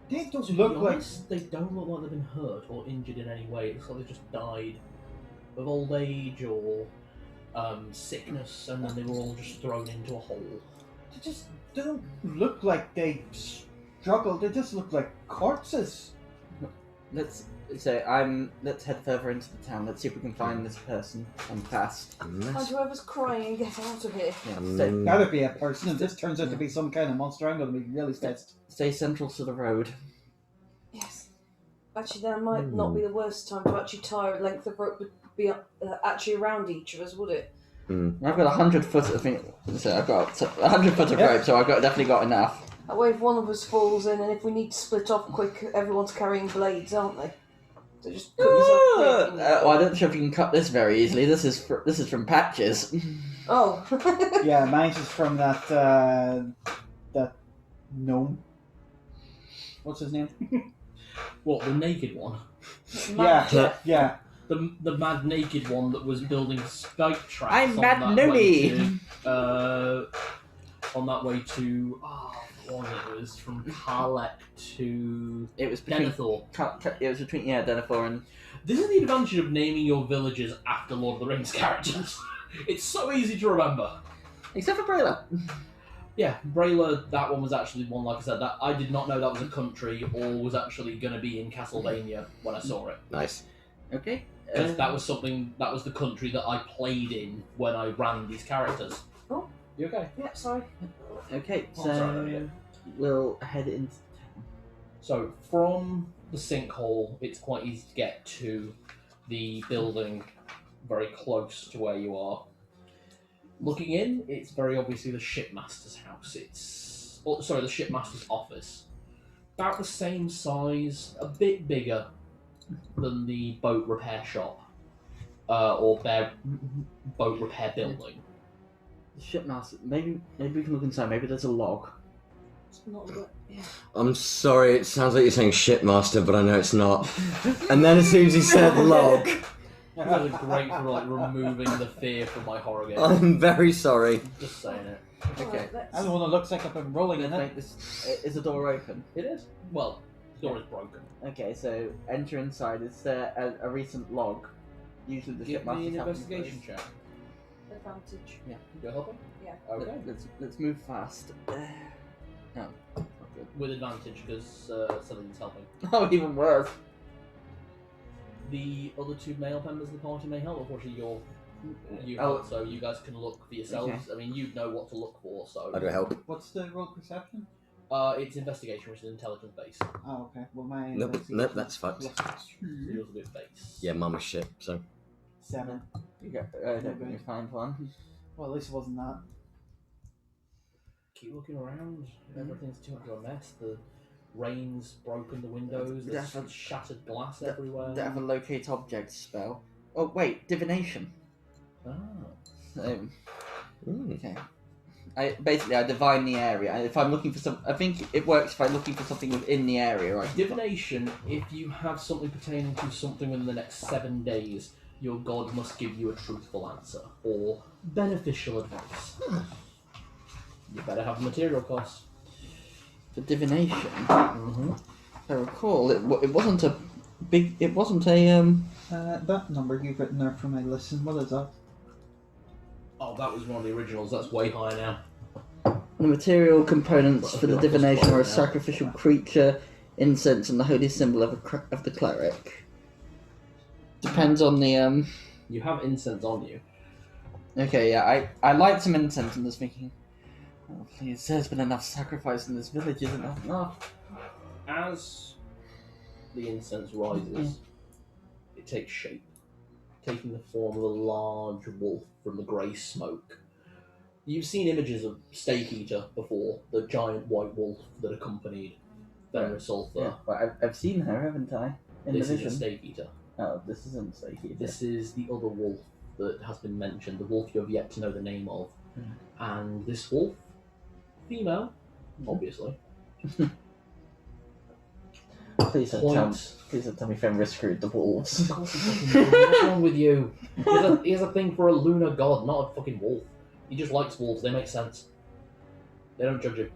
They don't To look be like. honest, they don't look like they've been hurt or injured in any way. It looks like they just died of old age or sickness, and then they were all just thrown into a hole. They don't look like they struggled. They just look like corpses. Let's head further into the town. Let's see if we can find this person and fast. And whoever's crying, get out of here. Yeah, stay, Gotta be a person. If this turns out to be some kind of monster, I'm gonna be really pissed. stay central to the road. Yes. Actually, that might not be the worst time to actually tie a length of rope would be actually around each of us, would it? I've got 100 foot. I think so. I've got 100 foot of Yep. rope, so I've definitely got enough. That way, if one of us falls in, and if we need to split off quick, everyone's carrying blades, aren't they? So just cut yourself quick. Well, I don't know if you can cut this very easily. This is from patches. Oh. Yeah, mine's is from that gnome. What's his name? What, the naked one? Yeah. The mad naked one that was building spike traps. I'm on Mad that way Numi. to, on that way to what was it from Karlek to It was between. Denethor. It was between Denethor and. This is the advantage of naming your villages after Lord of the Rings characters. It's so easy to remember. Except for Braila. Yeah, Braila, that one was actually one, like I said, that I did not know that was a country or was actually going to be in Castlevania when I saw it. Nice. Okay. Because that was the country that I played in when I ran these characters. Oh. You okay? Yeah, sorry. Okay, Oh, so sorry, yeah. we'll head into. So, from the sinkhole, it's quite easy to get to the building very close to where you are. Looking in, it's very obviously the shipmaster's house. The shipmaster's office. About the same size, a bit bigger than the boat repair shop, or boat repair building. The shipmaster. Maybe we can look inside. Maybe there's a log. It's not good. Yeah. I'm sorry, it sounds like you're saying shipmaster, but I know it's not. And then as soon as he said log, You guys are great for removing the fear from my horror game. I'm very sorry. Just saying it. Okay. Alright, let's- I'm the one that looks like I've been rolling in Let's it. make this. Is the door open? It is. Well, the door is broken. Okay, so enter inside. Is there a recent log? Usually the Give me shipmaster's an have investigation check. Advantage. Yeah. You're helping? Yeah. Okay. Let's move fast. No, not good. With advantage because something's helping. Oh, even worse. The other two male members of the party may help. Unfortunately, Oh. so you guys can look for yourselves. Okay. I mean, you know what to look for. So How do I help? What's the roll perception? it's investigation, which is intelligence based. Oh, okay. Well, my Nope, that's fucked. Yours will be base. Yeah, mama's shit, so. 7. You got. Don't let me find one. Well, at least it wasn't that. Keep looking around. Everything's too much of a mess. The rain's broken the windows. Yeah, There's but- shattered glass That- everywhere. Don't have a locate object spell. Oh wait, divination. Ah. Okay. I divine the area. If I'm looking for I think it works if I'm looking for something within the area. Right? Divination, if you have something pertaining to something within the next 7 days, your god must give you a truthful answer, or beneficial advice. You better have a material cost. For divination, Mm-hmm. if I recall, it wasn't a big. It wasn't a That number you've written there for my listen, what is that? Oh, that was one of the originals. That's way higher now. The material components for the Well, divination are a now. sacrificial creature, incense, and the holy symbol of the cleric. Depends on the You have incense on you. Okay, yeah, I light some incense and was thinking, oh please, there's been enough sacrifice in this village, isn't there? No. As the incense rises, it takes shape, taking the form of a large wolf from the grey smoke. You've seen images of Stake Eater before, the giant white wolf that accompanied Fenris Sulfur. Yeah, but I've seen her, haven't I? In This the is a vision. Stake Eater. Oh, this isn't Stakey. This is the other wolf that has been mentioned, the wolf you have yet to know the name of. And this wolf, female, obviously, Please don't tell me Fenris screwed the wolves. Of course he fucking did. What's wrong with you? He has a thing for a lunar god, not a fucking wolf. He just likes wolves, they make sense. They don't judge him.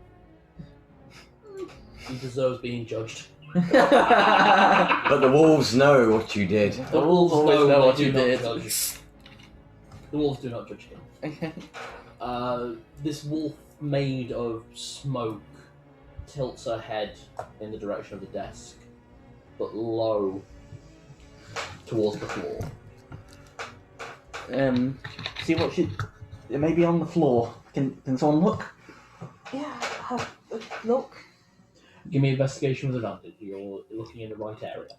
He deserves being judged. But the wolves know what you did. The wolves always know they what do you not did. judge. The wolves do not judge him. Okay. This wolf made of smoke tilts her head in the direction of the desk, but low towards the floor. See what she. It may be on the floor. Can someone look? Yeah, have a look. Give me investigation with advantage. You're looking in the right area.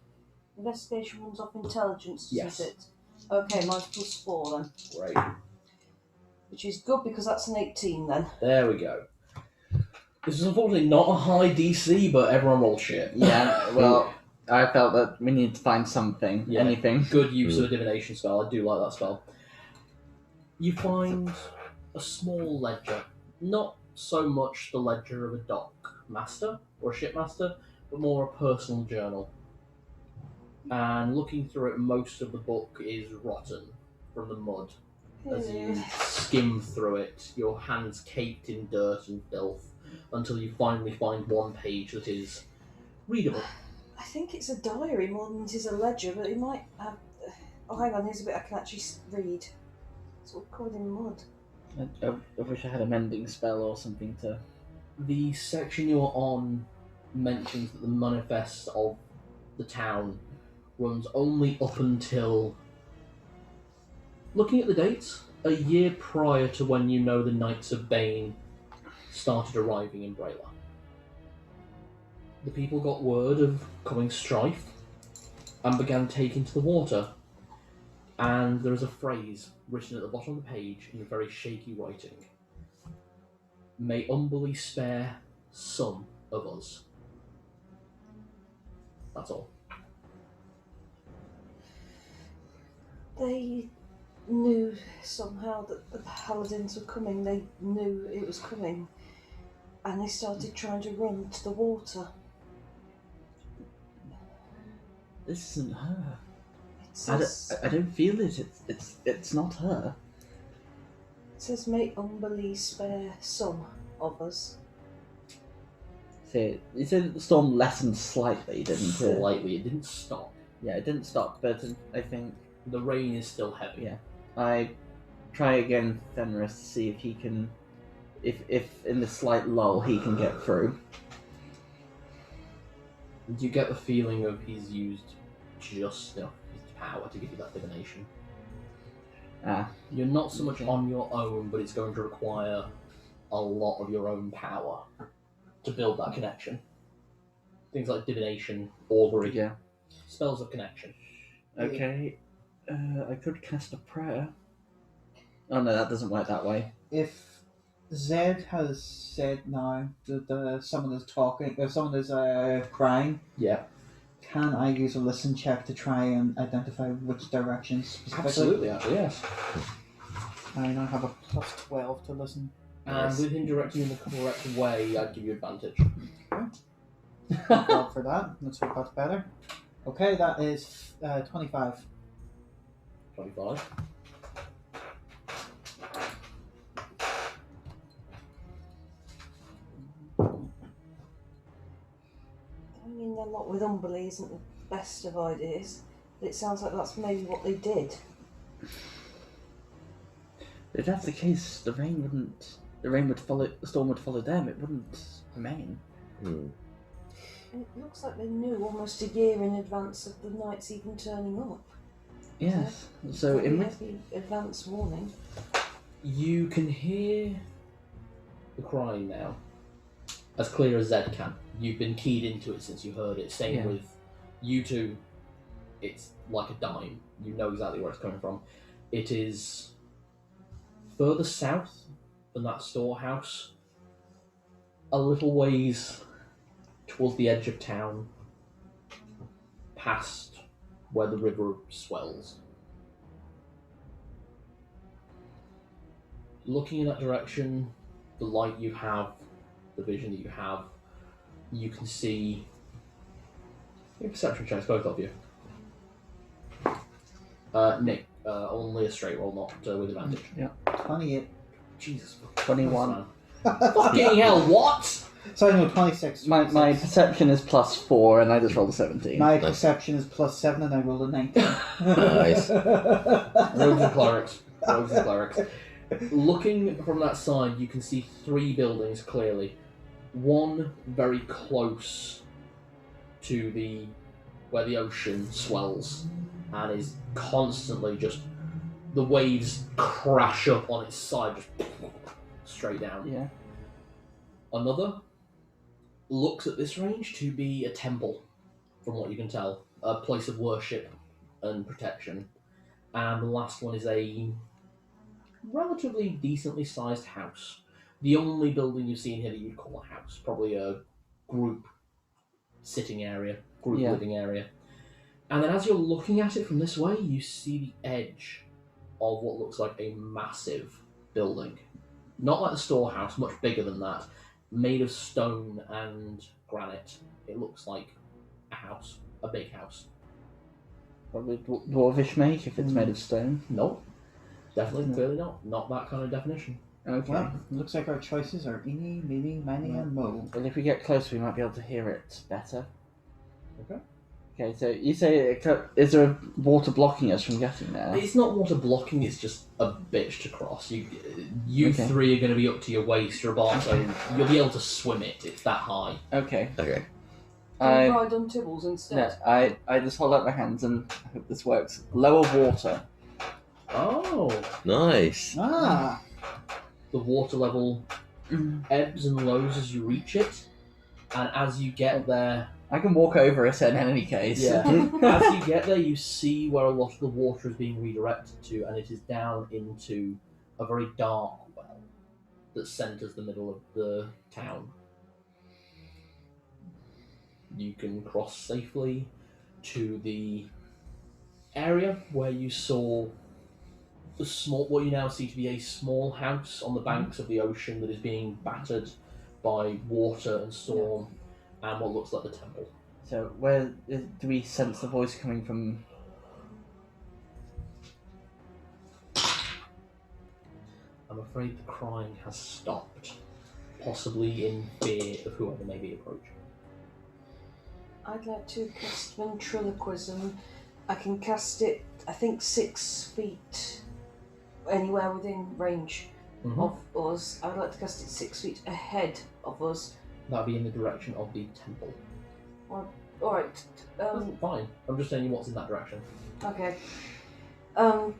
Investigation runs off intelligence, Yes. is it? Okay, mine's +4 then. Great. which is good because that's an 18 then. There we go. This is unfortunately not a high DC, but everyone rolled shit. Yeah, well, I felt that we need to find something, Yeah. anything. Good use of a divination spell. I do like that spell. You find a small ledger. Not so much the ledger of a dock master or a shipmaster, but more a personal journal. And looking through it, most of the book is rotten from the mud. As you skim through it, your hands caked in dirt and filth, until you finally find one page that is readable. I think it's a diary more than it is a ledger, but it might have... Oh, hang on, here's a bit I can actually read. It's all covered in mud. I wish I had a mending spell or something to... The section you're on mentions that the manifest of the town runs only up until, looking at the dates, a year prior to when you know the Knights of Bane started arriving in Braila. The people got word of coming strife and began taking to the water. And there is a phrase written at the bottom of the page in very shaky writing. May Umberlee spare some of us. That's all. They knew somehow that the paladins were coming. They knew it was coming. And they started trying to run to the water. This isn't her. It says, I don't feel it. It's not her. it says, may Umberlee spare some of us. See, you said the storm lessened slightly, didn't it? Slightly. It didn't stop. Yeah, it didn't stop, but I think The rain is still heavy. Yeah. I try again, Fenris, to see if he can, if in the slight lull he can get through. You get the feeling of he's used just enough of his power to give you that divination. Ah, You're not so much on your own, but it's going to require a lot of your own power to build that connection. Things like divination, augury, yeah. spells of connection. Okay. I could cast a prayer. Oh no, that doesn't work that way. If Zed has said now that someone is talking, if someone is crying, Yeah, can I use a listen check to try and identify which directions specifically? absolutely, actually, yes. I now have a plus 12 to listen. And with him directing in the correct way, I'd give you advantage. Well, for that, let's hope that's better. Okay, that is 25. 25. Going in there a lot with Umberlee isn't the best of ideas, but it sounds like that's maybe what they did. If that's the case, the rain would follow, the storm would follow them. It wouldn't remain. Hmm. It looks like they knew almost a year in advance of the Knights even turning up. Yes. So Probably in which had the advance warning. You can hear the crying now, as clear as Zed can. You've been keyed into it since you heard it. Same Yeah. with you two. It's like a dime. You know exactly where it's coming from. It is further south than that storehouse, a little ways towards the edge of town, past where the river swells. Looking in that direction, the light you have, the vision that you have, you can see. Give perception checks, both of you. Nick, only a straight roll, not with advantage. Yeah. 28. Jesus. 21. Fucking hell, what? Sorry, no, 26. My 26. perception is +4, and I just rolled a 17. My Nice. perception is +7 and I rolled a 19. Nice. Rogues and clerics. Rogues and clerics. Looking from that side, you can see 3 buildings clearly. One very close to where the ocean swells and is constantly just, the waves crash up on its side, just straight down. Yeah. Another looks at this range to be a temple, from what you can tell, a place of worship and protection. And the last one is a relatively decently sized house. The only building you've seen here that you'd call a house, probably a group sitting area, group Yeah. living area. And then as you're looking at it from this way, you see the edge of what looks like a massive building. Not like the storehouse, much bigger than that, made of stone and granite. It looks like a house, a big house. Probably dwarvish make if it's made of stone. No, definitely, No. clearly not. Not that kind of definition. Okay. Well, looks like our choices are eeny, meeny, miny, and mo. Well, if we get closer, we might be able to hear it better. Okay. Okay, so you say, is there water blocking us from getting there? It's not water blocking, it's just a bitch to cross. You Okay. three are going to be up to your waist or above, so you'll be able to swim it. It's that high. Okay. Okay. Can we I ride on Tibbles no, instead? I just hold out my hands and I hope this works. Lower water. Oh, Nice. Ah! the water level ebbs and lows as you reach it, and as you get there, I can walk over it in any case. yeah, as you get there, you see where a lot of the water is being redirected to, and it is down into a very dark well that centers the middle of the town. You can cross safely to the area where you saw the small, what you now see to be a small house on the banks of the ocean that is being battered by water and storm, and what looks like the temple. So where do we sense the voice coming from? I'm afraid the crying has stopped, possibly in fear of whoever may be approaching. I'd like to cast ventriloquism. I can cast it, I think, 6 feet anywhere within range of us. I'd like to cast it 6 feet ahead of us. That'd be in the direction of the temple. Alright, Fine. I'm just telling you what's in that direction. okay.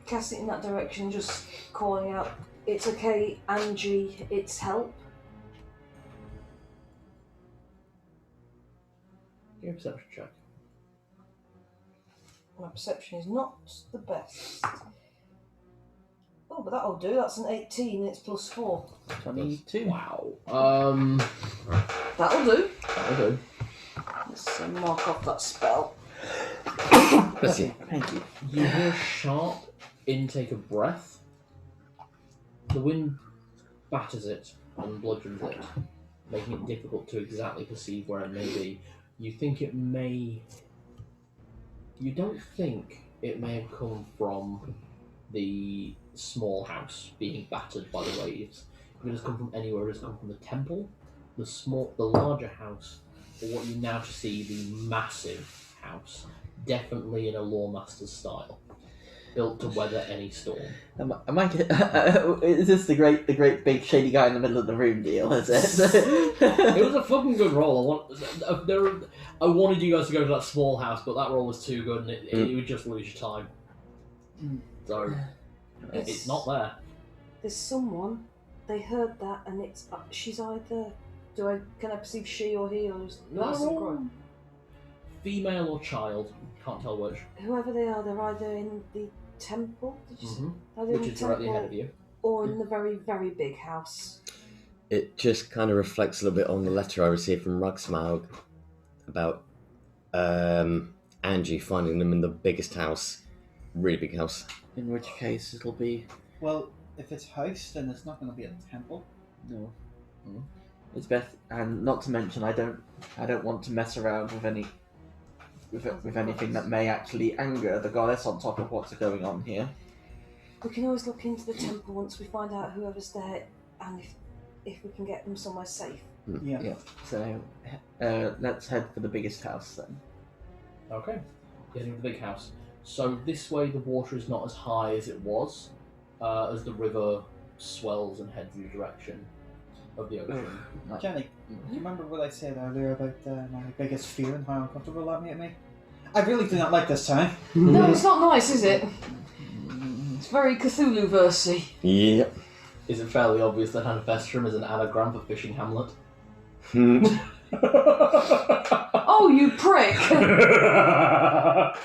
Cast it in that direction, just calling out, it's okay, Angie, it's help. Give me a perception check. My perception is not the best. Oh, but that'll do. That's an 18. It's plus 4. 22. Wow. That'll do. That'll do. Let's mark off that spell. Bless you. Thank you. You hear a sharp intake of breath. The wind batters it and bludgeons it, making it difficult to exactly perceive where it may be. You think it may... You don't think it may have come from the small house being battered by the waves. If it has come from anywhere, it has come from the temple, the larger house, or what you now see, the massive house, definitely in a Lawmaster's style, built to weather any storm. Am I, is this the great big shady guy in the middle of the room deal? Is it? It was a fucking good roll. I wanted you guys to go to that small house, but that roll was too good, and it would just lose your time. So it's not there. There's someone. They heard that, and it's she's either. Can I perceive she or he, or is No. Female or child, can't tell which. whoever they are? They're either in the temple. Did you say? Either in Which the is directly temple ahead of you. or in the very, very big house. It just kind of reflects a little bit on the letter I received from Rugsmaug about Angie finding them in the biggest house, really big house. In which case it'll be Well, if it's house, then it's not going to be a temple. no. It's best, and not to mention I don't want to mess around with anything that may actually anger the goddess on top of what's going on here. We can always look into the temple once we find out whoever's there, and if we can get them somewhere safe. Yeah. Yeah. So let's head for the biggest house then. Okay, getting to the big house. So this way the water is not as high as it was, as the river swells and heads in the direction of the ocean. Jenny, do you remember what I said earlier about my biggest fear and how uncomfortable that made me? I really do not like this town. No, it's not nice, is it? It's very Cthulhu-versy. Yep. Is it fairly obvious that Hanfestram is an anagram for Fishing Hamlet? Oh, you prick!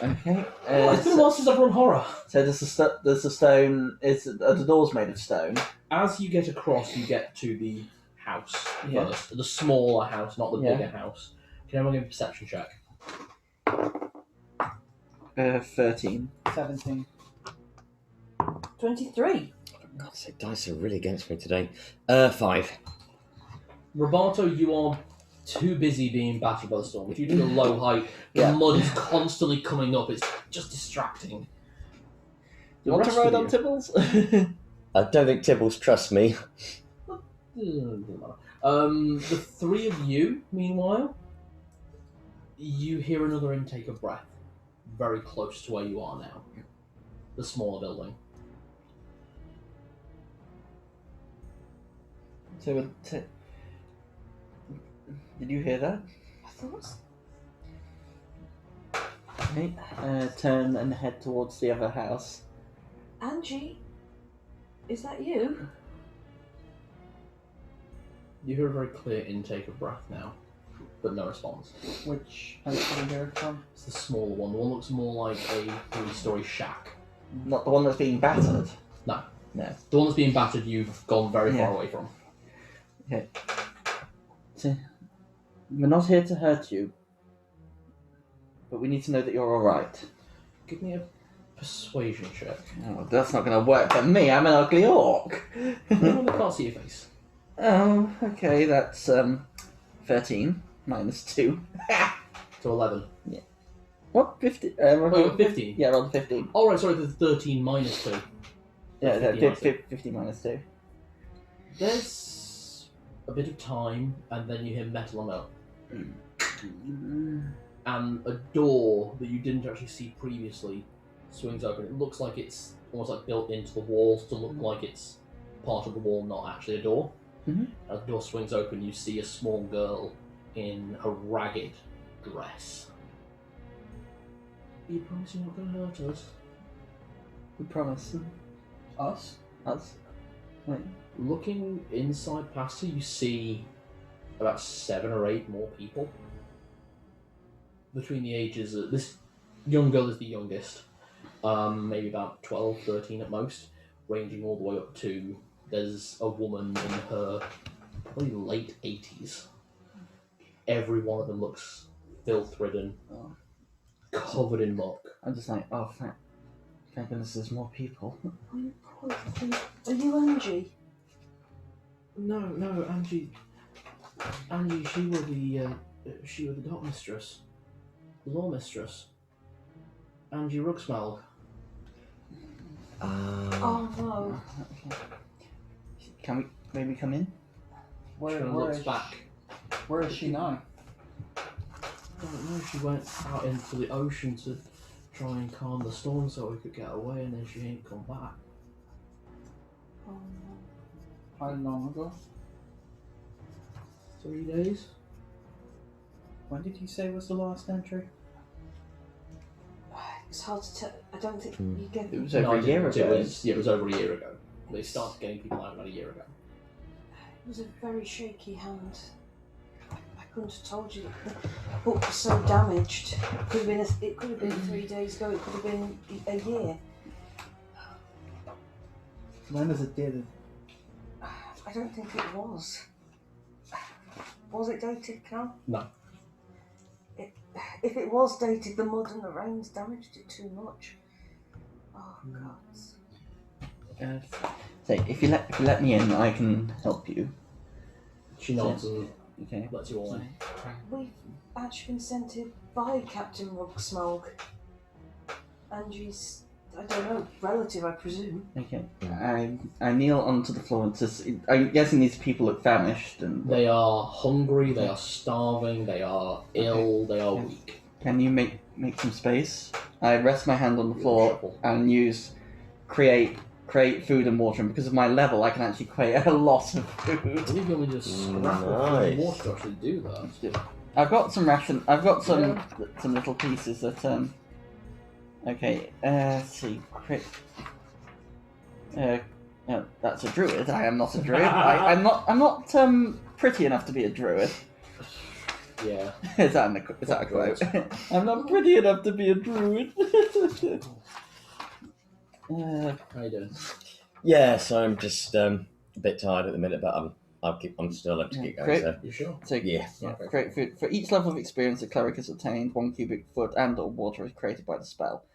Okay. Oh, it's been a while since I've run horror. So there's the stone. Are the doors made of stone? As you get across, you get to the house Yeah. first. The smaller house, not the Yeah. bigger house. Can everyone give me a perception check? 13. 17. 23. God's sake, dice are really against me today. 5. Roberto, you are too busy being battered by the storm. If you do a low height, the Yeah. mud is constantly coming up. It's just distracting. You want to rest ride of on Tibbles? I don't think Tibbles trusts me. The three of you, meanwhile, you hear another intake of breath very close to where you are now. The smaller building. So, did you hear that? I thought. Okay. Turn and head towards the other house. Angie, is that you? You hear a very clear intake of breath now, but no response. Which house did I hear it from? It's the smaller one. The one looks more like a 3-story shack. Not the one that's being battered. No. No. The one that's being battered, you've gone very Yeah. far away from. Okay. So, we're not here to hurt you, but we need to know that you're alright. Give me a persuasion check. Oh, that's not going to work for me. I'm an ugly orc. No, I can't see your face. Oh, okay. That's 13 minus 2. So 11. What? 50? Oh, 15. Yeah, rolled 15. Oh, right, sorry, there's 13 minus 2. Yeah, 50 minus 2. 50 minus 2. There's a bit of time, and then you hear metal on up. And a door that you didn't actually see previously swings open. It looks like it's almost like built into the walls to look like it's part of the wall, not actually a door. Mhm. As the door swings open, you see a small girl in a ragged dress. You promise you're not going to hurt us? We promise. Us? Us. Wait. Looking inside past her, you see about 7 or 8 more people. Between the ages of this young girl is the youngest, maybe about 12, 13 at most, ranging all the way up to there's a woman in her probably late 80s. Every one of them looks filth-ridden, Oh. covered in muck. I'm just like, oh, thank goodness there's more people. Are you Angie? No, Angie, she was the Dark Mistress, the Law Mistress, Angie Rugsmalg. Oh no. Okay. Can we maybe come in? Where, She where, looks is, back. where is she now? I don't know, she went out into the ocean to try and calm the storm so we could get away, and then she ain't come back. Oh, no. How long ago? 3 days? When did you say was the last entry? It's hard to tell. I don't think you get. It was No, over I a year didn't. ago. It was over a year ago. They started getting people out about a year ago. It was a very shaky hand. I couldn't have told you that the book was so damaged. It could have been 3 days ago. It could have been a year. When was it dated? I don't think it was. Was it dated, Cal? No. If it was dated, the mud and the rains damaged it too much. Oh God. So if you let me in, I can help you. She nods and Okay. lets you all in. We've actually been sent here by Captain Rugsmalg. Angie's, I don't know, relative, I presume. Okay. I kneel onto the floor and just. I'm guessing these people look famished and. They are hungry, they are starving, they are ill, they are Okay. weak. Can you make some space? I rest my hand on the You'll floor shuffle. and use create food and water, and because of my level, I can actually create a lot of I food. believe you only just scrap Nice. of water to actually do that. I've got some ration. I've got some little pieces that Okay. Let's see. No, that's a druid. I am not a druid. I'm not pretty enough to be a druid. Yeah. Is that a quote? I'm not pretty enough to be a druid. How you doing? Yeah, so I'm just a bit tired at the minute, but I'm still up to keep going. Great. So You sure? So yeah. great food. For each level of experience the cleric has attained, 1 cubic foot and/or water is created by the spell.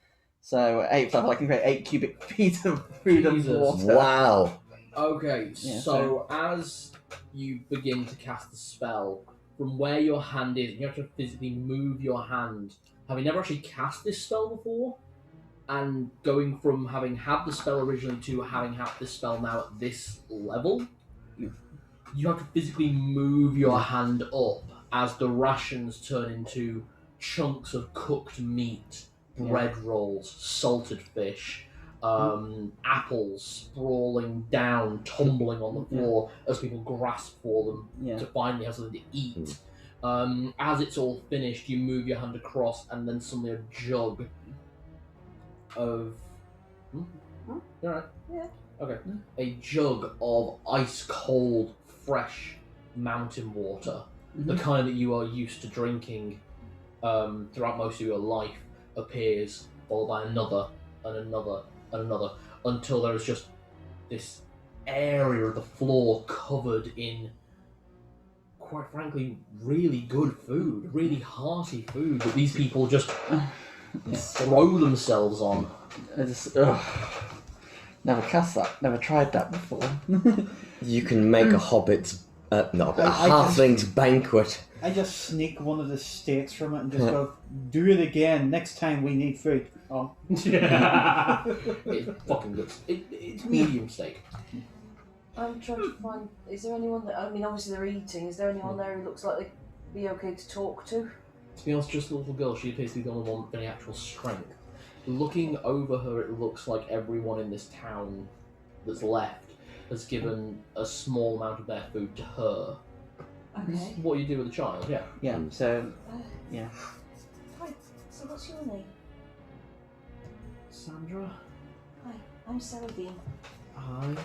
So at 8th level, I can create 8 cubic feet of food and Jesus. water. Wow. Okay, Yeah, so as you begin to cast the spell, from where your hand is, you have to physically move your hand. Having never actually cast this spell before, and going from having had the spell originally to having had this spell now at this level, you have to physically move your hand up as the rations turn into chunks of cooked meat, bread rolls, salted fish, apples sprawling down, tumbling on the floor as people grasp for them to finally have something to eat. As it's all finished, you move your hand across, and then suddenly a jug of... You alright? Yeah. Okay. A jug of ice-cold, fresh mountain water, the kind that you are used to drinking throughout most of your life, appears, followed by another, and another, and another, until there is just this area of the floor covered in, quite frankly, really good food, really hearty food that these people just throw themselves on. I just never cast that. Never tried that before. You can make a hobbit's a I halfling's banquet. I just sneak one of the steaks from it and just go, do it again next time we need food. Oh. It's fucking good. It's medium steak. I'm trying to find. Is there anyone that? I mean, obviously they're eating. Is there anyone there who looks like they'd be okay to talk to? To be honest, just the little girl, she appears to be the only one with any actual strength. Looking over her, it looks like everyone in this town that's left has given a small amount of their food to her. Okay. What you do with a child, yeah. Yeah. So Hi. So what's your name? Sandra? Hi. I'm Saladin. Hi.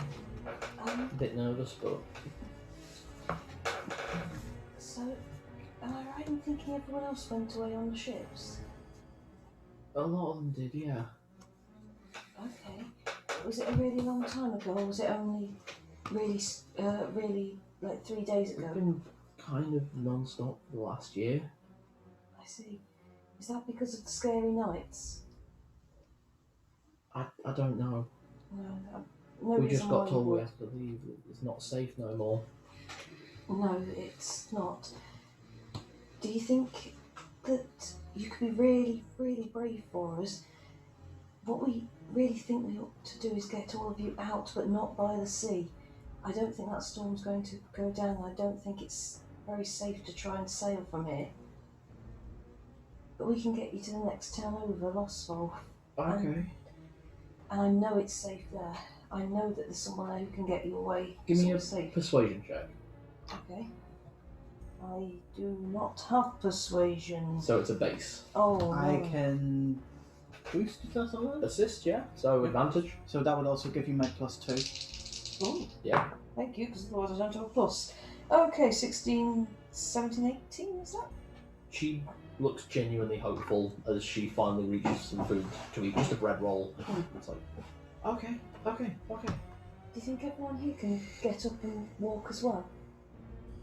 A bit nervous, but... So, am I right in thinking everyone else went away on the ships? A lot of them did, yeah. Okay. Was it a really long time ago, or was it only really like 3 days ago? It's been kind of non-stop for the last year. I see. Is that because of the scary nights? I don't know. No, We just got told we have to leave. It's not safe no more. No, it's not. Do you think that you could be really, really brave for us? What we really think we ought to do is get all of you out, but not by the sea. I don't think that storm's going to go down. I don't think it's very safe to try and sail from here. But we can get you to the next town over, Lostfall. Okay. And I know it's safe there. I know that there's someone there who can get you away. Give me a safe. persuasion check. Okay. I do not have persuasion. So it's a base. Oh, I no. can boost it or something. Assist, yeah. So advantage. So that would also give you my +2. Oh, Yeah. thank you, because otherwise I don't have a plus. Okay, 16, 17, 18, is that? She looks genuinely hopeful as she finally reaches some food to eat, just a bread roll. It's like, okay. Do you think everyone here can get up and walk as well?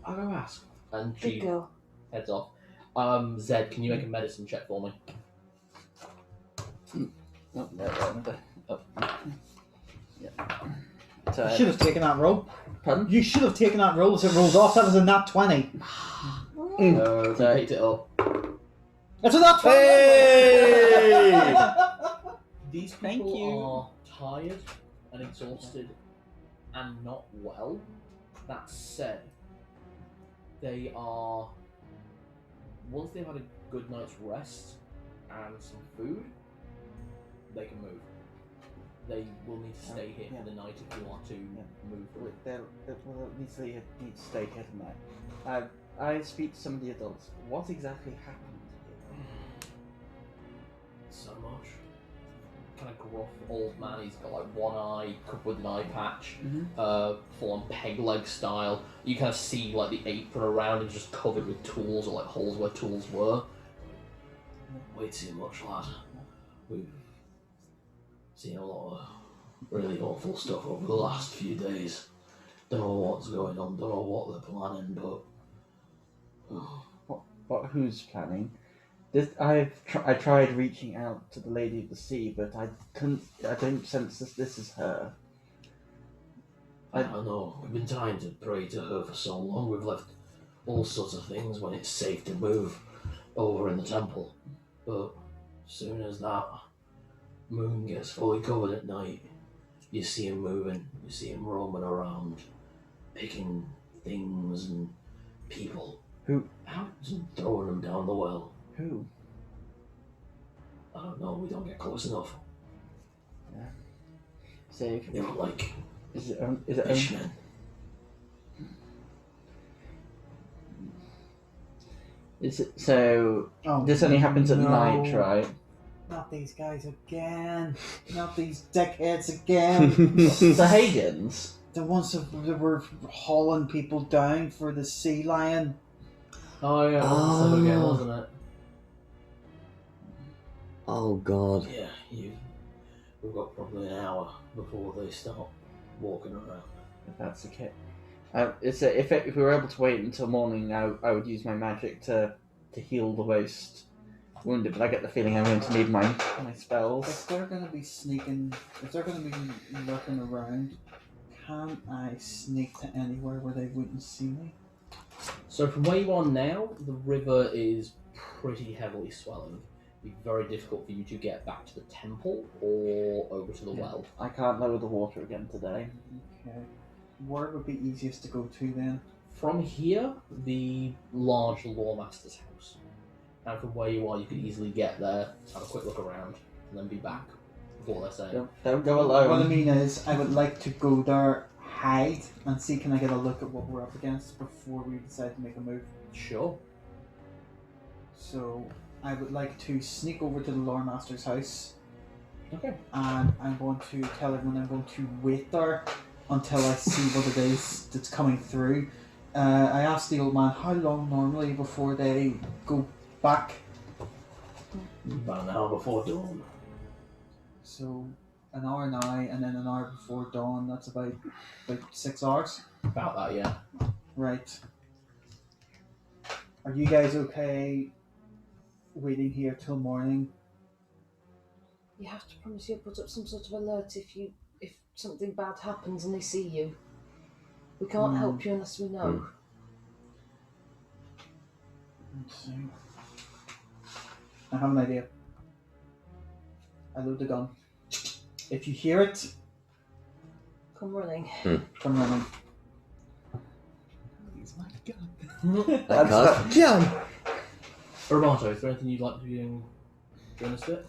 I'll go ask. And Good she girl. heads off. Zed, can you make a medicine check for me? oh, yeah. So, You should have taken that roll. pardon? You should have taken that roll as it rolls off. That was a nat 20. No, you picked it up. It's a nat 20! Hey! These Thank people you. are tired and exhausted and not well. That said, they are... Once they've had a good night's rest and some food, they can move. They will need to stay here for the night if you want to move. Well, at least they need to stay here tonight. I speak to some of the adults. What exactly happened here? So much. kind of gruff old man. He's got like one eye covered with an eye patch, full on peg leg style. You kind of see like the apron around him just covered with tools or like holes where tools were. Way too much, lad. We've seen a lot of really awful stuff over the last few days. Don't know what's going on, don't know what they're planning, but... What? Who's planning? I tried reaching out to the Lady of the Sea, but I don't sense this is her. I don't know. We've been trying to pray to her for so long. We've left all sorts of things when it's safe to move over in the temple. But as soon as that moon gets fully covered at night, you see him moving, you see him roaming around, picking things and people out and throwing them down the well. Who? I don't know, we don't get close enough. Yeah. So They were like is it fishmen. Is it so? Oh, This only happens at no. night, right? Not these guys again. Not these dickheads again. The Hagens. The ones that were hauling people down for the sea lion. Oh yeah, Oh. so again, wasn't it? Oh god. Yeah, we've got probably an hour before they start walking around. If that's the case. If we were able to wait until morning, I would use my magic to heal the most wounded, but I get the feeling I'm going to need my spells. If they're going to be sneaking, if they're going to be lurking around, can I sneak to anywhere where they wouldn't see me? So from where you are now, the river is pretty heavily swelling. It'd be very difficult for you to get back to the temple or over to the well. I can't lower the water again today. Okay. Where would be easiest to go to then? From here, the large Lawmaster's house. And from where you are, you could easily get there, have a quick look around, and then be back before they're saying. Don't go alone. What I mean is, I would like to go there, hide, and see can I get a look at what we're up against before we decide to make a move. Sure. So, I would like to sneak over to the Lore Master's house, Okay. and I'm going to tell everyone I'm going to wait there until I see what it is that's coming through. I asked the old man how long normally before they go back. About an hour before dawn. So an hour now, and then an hour before dawn. That's about 6 hours. About that, yeah. Right. Are you guys okay waiting here till morning? You have to promise you'll put up some sort of alert if something bad happens and they see you. We can't help you unless we know. Let's see. I have an idea. I load the gun. If you hear it, Come running. come running. Use my gun. That card. Roberto, is there anything you'd like to be doing during this bit?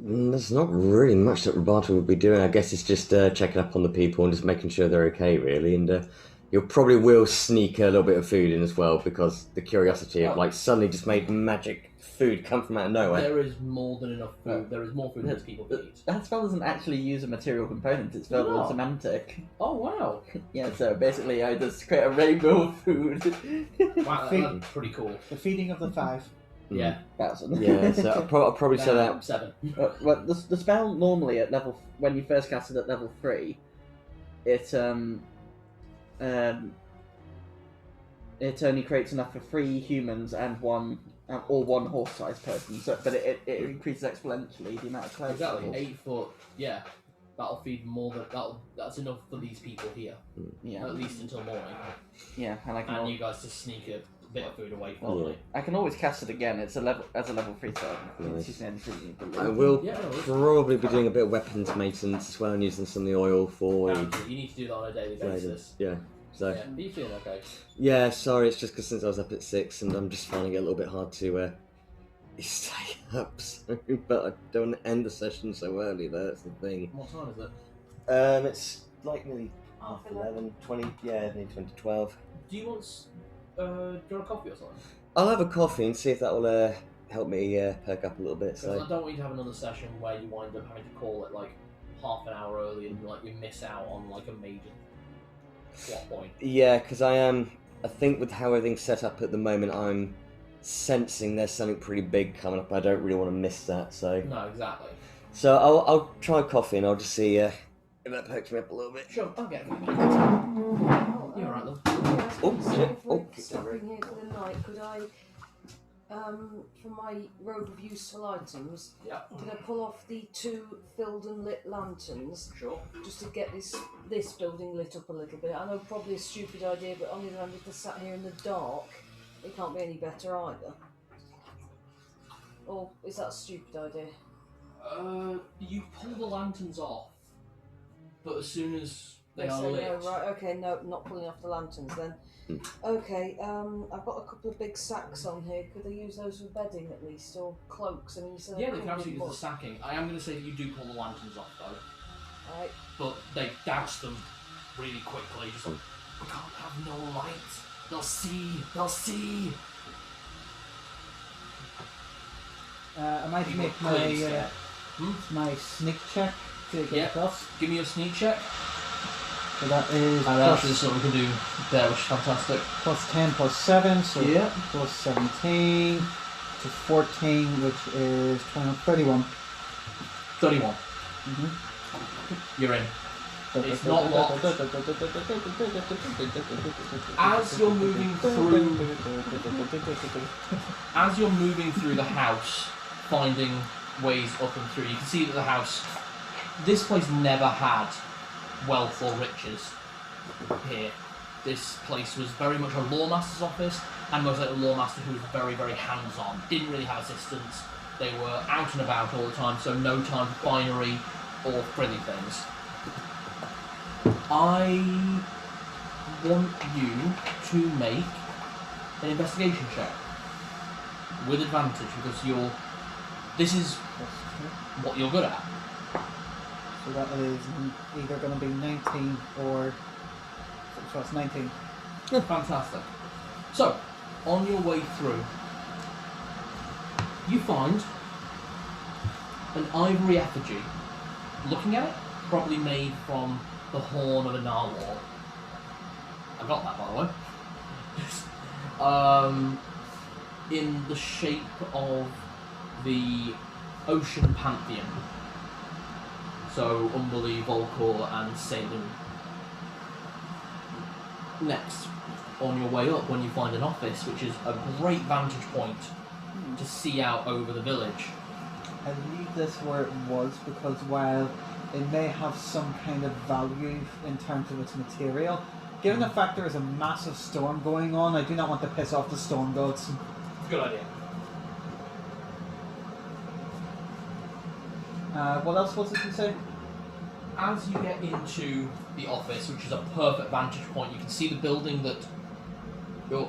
There's not really much that Roberto would be doing. I guess it's just checking up on the people and just making sure they're okay, really. And you probably will sneak a little bit of food in as well, because the curiosity of suddenly just made magic food come from out of nowhere. There is more than enough food. There is more food than people can eat. That spell doesn't actually use a material component, it's verbal and semantic. Oh, wow. Yeah, so basically I just create a rainbow of food. Wow, that's pretty cool. The feeding of the five. Yeah. 1,000. Yeah, so I'll probably say that. 7. Well, the spell normally at level, when you first cast it at level 3, it only creates enough for 3 humans and one horse-sized person. So, but it increases exponentially the amount of clothes. Exactly. 8 foot. Yeah. That'll feed more than that's enough for these people here. Yeah. At least until morning. Yeah, and And you guys just sneak a bit of food away from me. I can always cast it again. It's a level 3 spell. Nice. It's using I will Yeah, no, it's- probably be doing a bit of weapons maintenance as well and using some of the oil for You need to do that on a daily basis. Yeah. So Yeah. Are you feeling okay? yeah, sorry, it's just because since I was up at 6 and I'm just finding it a little bit hard to stay up. So, but I don't want to end the session so early. That's the thing. What time is it? It's like nearly half 11, 20. Yeah, nearly 20 to 12. Do you want a coffee or something? I'll have a coffee and see if that will help me perk up a little bit. Because So I don't want you to have another session where you wind up having to call it like half an hour early and like you miss out on like a major plot point. yeah, because I think with how everything's set up at the moment, I'm sensing there's something pretty big coming up. I don't really want to miss that. So No, exactly. so I'll try coffee and I'll just see if that perks me up a little bit. Sure, I'll get it. You're right, love. Oh, So shit. if we're Oh. stopping here for the night, could I, from my robe of useful items, Yeah. can I pull off the 2 filled and lit lanterns Sure. just to get this building lit up a little bit? I know probably a stupid idea, but on the other hand, if they're sat here in the dark, it can't be any better either. Or is that a stupid idea? You pull the lanterns off, but as soon as they are say lit, no, right, okay, no, not pulling off the lanterns then. Okay, I've got a couple of big sacks on here. Could I use those for bedding at least, or cloaks? I mean, you said yeah, I they can couldn't actually get use the more. sacking. I am going to say that you do pull the lanterns off though, Right. but they douse them really quickly. Just like, we can't have no light. They'll see. They'll see. I might People make are clearly my scared. my sneak check to get Yeah. across. Give me a sneak check. So that is And actually, this is what we can do there, which is fantastic. plus 10 plus 7, so Yeah. plus 17 to 14, which is 31. 31. Mm-hmm. You're in. It's not locked. As you're moving through the house, finding ways up and through, you can see that the house, this place never had wealth or riches here. This place was very much a lawmaster's office, and most like a lawmaster who was very, very hands-on. Didn't really have assistants. They were out and about all the time, so no time for finery or frilly things. I want you to make an investigation check with advantage because this is what you're good at. So that is either going to be 19 or... So it's 19. Fantastic. So, on your way through, you find an ivory effigy. Looking at it, probably made from the horn of a narwhal. I got that, by the way. In the shape of the ocean pantheon. So, Umberlee, Volcor, and Salem. Next, on your way up, when you find an office, which is a great vantage point to see out over the village. I leave this where it was because while it may have some kind of value in terms of its material, given the fact there is a massive storm going on, I do not want to piss off the storm gods. Good idea. What else was it you say? As you get into the office, which is a perfect vantage point, you can see the building that your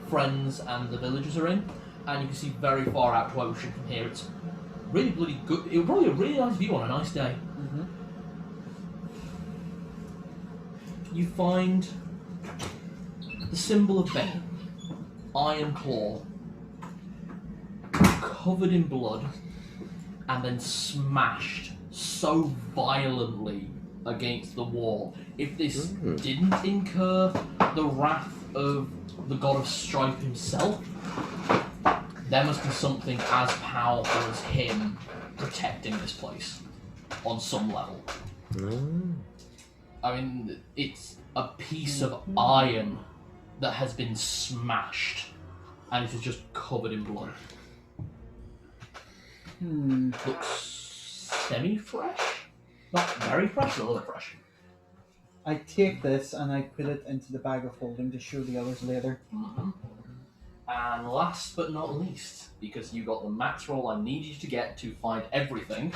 friends and the villagers are in, and you can see very far out to ocean from here. It's really bloody good. It would probably be a really nice view on a nice day. Mm-hmm. You find the symbol of Bane, Iron Claw, covered in blood, and then smashed so violently against the wall. If this didn't incur the wrath of the god of strife himself, there must be something as powerful as him protecting this place on some level. I mean, it's a piece of iron that has been smashed, and it is just covered in blood. Looks semi-fresh? Not very fresh, but a little fresh. I take this and I put it into the bag of holding to show the others later. And last but not least, because you got the max roll I need you to get to find everything,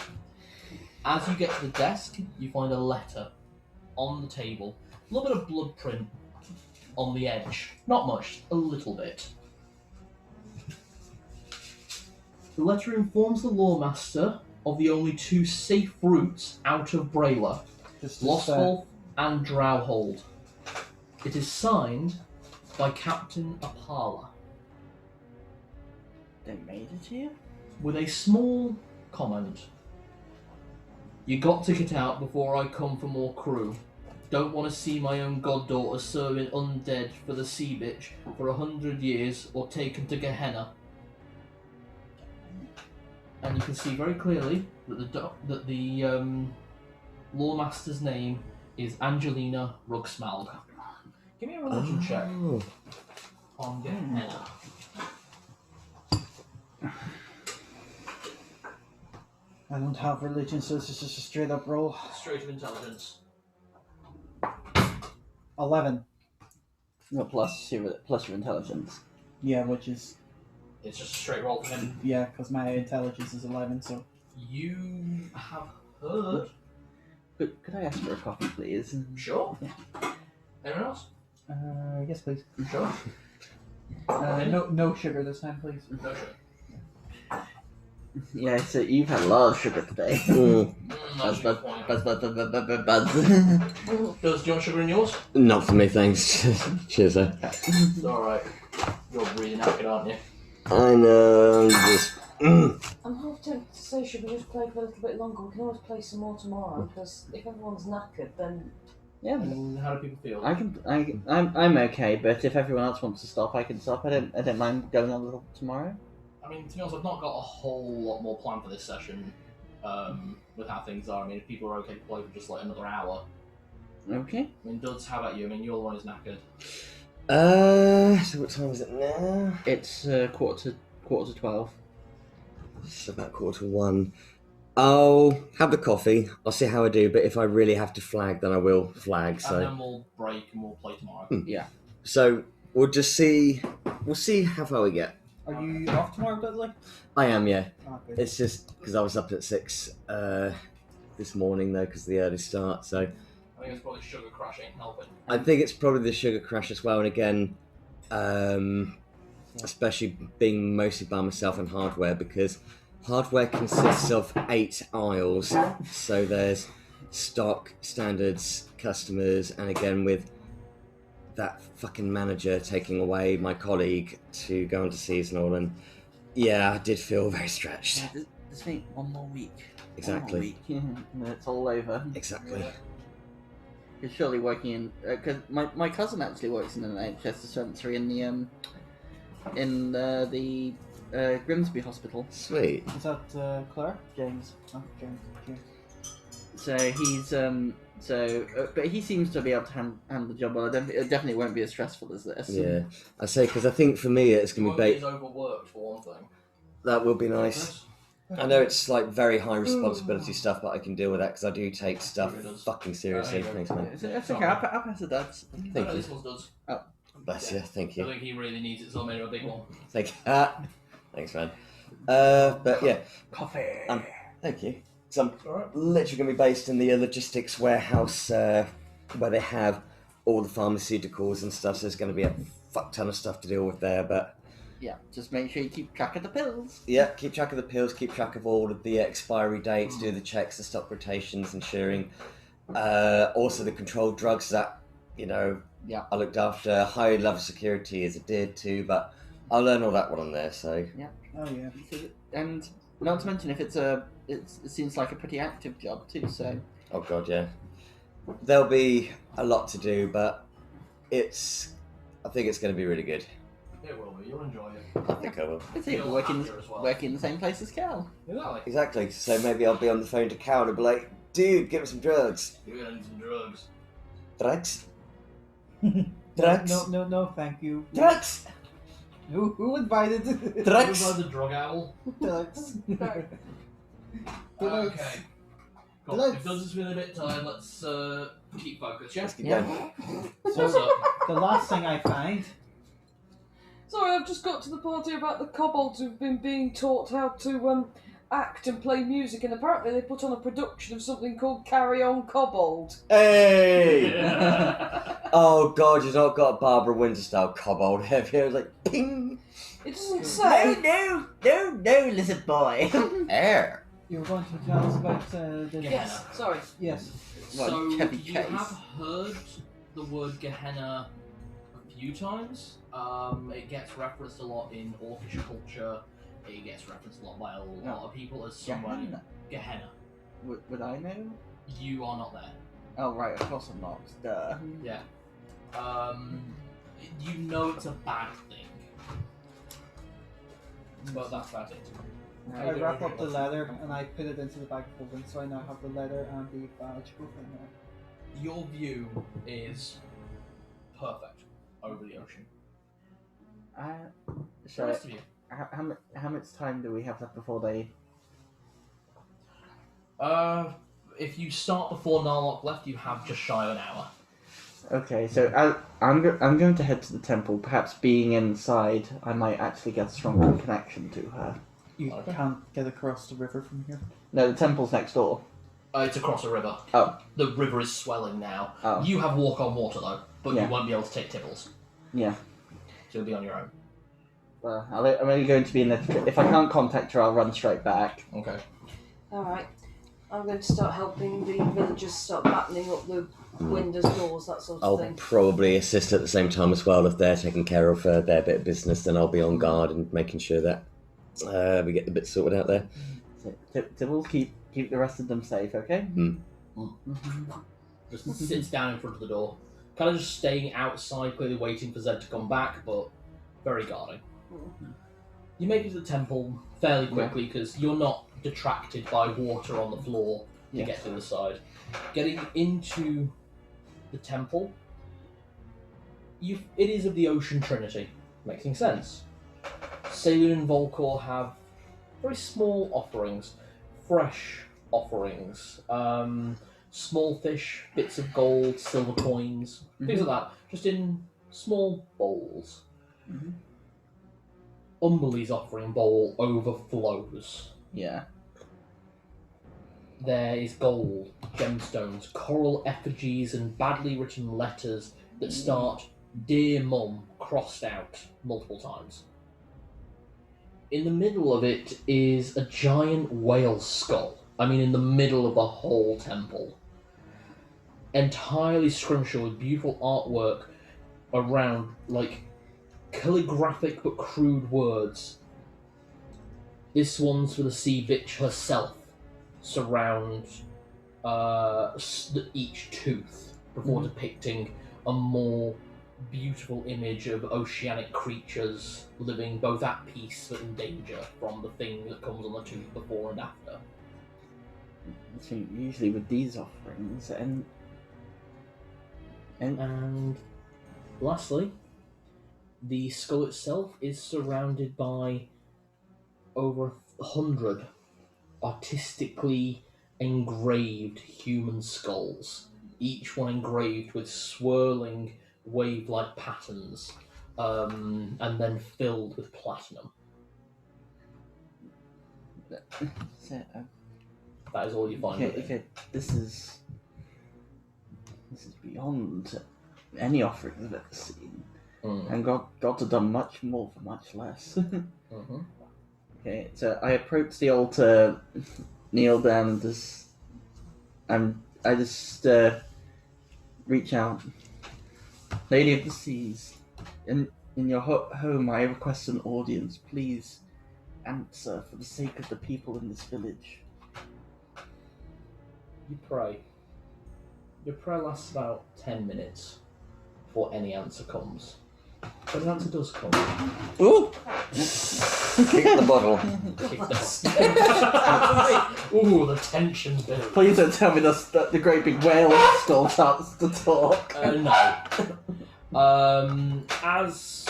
as you get to the desk, you find a letter on the table. A little bit of blood print on the edge. Not much, a little bit. The letter informs the Lawmaster of the only 2 safe routes out of Braila, Just Lost Wolf and Drowhold. It is signed by Captain Apala. They made it here? with a small comment. You got to get out before I come for more crew. Don't want to see my own goddaughter serving undead for the sea bitch for 100 years or taken to Gehenna. And you can see very clearly that the Law Master's name is Angelina Rugsmalg. Give me a religion check on Gehenna. I don't have religion, so this is just a straight up roll. Straight of intelligence. 11. No, plus your intelligence. Yeah, which is It's just a straight roll for him. yeah, because my intelligence is 11. So You have heard. Could I ask for a coffee, please? Sure. Anyone else? yes, please. Sure. No sugar this time, please. No, sure. Yeah, so you've had a lot of sugar today. That's a good point. Buzz. Does do you want sugar in yours? Not for me, thanks. Cheers, though. It's alright. You're really knackered, aren't you? I know, I'm just... I'm half tempted to say, should we just play for a little bit longer? We can always play some more tomorrow, because if everyone's knackered, then... Yeah, And how do people feel? I'm okay, but if everyone else wants to stop, I can stop. I don't mind going on a little tomorrow. I mean, to be honest, I've not got a whole lot more planned for this session. With how things are, I mean, if people are okay to play for just like another hour. Okay. I mean, Duds, how about you? I mean, you're the one who's knackered. So what time is it now? It's quarter to 12. It's about 1:15. I'll have the coffee. I'll see how I do, but if I really have to flag, then I will flag. So, And then we'll break and we'll play tomorrow. Yeah. so we'll just see. We'll see how far we get. Are you off tomorrow, Dudley? I am, yeah. Oh, good. It's just because I was up at 6 this morning though, because of the early start. So I think it's probably sugar crash ain't helping. I think it's probably the sugar crash as well. And again, especially being mostly by myself and hardware, because hardware consists of 8 aisles. So there's stock, standards, customers, and again with that fucking manager taking away my colleague to go into seasonal, and yeah, I did feel very stretched. Yeah, this week, one more week. Exactly. One more week. And it's all over. Exactly. Yeah. You're surely working in because my cousin actually works in an NHS dispensary in the Grimsby Hospital. Sweet. Is that Claire? James. Oh, James. So he's but he seems to be able to handle the job well. It definitely won't be as stressful as this. Yeah, I say because I think for me it's gonna You be won't be as overworked for one thing. that will be nice. I know it's like very high responsibility stuff, but I can deal with that because I do take stuff Sure it does. fucking seriously. Yeah, Thanks, man. It's okay. I'll pass the duds. Thank No, you. this one does. Bless Yeah. you. Thank I you. think he really needs it, so I made him a big one. Thank you. Thanks, man. But yeah, Coffee. thank you. So I'm Alright. literally going to be based in the logistics warehouse where they have all the pharmaceuticals and stuff. So there's going to be a fuck ton of stuff to deal with there. But Yeah, just make sure you keep track of the pills. yeah, keep track of the pills, keep track of all of the expiry dates, do the checks, the stock rotations, ensuring also the controlled drugs that Yeah. I looked after. High level security as it did too, but I'll learn all that while I'm there. So Oh yeah. And not to mention, if it seems like a pretty active job too. So oh god, yeah, there'll be a lot to do, but I think it's going to be really good. It will be. You'll enjoy it. I think I will. it's even Feel working happier as well. in the same place as Cal. Exactly. Exactly. So maybe I'll be on the phone to Cal and be like, "Dude, give me some drugs." You're gonna need some drugs. Drugs. Drugs. No, thank you. Drugs. Who invited? Drugs. What about the drug owl? Drugs. Okay. Cool. Drugs. If Duds is feeling a bit tired, let's keep focused, yeah? Let's keep Yeah. going. What's up? The last thing I find. Sorry, I've just got to the part here about the kobolds who've been being taught how to act and play music, and apparently they put on a production of something called Carry On Kobold. Hey! Oh god, you've not got a Barbara Windsor style kobold, have you? It was like, ping! It doesn't say. No, lizard boy. Air! You were going to tell us about the. Yes, sorry. Yes. What, So, heavy you case. have heard the word Gehenna a few times. It gets referenced a lot in Orcish culture, it gets referenced a lot by a lot of people as somewhere. Gehenna. Gehenna. Would I know? You are not there. Oh right, of course I'm not. Duh. Yeah. You know it's a bad thing. But that's about it. I wrap up the letter and I put it into the bag of holding, so I now have the letter and the badge both in there. Your view is perfect over the ocean. The So rest of you. how much time do we have left before they? If you start before Narlock left, you have just shy of an hour. Okay, so I'm going to head to the temple. Perhaps being inside, I might actually get a stronger connection to her. You can't get across the river from here. No, the temple's next door. It's across a river. Oh. The river is swelling now. Oh. You have walk on water though, but Yeah. you won't be able to take tipbles. Yeah. So you'll be on your own. Well, I'm only going to be in the. If I can't contact her, I'll run straight back. Okay. Alright. I'm going to start helping the villagers start battening up the windows, doors, that sort of I'll thing. probably assist at the same time as well. If they're taking care of their bit of business, then I'll be on guard and making sure that we get the bits sorted out there. So, Tibbles, keep the rest of them safe, okay? Just sits down in front of the door. Kind of just staying outside, clearly waiting for Zed to come back, but very guarding. You make it to the temple fairly quickly because you're not detracted by water on the floor to Yeah. get to the side. Getting into the temple, it is of the Ocean Trinity. Making sense. Saloon and Volcor have very small offerings, fresh offerings, small fish, bits of gold, silver coins, things like that, just in small bowls. Umberlee's offering bowl overflows. Yeah. There is gold, gemstones, coral effigies, and badly written letters that start "Dear Mum" crossed out multiple times. In the middle of it is a giant whale skull. I mean, in the middle of the whole temple. Entirely scrumptious with beautiful artwork around, like, calligraphic but crude words. This one's for the sea bitch herself. Surround each tooth before depicting a more beautiful image of oceanic creatures living both at peace but in danger from the thing that comes on the tooth before and after. So usually with these offerings, and And lastly, the skull itself is surrounded by over 100 artistically engraved human skulls, each one engraved with swirling wave-like patterns, and then filled with platinum. so, That is all you find. okay, with it. okay, this is beyond any offering I've ever seen, and gods have done much more for much less. Okay, so I approach the altar, kneel down, and I just reach out. Lady of the Seas, in your home, I request an audience. Please answer for the sake of the people in this village. You pray. Your prayer lasts about 10 minutes before any answer comes. But an answer does come. Ooh! Kick the bottle. Kick Ooh, the tension builds. Please don't tell me that the great big whale skull starts to talk. No. As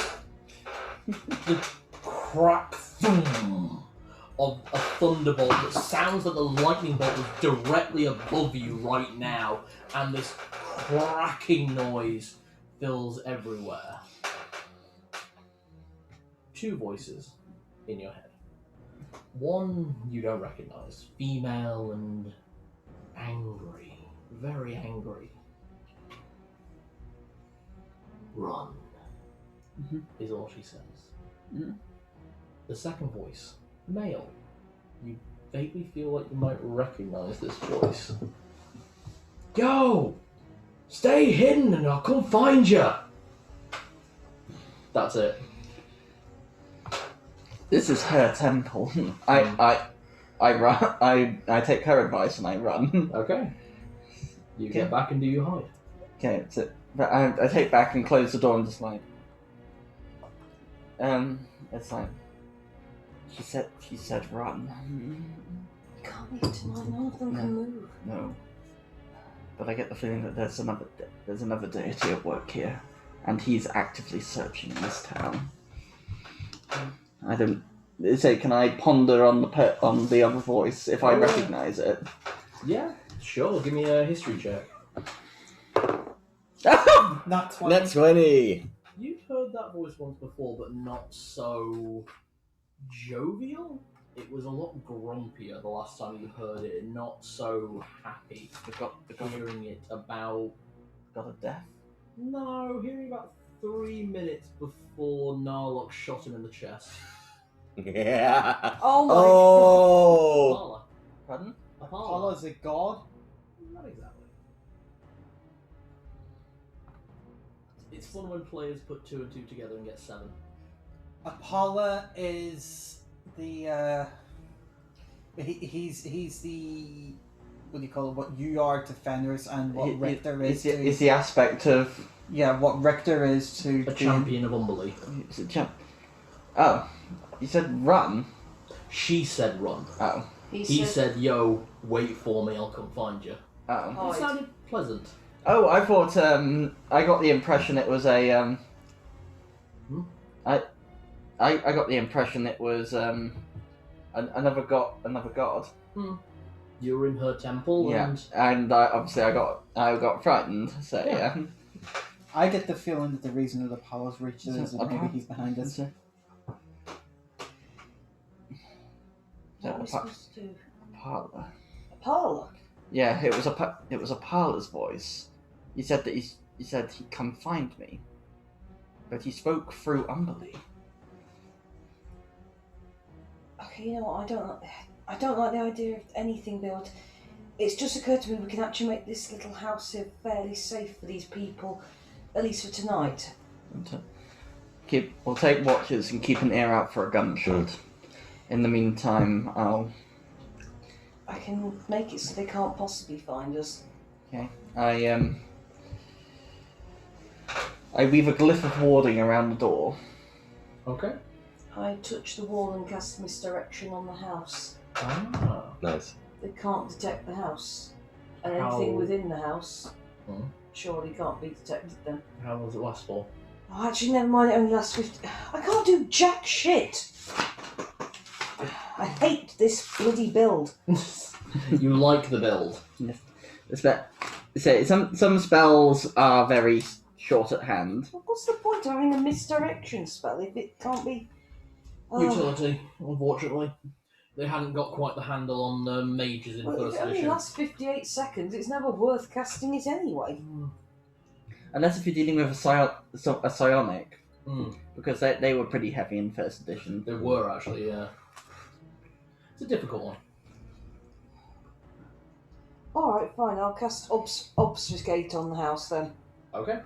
the crack thum of a thunderbolt that sounds like the lightning bolt is directly above you right now, and this cracking noise fills everywhere. Two voices in your head. One you don't recognize, female and angry, very angry. Run, is all she says. The second voice, male. You vaguely feel like you might recognize this voice. Go! Stay hidden and I'll come find you! That's it. This is her temple. I run. I take her advice and I run. Okay. You Okay. get back and do your hide. Okay, that's it. But I take back and close the door and just like, it's like, she said run. You can't leave tonight. None of them can move. No. But I get the feeling that there's another deity at work here, and he's actively searching this town. I don't. Say, can I ponder on the other voice if I recognize it? Yeah, sure. Give me a history check. Not 20. Net 20. You've heard that voice once before, but not so jovial. It was a lot grumpier the last time you heard it, not so happy. Hearing it about... Got a death? No, hearing about 3 minutes before Narlock shot him in the chest. Yeah. Oh my Oh. Apala. Pardon? Apollo is a god. Not exactly. It's fun when players put 2 and 2 together and get 7. Apollo is the he's the, what do you call it? What you are to Fenris and what Richter is Is to the aspect of what Richter is to A being- champion of Umberlee. is it champ? Oh, you said run. She said run. Oh, He said, yo, wait for me, I'll come find you. oh, It Hide. sounded pleasant. oh! I thought I got the impression it was a I got the impression it was another god. You were in her temple Yeah, and... and obviously I got frightened. So Yeah. yeah. I get the feeling that the reason that Apollo's reached it is that maybe Apollo? he's behind us. What are we supposed to do? Parlor. Apollo? Yeah, it was a Parlor's voice. He said that he said he'd come find me, but he spoke through Umberlee. Okay, you know what? I don't like the idea of anything built. It's just occurred to me we can actually make this little house here fairly safe for these people, at least for tonight. We'll take watches and keep an ear out for a gunshot. In the meantime, I can make it so they can't possibly find us. I weave a glyph of warding around the door. Okay. I touch the wall and cast misdirection on the house. Ah. Nice. They can't detect the house. And How- anything within the house Hmm. surely can't be detected then. How long does it last for? Oh, actually, never mind, it only lasts 50... I can't do jack shit! I hate this bloody build. You like the build. Some spells are very short at hand. What's the point of having a misdirection spell if it can't be... Oh, Utility, unfortunately. They hadn't got quite the handle on the mages in well, if first it only edition. lasts 58 seconds, it's never worth casting it anyway. Unless if you're dealing with a psionic, Mm. because they were pretty heavy in first edition. They were actually, yeah. It's a difficult one. Alright, fine, I'll cast Obfuscate on the house then. Okay.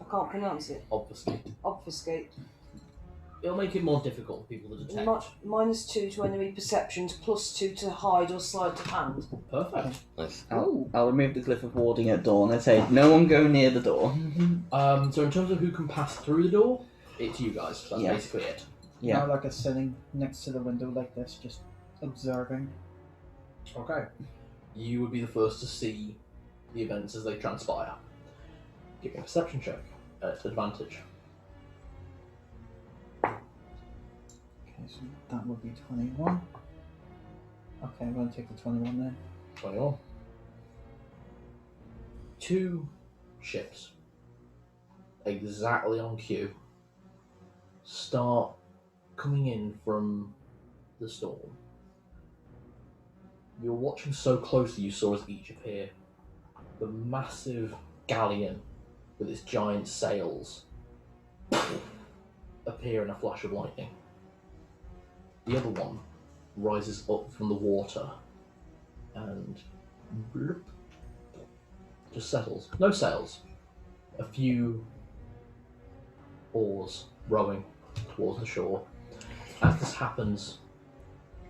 I can't pronounce it. Obfuscate. Obfuscate. It'll make it more difficult for people to detect. -2 to enemy perceptions, +2 to hide or slide to hand. Perfect. Nice. I'll remove the glyph of warding at door and I say, no one go near the door. So in terms of who can pass through the door, it's you guys. That's Yeah. basically it. Yeah. Not like us sitting next to the window like this, just observing. Okay. You would be the first to see the events as they transpire. Give me a perception check at advantage. Okay, so that would be 21. Okay, I'm going to take the 21 then. 21. 2 ships, exactly on cue, start coming in from the storm. You're watching so closely you saw as each appear. The massive galleon with its giant sails appear in a flash of lightning. The other one rises up from the water and bloop, just settles. No sails. A few oars rowing towards the shore. As this happens,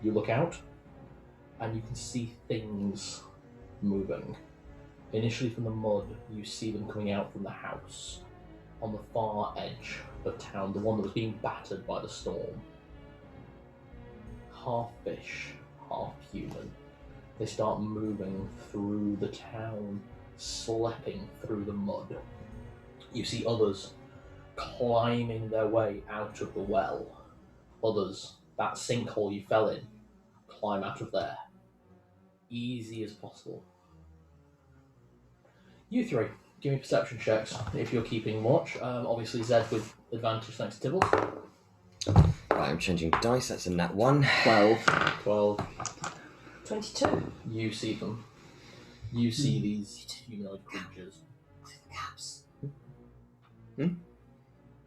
you look out, and you can see things moving. Initially from the mud, you see them coming out from the house on the far edge of town, the one that was being battered by the storm. Half fish, half human. They start moving through the town, slipping through the mud. You see others climbing their way out of the well. Others, that sinkhole you fell in, climb out of there. Easy as possible. You three, give me perception checks if you're keeping watch. Obviously Zed with advantage thanks to Tibbles. Right, I'm changing dice. That's a nat 1. 12. 22. You see them. You see these humanoid creatures. Caps. You,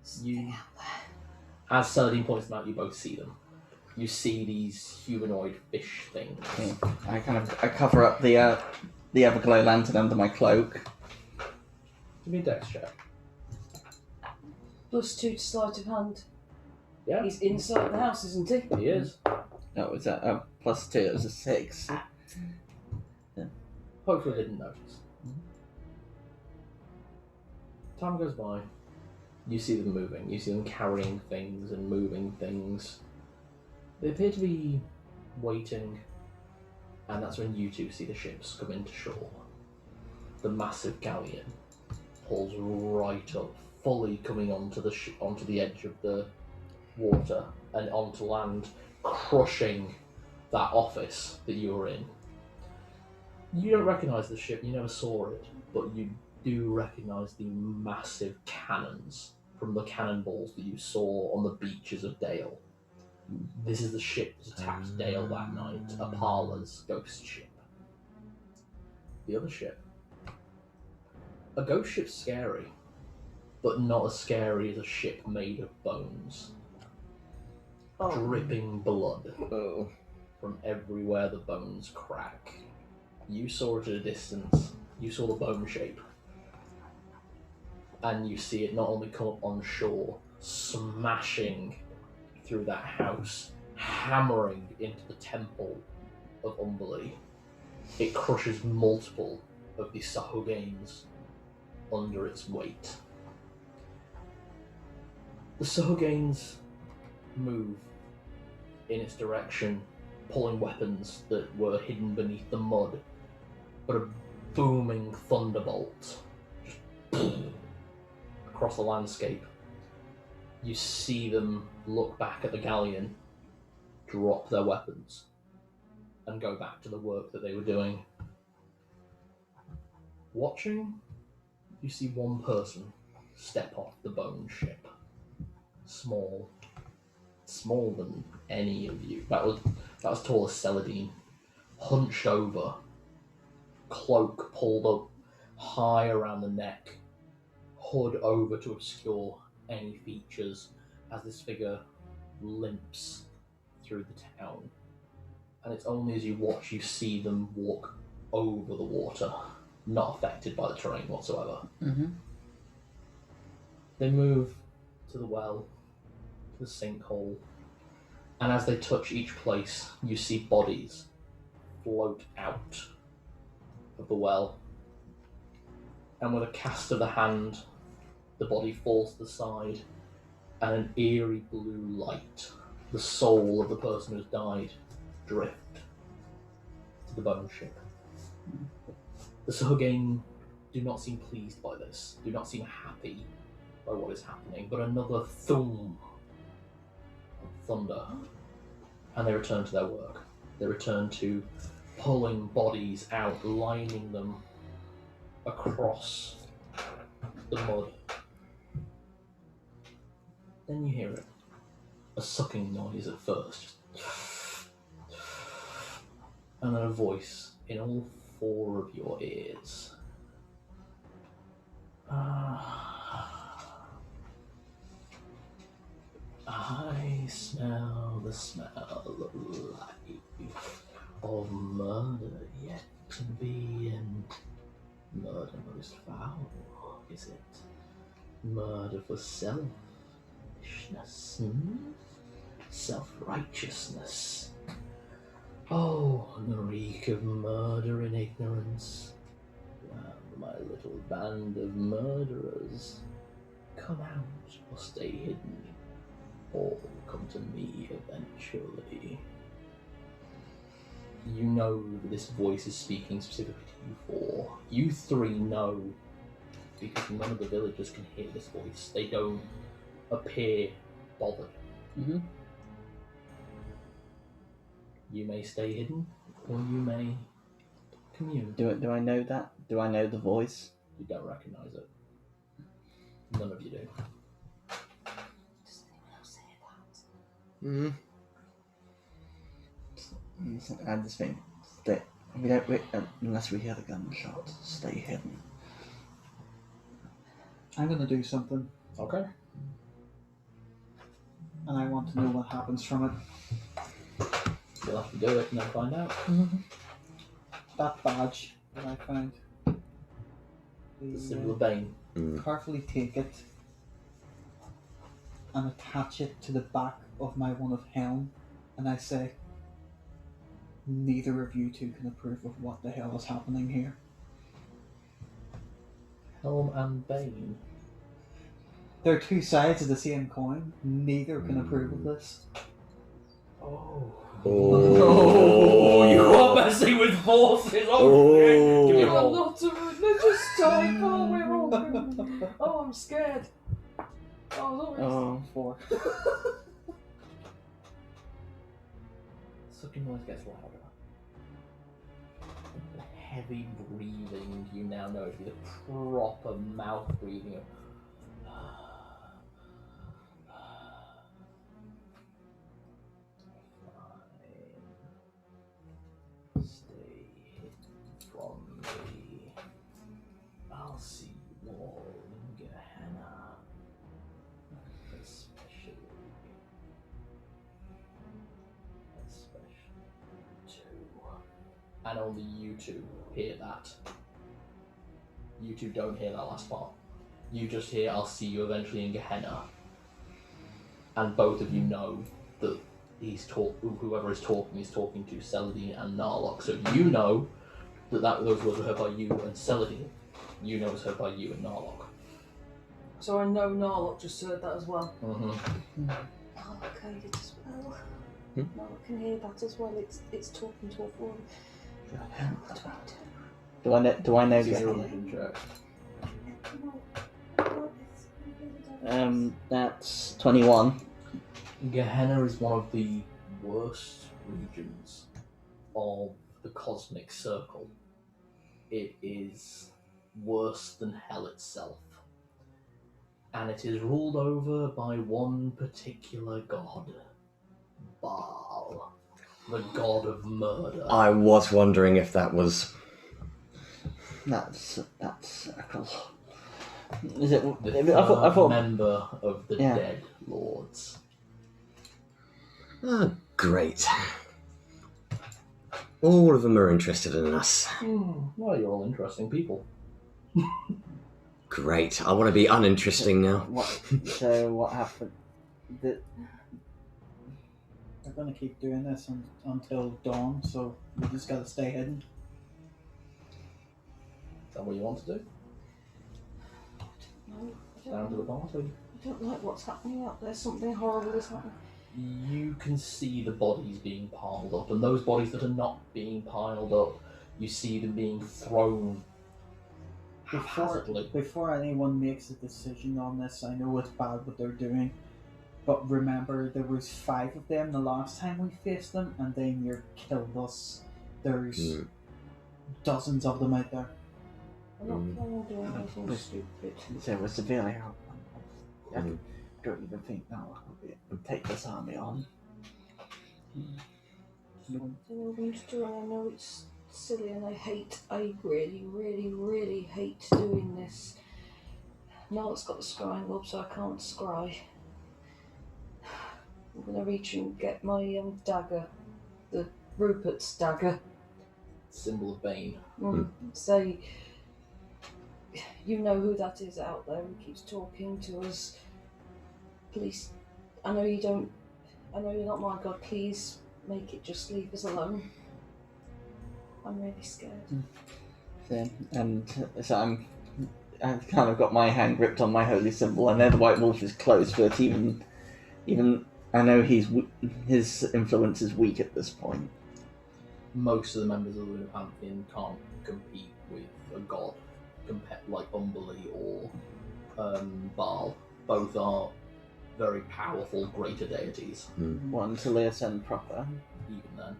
Something out there. as Saladin points them out, you both see them. You see these humanoid fish things. I cover up the Everglow lantern under my cloak. Give me a dex check. +2 to sleight of hand. Yeah, He's inside the house, isn't he? he is. No, it was a +2. It was a 6. Hopefully they didn't notice. Time goes by. You see them moving. You see them carrying things and moving things. They appear to be waiting, and that's when you two see the ships come into shore. The massive galleon pulls right up, fully coming onto the edge of the water and onto land, crushing that office that you were in. You don't recognise the ship, you never saw it, but you do recognise the massive cannons from the cannonballs that you saw on the beaches of Dale. This is the ship that attacked Dale that night, Apala's ghost ship. The other ship. A ghost ship's scary, but not as scary as a ship made of bones. Dripping blood from everywhere the bones crack. You saw it at a distance. You saw the bone shape. And you see it not only come up on shore, smashing through that house, hammering into the temple of Umberlee. It crushes multiple of the Sahugains under its weight. The Sahugains move in its direction, pulling weapons that were hidden beneath the mud, but a booming thunderbolt just across the landscape. You see them look back at the galleon, drop their weapons, and go back to the work that they were doing. Watching, you see one person step off the bone ship. Small. Smaller than any of you. That was tall as Saladin. Hunched over, cloak pulled up high around the neck, hood over to obscure any features as this figure limps through the town. And it's only as you watch you see them walk over the water, not affected by the terrain whatsoever. Mm-hmm. They move to the well, to the sinkhole, and as they touch each place, you see bodies float out of the well. And with a cast of the hand, the body falls to the side, and an eerie blue light, the soul of the person who's died, drift to the bone ship. The Sahugain do not seem pleased by this, do not seem happy by what is happening, but another thum of thunder, and they return to their work. They return to pulling bodies out, lining them across the mud. Then you hear it. A sucking noise at first. And then a voice in all four of your ears. I smell the smell of life, of murder yet to be, and murder most foul, is it? Murder for selfishness, self-righteousness. Oh, the reek of murder and ignorance. Well, my little band of murderers, come out or stay hidden, or come to me eventually. You know that this voice is speaking specifically to you four. You three know, because none of the villagers can hear this voice. They don't appear bothered. Mm-hmm. You may stay hidden, or you may commune. Do I know that? Do I know the voice? You don't recognise it. None of you do. Does anyone else hear that? I just think that we don't unless we hear the gunshot, stay hidden. I'm gonna do something, Okay. and I want to know what happens from it. You'll have to do it and then find out. That badge that I found. The symbol of Bane. Carefully take it and attach it to the back of my one of helm, and I say, neither of you two can approve of what the hell is happening here. Helm and Bane. They're two sides of the same coin. Neither can approve of this. Oh. Oh, You are messing with forces! Oh. Give me a I'm roll. not a religious type, oh, we're all Oh, I'm scared. Oh, Oh, 4. Sucking noise gets louder. The heavy breathing you now know to be the proper mouth breathing of Fine. Stay hidden from me. I'll see you all in Gehenna. Especially two. And only you two hear that. You two don't hear that last part. You just hear, I'll see you eventually in Gehenna. And both of you know that whoever is talking to Celadine and Narlock. So you know that those words were heard by you and Celadine. You know it's heard by you and Narlock. So I know Narlock just heard that as well. Mm-hmm. Narlock heard it as well. Narlock can hear that as well. It's talking to a form. What do I do? do I know This is a Gehenna? religion check. That's 21. Gehenna is one of the worst regions of the cosmic circle. It is worse than hell itself. And it is ruled over by one particular god. Bhaal, the god of murder. I was wondering if that was. That's circle. Is it? The I thought. member of the Yeah. dead lords. Oh, great. All of them are interested in us. Well, you're all interesting people. Great. I want to be uninteresting now. So what happened? We're gonna keep doing this until dawn, so we just gotta stay hidden. Is that what you want to do? No, Down to the party. I don't like what's happening out there. Something horrible is happening. You can see the bodies being piled up, and those bodies that are not being piled up, you see them being thrown haphazardly. Before anyone makes a decision on this, I know it's bad what they're doing, but remember there was 5 of them the last time we faced them, and they near killed us. There's dozens of them out there. I'm not planning on doing anything stupid. So we're severely out. I don't even think we'll take this army on. I don't know what I'm going to do, and I know it's silly, and I really, really, really hate doing this. Narlock's got the scrying globe, so I can't scry. I'm going to reach and get my dagger, the Rupert's dagger. Symbol of Bane. Say, you know who that is out there who keeps talking to us. Please, I know you don't I know you're not my god. Please make it just leave us alone. I'm really scared. So I've kind of got my hand gripped on my holy symbol. I know the White Wolf is close, but even I know his influence is weak at this point. Most of the members of the Lunar Pantheon can't compete with a god like Umberlee or Bhaal. Both are very powerful greater deities. One to Leyspark proper. Even then.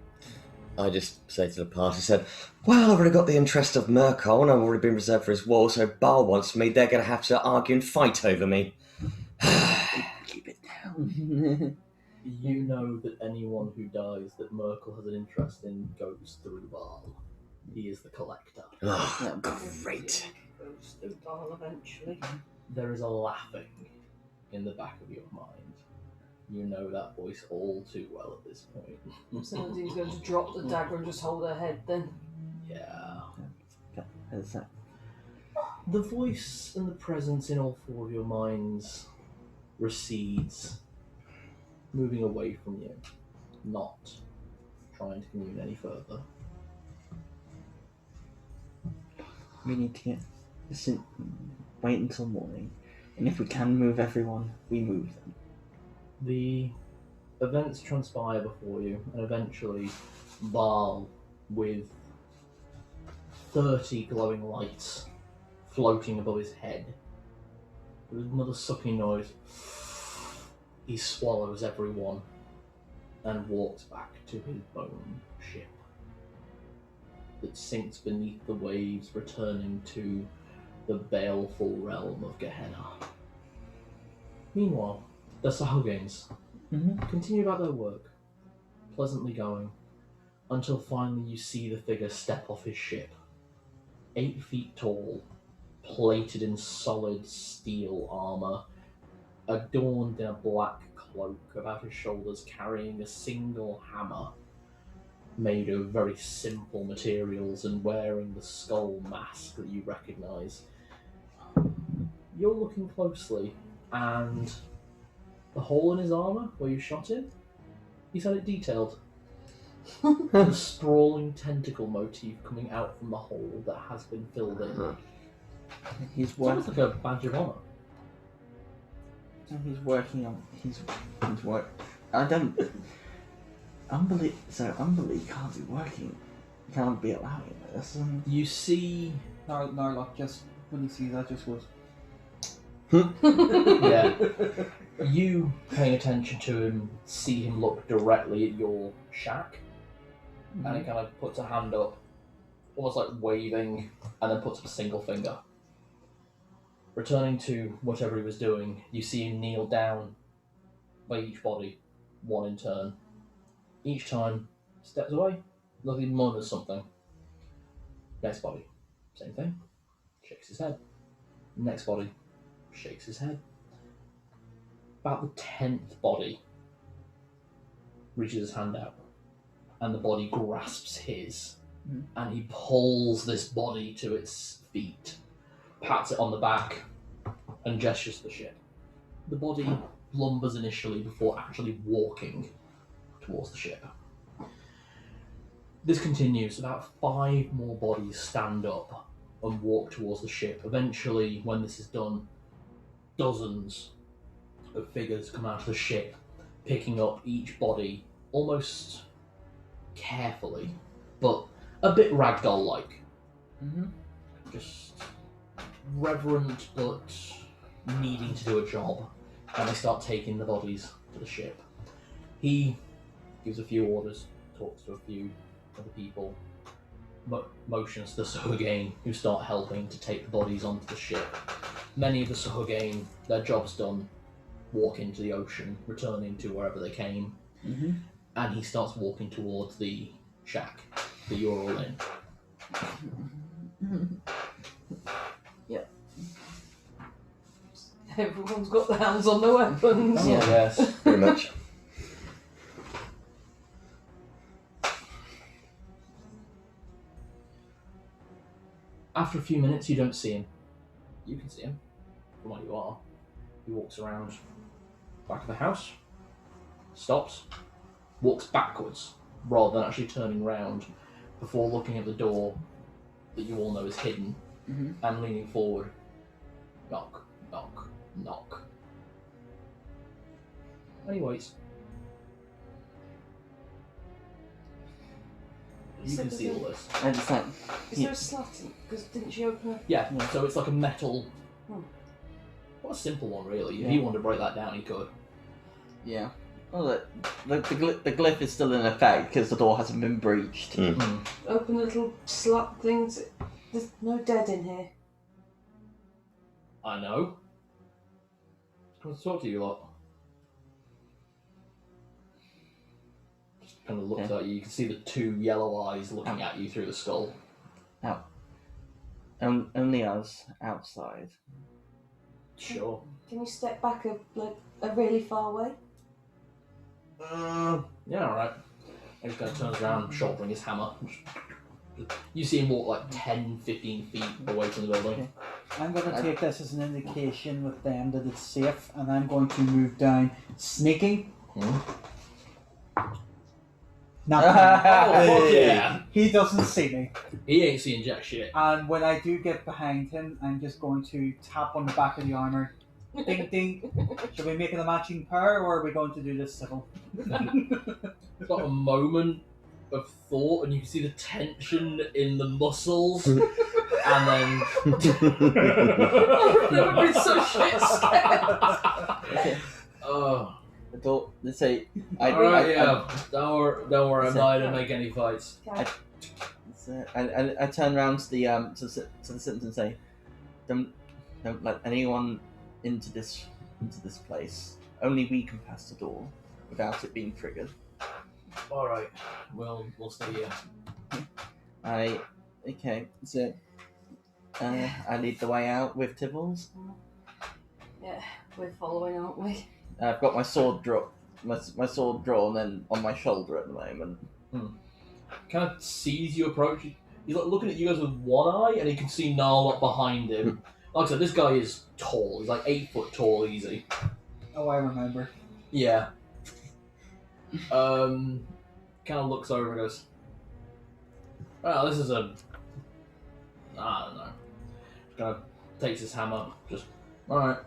I just say to the party, said, well, I've already got the interest of Merkel and I've already been reserved for his wall, so Bhaal wants me, they're going to have to argue and fight over me. Keep it down. You know that anyone who dies that Merkel has an interest in goes through Bhaal. He is the collector. Oh, great. Goes through Bhaal eventually. There is a laughing in the back of your mind. You know that voice all too well at this point. Somebody's going to drop the dagger and just hold her head then. Yeah. Is that? The voice and the presence in all four of your minds recedes, moving away from you, not trying to commune any further. We need to wait until morning, and if we can move everyone, we move them. The events transpire before you, and eventually Bhaal, with 30 glowing lights floating above his head, with another sucking noise, he swallows everyone and walks back to his bone ship that sinks beneath the waves, returning to the baleful realm of Gehenna. Meanwhile, the Sahuagins continue about their work, pleasantly going, until finally you see the figure step off his ship. 8 feet tall, plated in solid steel armour, adorned in a black cloak about his shoulders, carrying a single hammer made of very simple materials and wearing the skull mask that you recognise. You're looking closely, and the hole in his armour where you shot him, he's had it detailed. The sprawling tentacle motif coming out from the hole that has been filled in. He's It's almost like a badge of honour. He's working on his work. I don't. Umberlee can't be working. Can't be allowing this. You see, Narlock just, when he sees that, just goes, yeah, you paying attention to him, see him look directly at your shack, and he kind of puts a hand up, almost like waving, and then puts up a single finger. Returning to whatever he was doing, you see him kneel down by each body, one in turn. Each time, steps away, looking murmurs something. Next body, same thing, shakes his head. Next body, shakes his head. About the 10th body reaches his hand out, and the body grasps his, and he pulls this body to its feet, pats it on the back, and gestures to the ship. The body lumbers initially before actually walking towards the ship. This continues. About 5 more bodies stand up and walk towards the ship. Eventually, when this is done, dozens of figures come out of the ship, picking up each body almost carefully, but a bit ragdoll-like. Just reverent, but needing to do a job. And they start taking the bodies to the ship. He gives a few orders, talks to a few other people, motions to the Sahuagin, who start helping to take the bodies onto the ship. Many of the Sahuagin, their job's done, walk into the ocean, returning to wherever they came, and he starts walking towards the shack that you're all in. Yep. Everyone's got their hands on their weapons. Oh, yes. Pretty much. After a few minutes, you don't see him. You can see him from where you are. He walks around back of the house, stops, walks backwards rather than actually turning round before looking at the door that you all know is hidden and leaning forward. Knock, knock, knock. Anyways, you can see all this. I just like, Is there a slat? Because didn't she open it? Yeah, so it's like a metal. Hmm. What a simple one, really. Yeah. If he wanted to break that down, he could. yeah. Well, the glyph is still in effect because the door hasn't been breached. Open the little slat things. There's no dead in here. I know. Come to talk to you lot. Just kind of looks at you. You can see the two yellow eyes looking at you through the skull. Only us outside. Sure. Can you step back a really far way? Yeah, alright. He just kind of turns around, shouldering his hammer. You see him walk like 10, 15 feet away from the building. I'm going to take this as an indication with them that it's safe, and I'm going to move down, sneaking. Not Oh, yeah. He doesn't see me. He ain't seeing jack shit. And when I do get behind him, I'm just going to tap on the back of the armor. Ding ding. Should we make it a matching pair, or are we going to do this civil? It's got a moment of thought, and you can see the tension in the muscles, and then that would be so shit scared. Oh, The door. They say. alright, yeah. Don't worry. I'm not gonna make any fights. I turn around to the to the citizens and say, don't let anyone into this place. Only we can pass the door without it being triggered. All right, we'll stay here. Okay. So I lead the way out with Tibbles. Yeah, we're following, aren't we? I've got my sword drawn and on my shoulder at the moment. Kind of sees you approach. He's like looking at you guys with one eye, and he can see Gnarl up behind him. Like I said, this guy is tall. He's like 8 foot tall, easy. Oh, I remember. Yeah. Kind of looks over and goes, well, this is I don't know. Kind of takes his hammer, just, alright.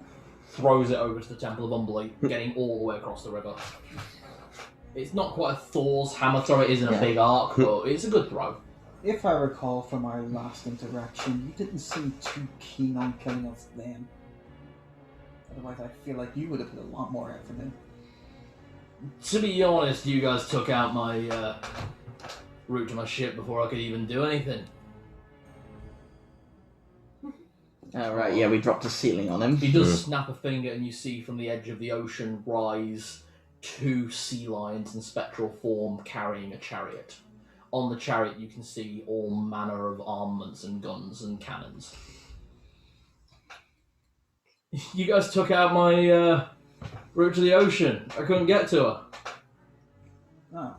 Throws it over to the Temple of Umberlee, getting all the way across the river. It's not quite a Thor's hammer throw, it isn't a big arc, but it's a good throw. If I recall from our last interaction, you didn't seem too keen on killing us then. Otherwise, I feel like you would have put a lot more effort in. To be honest, you guys took out my route to my ship before I could even do anything. Right, yeah, we dropped a ceiling on him. He does snap a finger, and you see from the edge of the ocean rise 2 sea lions in spectral form carrying a chariot. On the chariot, you can see all manner of armaments and guns and cannons. You guys took out my route to the ocean. I couldn't get to her. Oh.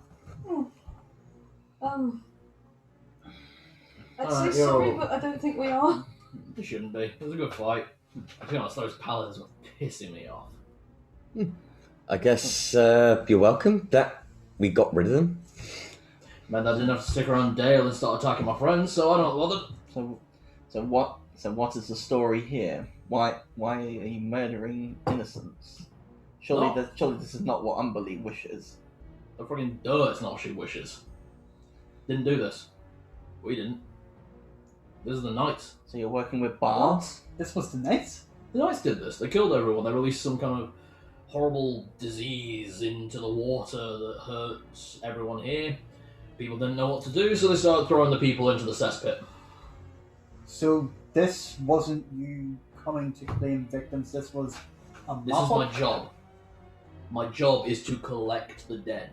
I'd Alright, say you're sorry, all- but I don't think we are. You shouldn't be. It was a good fight. To be honest, those paladins were pissing me off. I guess you're welcome that we got rid of them. Meant I didn't have to stick around Dale and start attacking my friends, so I don't bother. So what is the story here? Why are you murdering innocents? Surely No. surely this is not what Umberlee wishes. The fucking it's not what she wishes. Didn't do this. We didn't. This is the Knights. So you're working with Bhaal? This was the Knights? The Knights did this. They killed everyone. They released some kind of horrible disease into the water that hurts everyone here. People didn't know what to do, so they started throwing the people into the cesspit. So this wasn't you coming to claim victims, this was a This is my mop-up? job. My job is to collect the dead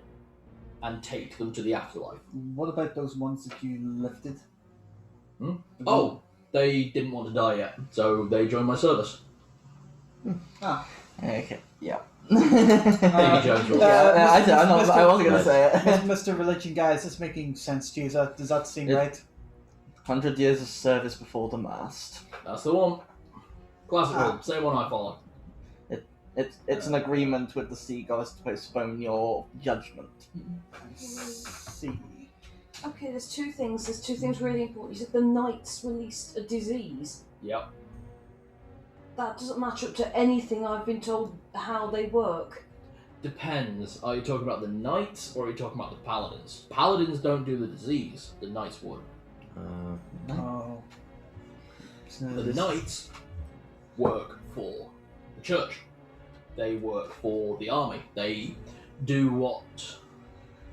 and take them to the afterlife. What about those ones that you lifted? Oh, they didn't want to die yet, so they joined my service. Ah. Okay, yeah. Baby Jones rules. I wasn't going to say it. Mr. Religion guy, is this making sense to you? Does that seem right? 100 years of service before the mast. That's the one. Classic rule. Same one I follow. It's an agreement with the sea gods to postpone your judgment. I see. Okay, there's two things. There's two things really important. You said the Knights released a disease. Yep. That doesn't match up to anything I've been told how they work. Depends. Are you talking about the Knights or are you talking about the Paladins? Paladins don't do the disease. The Knights would. Oh. So The this- Knights work for the church. They work for the army. They do what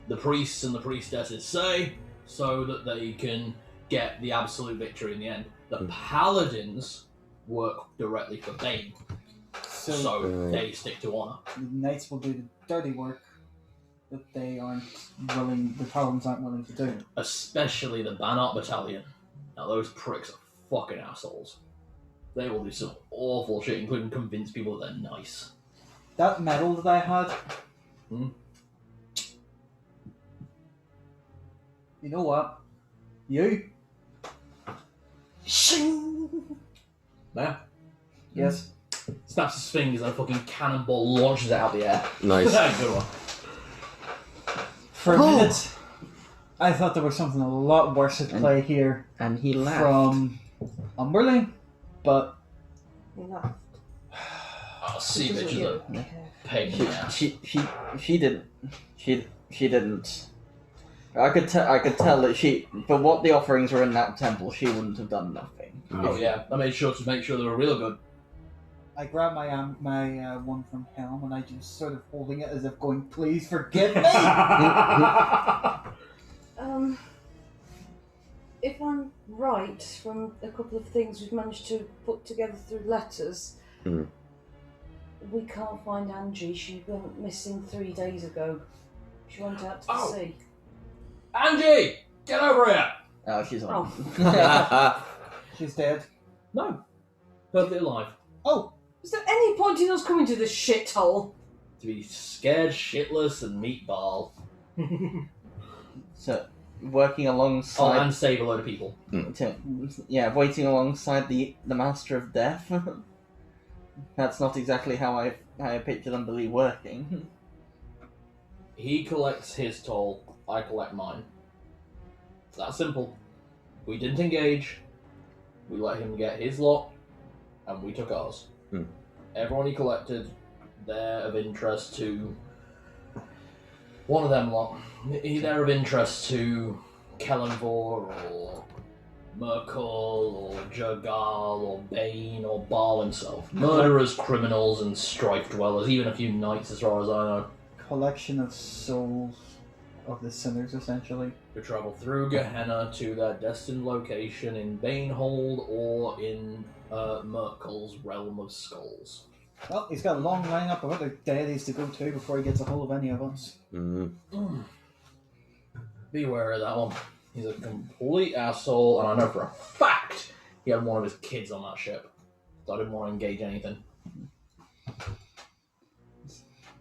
the priests and the priestesses say so that they can get the absolute victory in the end. The Paladins work directly for Bane, so they stick to honor. the Knights will do the dirty work that they aren't willing, the Paladins aren't willing to do. Especially the Banart Battalion. Now those pricks are fucking assholes. They will do some awful shit, including convince people that they're nice. That medal that I had. Hmm? You know what? You? Shing! Yeah. Yes. Snaps his fingers and a fucking cannonball launches it out the air. Nice. Good one. For a minute, I thought there was something a lot worse at play here And he laughed. from Umberlee, but No. Oh, sea Doesn't bitch is get- a pain in the ass. She didn't. I could tell that for what the offerings were in that temple, she wouldn't have done nothing. Oh yeah, I made sure to make sure they were real good. I grabbed my one from Helm and I just sort of holding it as if going, please forgive me! If I'm right from a couple of things we've managed to put together through letters, we can't find Angie. She went missing 3 days ago. She went out to the Oh. sea. Angie, get over here. Oh, she's on. She's dead. No, perfectly alive. Oh! Is there any point in us coming to this shithole? To be scared shitless and meet Bhaal. So, working Oh, alongside. and save a load of people. Waiting alongside the Master of Death. That's not exactly how I pictured Umberlee working. He collects his toll, I collect mine. It's that simple. We didn't engage, we let him get his lot, and we took ours. Everyone he collected, they're of interest to one of them lot. They're of interest to Kellenvor or Merkel or Jergal or Bane or Bhaal himself. Murderers, criminals, and strife dwellers, even a few knights as far as I know. Collection of souls of the sinners, essentially. Who travel through Gehenna to their destined location in Banehold or in Merkel's realm of skulls. Well, he's got a long lineup of other deities to go to before he gets a hold of any of us. Beware of that one. He's a complete asshole, and I know for a fact he had one of his kids on that ship. So I didn't want to engage anything.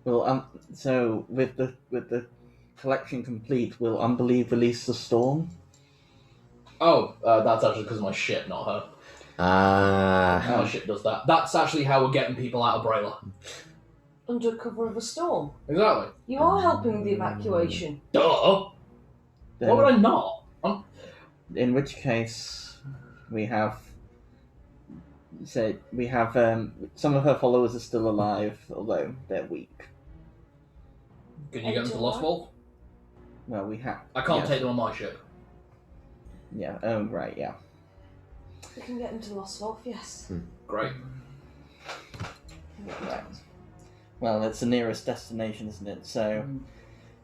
Well, so with the collection complete, will Umberlee release the storm? Oh, that's actually because of my ship, not her. My ship does that. That's actually how we're getting people out of Braila. Under cover of a storm. Exactly. You are helping the evacuation. Duh! Then, Why would I not? in which case, we have some of her followers are still alive, although they're weak. Can you get them to Lost Wolf? Well, we have. I can't yes. take them on my ship. Yeah. Oh, right. Yeah. We can get them to Lost Wolf, yes. Great. Right. Well, it's the nearest destination, isn't it? So,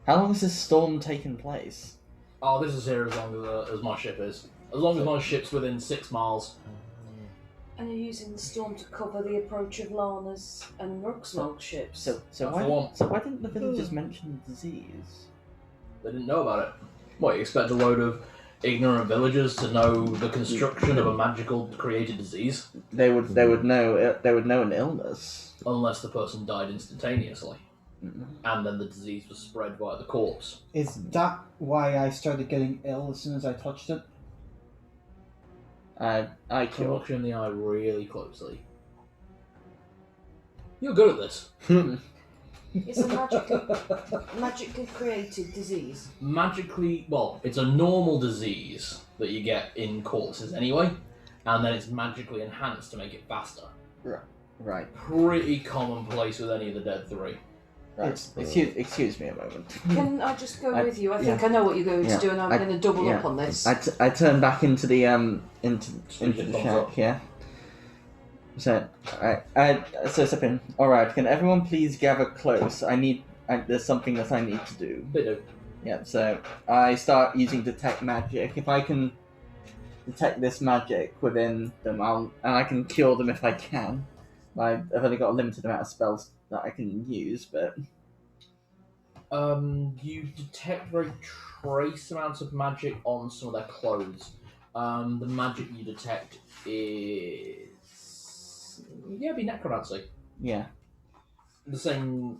how long has this storm taken place? Oh, this is here as long as my ship is. As long as my ship's within 6 miles. And you're using the storm to cover the approach of Lana's and Rugsmog's ships. So That's the one. why didn't the villagers mention the disease? They didn't know about it. What, you expect a load of ignorant villagers to know the construction of a magical created disease? They would know. They would know an illness. Unless the person died instantaneously. And then the disease was spread via the corpse. Is that why I started getting ill as soon as I touched it? I So killed. look you in the eye really closely. You're good at this. It's a magically created disease. Magically, well, it's a normal disease that you get in corpses anyway, and then it's magically enhanced to make it faster. Right. Pretty commonplace with any of the dead three. Right. Excuse me a moment. Can I just go with you? I think I know what you're going to do, and I'm going to double up on this. I turn back into the into the shack. Yeah. So so step in. All right. Can everyone please gather close? There's something that I need to do. They do. Yeah. So I start using detect magic. If I can detect this magic within them, I can cure them if I can. I've only got a limited amount of spells that I can use, but you detect very trace amounts of magic on some of their clothes. The magic you detect is be necromancy. Yeah. The same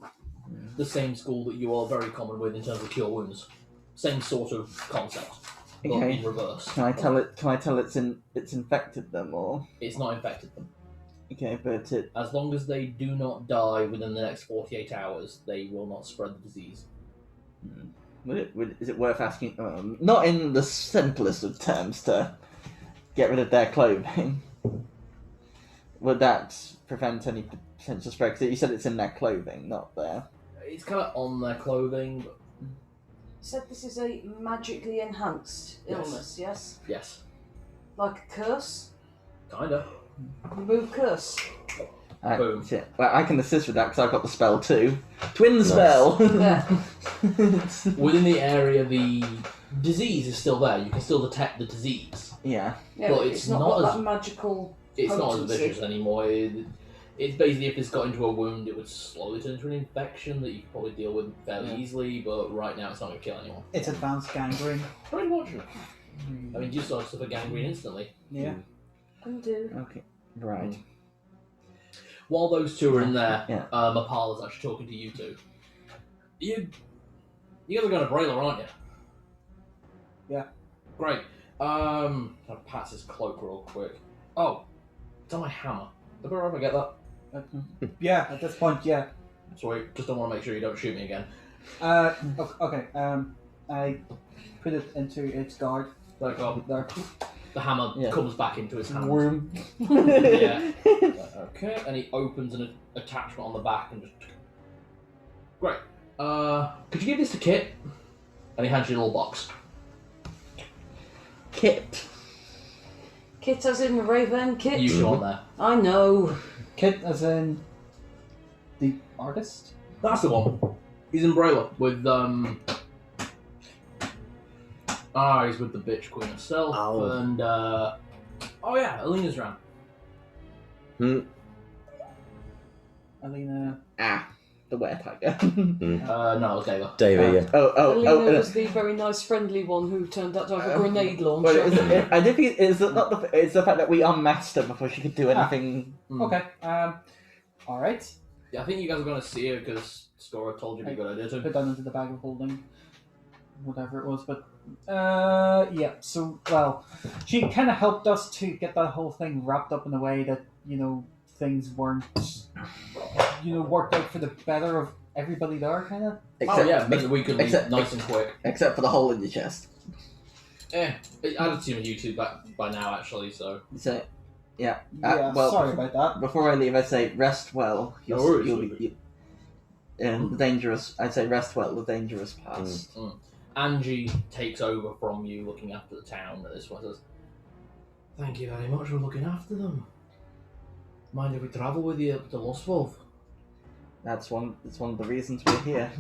school that you are very common with in terms of cure wounds. Same sort of concept, but Okay. in reverse. Can I tell it's infected them or? It's not infected them. Okay, but As long as they do not die within the next 48 hours, they will not spread the disease. is it worth asking? Not in the simplest of terms to get rid of their clothing. Would that prevent any potential spread? Because you said it's in their clothing, not there. It's kind of on their clothing, but You said this is a magically enhanced illness, yes? yes, Like a curse? kinda. Remove curse. Boom. Shit. Well, I can assist with that because I've got the spell too. Twin spell. Yeah. Within the area, the disease is still there. You can still detect the disease. Yeah. Yeah, Well, but it's it's not not got as- that magical. It's not as Potency. vicious anymore. It's basically if it's got into a wound, it would slowly turn into an infection that you could probably deal with fairly easily. But right now, it's not going to kill anyone. It's advanced gangrene. Pretty much. I mean, you start to suffer gangrene instantly. Yeah. Undo. Okay. Right. While those two are in there, Yeah. Apala's actually talking to you two. You guys are going to Braila, aren't you? Yeah. Great. I'll pass his cloak real quick. Oh, it's on my hammer. Did I ever get that? Yeah, at this point, yeah. Sweet. Just don't want to make sure you don't shoot me again. Okay. I put it into its guard. There you go. There. The hammer Yeah. comes back into his hand. Worm. Yeah. Okay, and he opens an attachment on the back and just... Great. Could you give this to Kit? And he hands you a little box. Kit. Kit as in Raven Kit? You go on there. I know. Kit as in the artist? That's the one. He's in Braila with, he's with the bitch queen herself, Oh. and, oh yeah, Alina's around. Alina. The were tiger. No, it's Dava. David, yeah. Alina was the very nice, friendly one who turned out to have a grenade launcher. I did think it's not the it's the fact that we unmasked her before she could do anything. Okay. Alright. Yeah, I think you guys are going to see her because Scora told you it'd be a good idea to. Put that into the bag of holding. Whatever it was, but yeah, so well, she kind of helped us to get that whole thing wrapped up in a way that, things weren't, worked out for the better of everybody there, kind of. Oh yeah, meant that we could be except- nice and quick. Except for the hole in your chest. I'd assume YouTube by now actually, so. So, yeah. Yeah, well, sorry about that. Before I leave, I say rest well. No worries, You'll be. And the dangerous. I'd say rest well. The dangerous past. Angie takes over from you looking after the town at this point and says, "Thank you very much for looking after them. Mind if we travel with you up to Lostwolf?" That's one of the reasons we're here.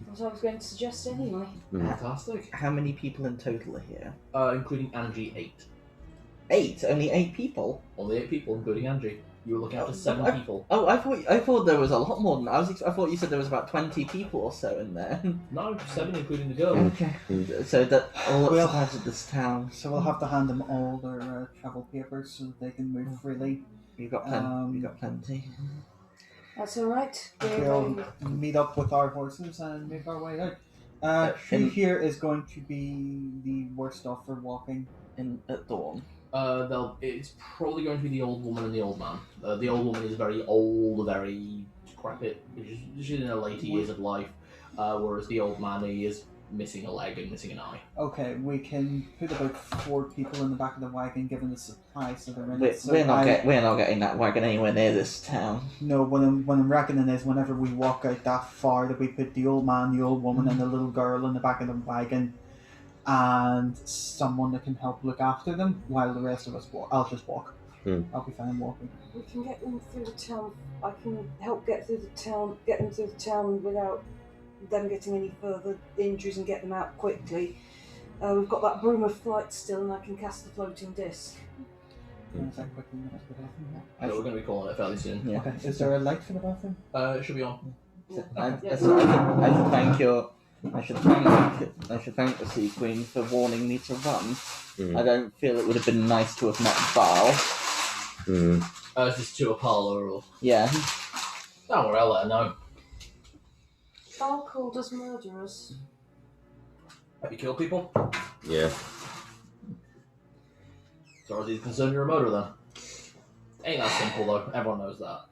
That's what I was going to suggest anyway. Fantastic. How many people in total are here? Including Angie, 8. 8. Only 8 people. Only 8 people, including Angie. You were looking after 7 people. Oh, I thought there was a lot more than I thought you said there was about 20 people or so in there. No, 7 including the girl. Okay. So that all that's Well- survived of this town. So we'll have to hand them all their travel papers so that they can move freely. You've got plenty. You've got plenty. That's alright. We'll meet up with our horses and make our way out. Who here is going to be the worst off for walking? At dawn. It's probably going to be the old woman and the old man. The old woman is very old, very decrepit. She's in her later years of life, whereas the old man, he is missing a leg and missing an eye. Okay, we can put about 4 people in the back of the wagon, given the supply, so they're in We're, it. So we're not getting that wagon anywhere near this town. No, what I'm reckoning is whenever we walk out that far, that we put the old man, the old woman, and the little girl in the back of the wagon, and someone that can help look after them while the rest of us walk. I'll just walk. I'll be fine walking. We can get them through the town. I can help get them through the town without them getting any further injuries and get them out quickly. We've got that broom of flight still, and I can cast the floating disc. Is that quickly in the bathroom? So we're going to be calling it fairly soon. Yeah. Okay, is there a light for the bathroom? It should be on. I should thank the Sea Queen for warning me to run. I don't feel it would have been nice to have met Bhaal. Is this to a parlour or? Yeah. Don't worry, I'll let her know. Bhaal called us murderers. Have you killed people? Yeah. As far as he's concerned, you're a murderer then. Ain't that simple though, everyone knows that.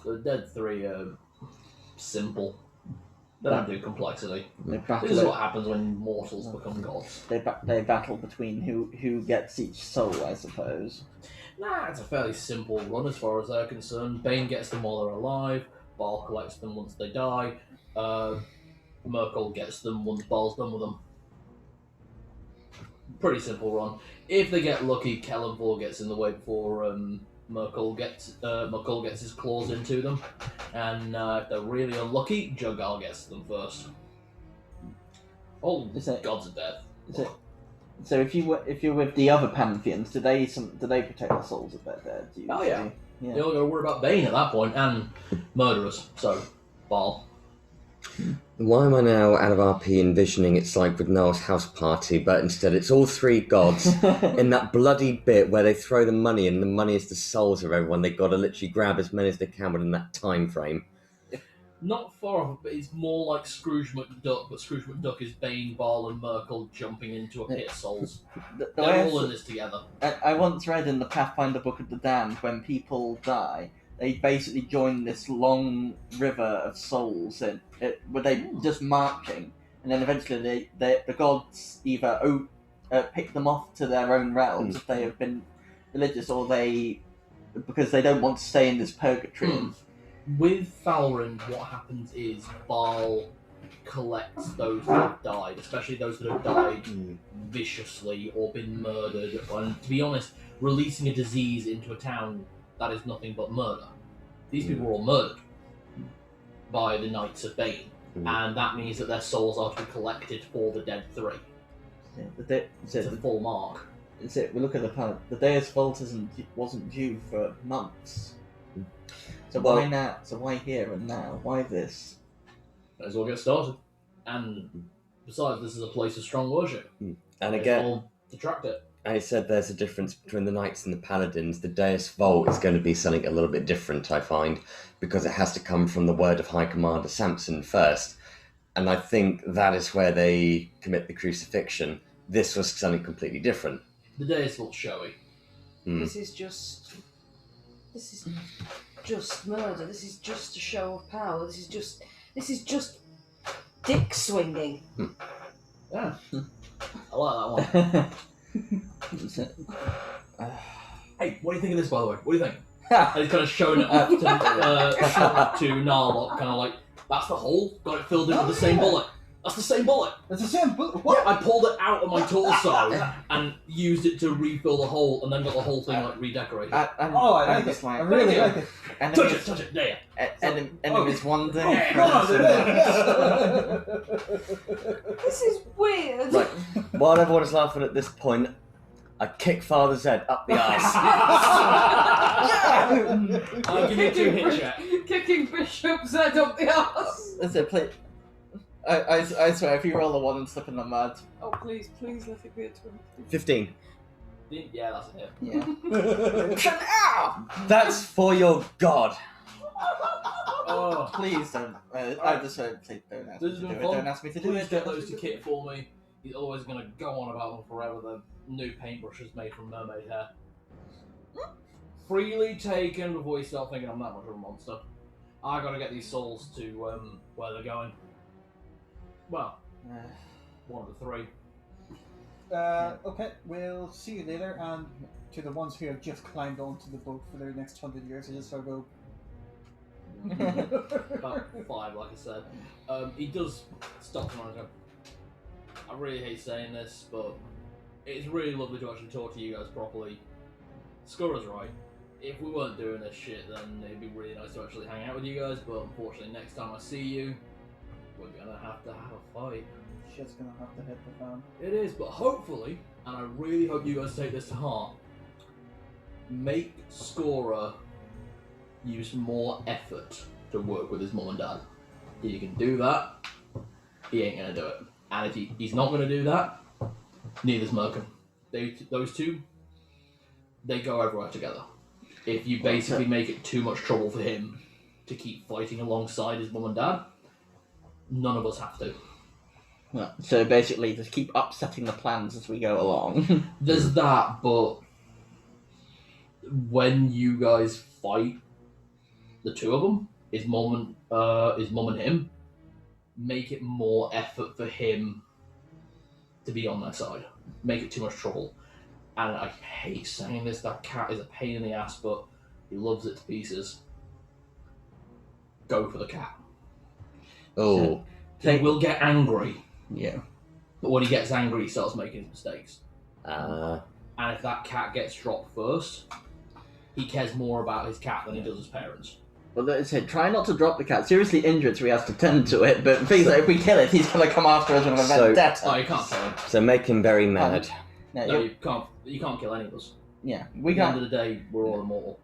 The Dead 3 are simple. They don't do complexity. This is what happens when mortals become gods. They battle between who gets each soul, I suppose. Nah, it's a fairly simple run as far as they're concerned. Bane gets them while they're alive, Bhaal collects them once they die, Merkel gets them once Bhaal's done with them. Pretty simple run. If they get lucky, Kellenvor gets in the way before Merkel gets his claws into them, and if they're really unlucky, Jogal gets them first. All gods of death. So if you're with the other pantheons, do they protect the souls of their dead? Oh yeah. Yeah. You don't got to worry about Bane at that point, and murderers. So, Bhaal. Why am I now out of RP envisioning it's like with Noel's house party, but instead it's all 3 gods in that bloody bit where they throw the money in, and the money is the souls of everyone. They've got to literally grab as many as they can within that time frame. Not far off, but it's more like Scrooge McDuck, but Scrooge McDuck is Bane, Bhaal, and Merkel jumping into a pit of souls. They're all in this together. I once read in the Pathfinder Book of the Damned, when people die, they basically join this long river of souls, where they just marching, and then eventually the gods either pick them off to their own realms if they have been religious, or because they don't want to stay in this purgatory. With Valorant, what happens is Bhaal collects those that have died, especially those that have died viciously or been murdered. And to be honest, releasing a disease into a town, that is nothing but murder. These people were all murdered by the Knights of Bane, and that means that their souls are to be collected for the Dead 3. Yeah, It's a full mark. We look at the planet. The Deus Vult wasn't due for months. So why now? So why here and now? Why this? Might as well get started. And besides, this is a place of strong worship. And again, we'll detract it. I said there's a difference between the Knights and the Paladins. The Deus Vult is going to be something a little bit different, I find, because it has to come from the word of High Commander Samson first. And I think that is where they commit the crucifixion. This was something completely different. The Deus Vult's showy. This is just murder. This is just a show of power. This is just dick swinging. Yeah. I like that one. Hey, what do you think of this, by the way? What do you think? And he's kind of showing it off to Narlock, kind of like, that's the hole? Got it filled in with the same bullet. That's the same bullet. It's the same bullet. What? Yeah, I pulled it out of my torso and used it to refill the hole, and then got the whole thing like redecorated. I like it. I really like it. Touch it, there. Enemies wonder. This is weird. Right, while everyone is laughing at this point, I kick Father's head up the arse. I'll give you a 2-hit check. Kicking Bishop's head up the arse. That's it, please. I swear, if you roll a 1 and slip in the mud. Oh, please let it be a 20. 15. Yeah, that's a hit. Yeah. That's for your god. Oh, Please don't. I just please don't ask me to do it. Don't ask me to do please it. get those to kit for me. He's always going to go on about them forever. The new paintbrushes made from mermaid hair. Freely taken before you start thinking I'm that much of a monster. I gotta get these souls to where they're going. Well, one of the three. Okay, we'll see you later. And to the ones who have just climbed onto the boat for their next 100 years, I just sort of go. About 5, like I said. He does stop him and go, I really hate saying this, but it's really lovely to actually talk to you guys properly. Scora's right. If we weren't doing this shit, then it'd be really nice to actually hang out with you guys, but unfortunately next time I see you, we're gonna have to have a fight. Shit's gonna have to hit the fan. It is, but hopefully, and I really hope you guys take this to heart, make Scora use more effort to work with his mum and dad. If you can do that, he ain't gonna do it. And if he's not gonna do that, neither's Merkin. Those two, they go everywhere together. If you basically make it too much trouble for him to keep fighting alongside his mum and dad, none of us have to. Well, so basically, just keep upsetting the plans as we go along. There's that, but when you guys fight, the two of them, his mum and him, make it more effort for him to be on their side. Make it too much trouble. And I hate saying this, that cat is a pain in the ass, but he loves it to pieces. Go for the cat. Oh. He will get angry, Yeah. but when he gets angry, he starts making his mistakes. Uh, And if that cat gets dropped first, he cares more about his cat than he does his parents. Well, they said, try not to drop the cat. Seriously injured, so he has to tend to it. But things like if we kill it, he's going to come after us with a So- vendetta. Oh, you can't kill him. so make him very mad. Yeah, No, you can't kill any of us. yeah, At we the end can't. of the day, we're all immortal.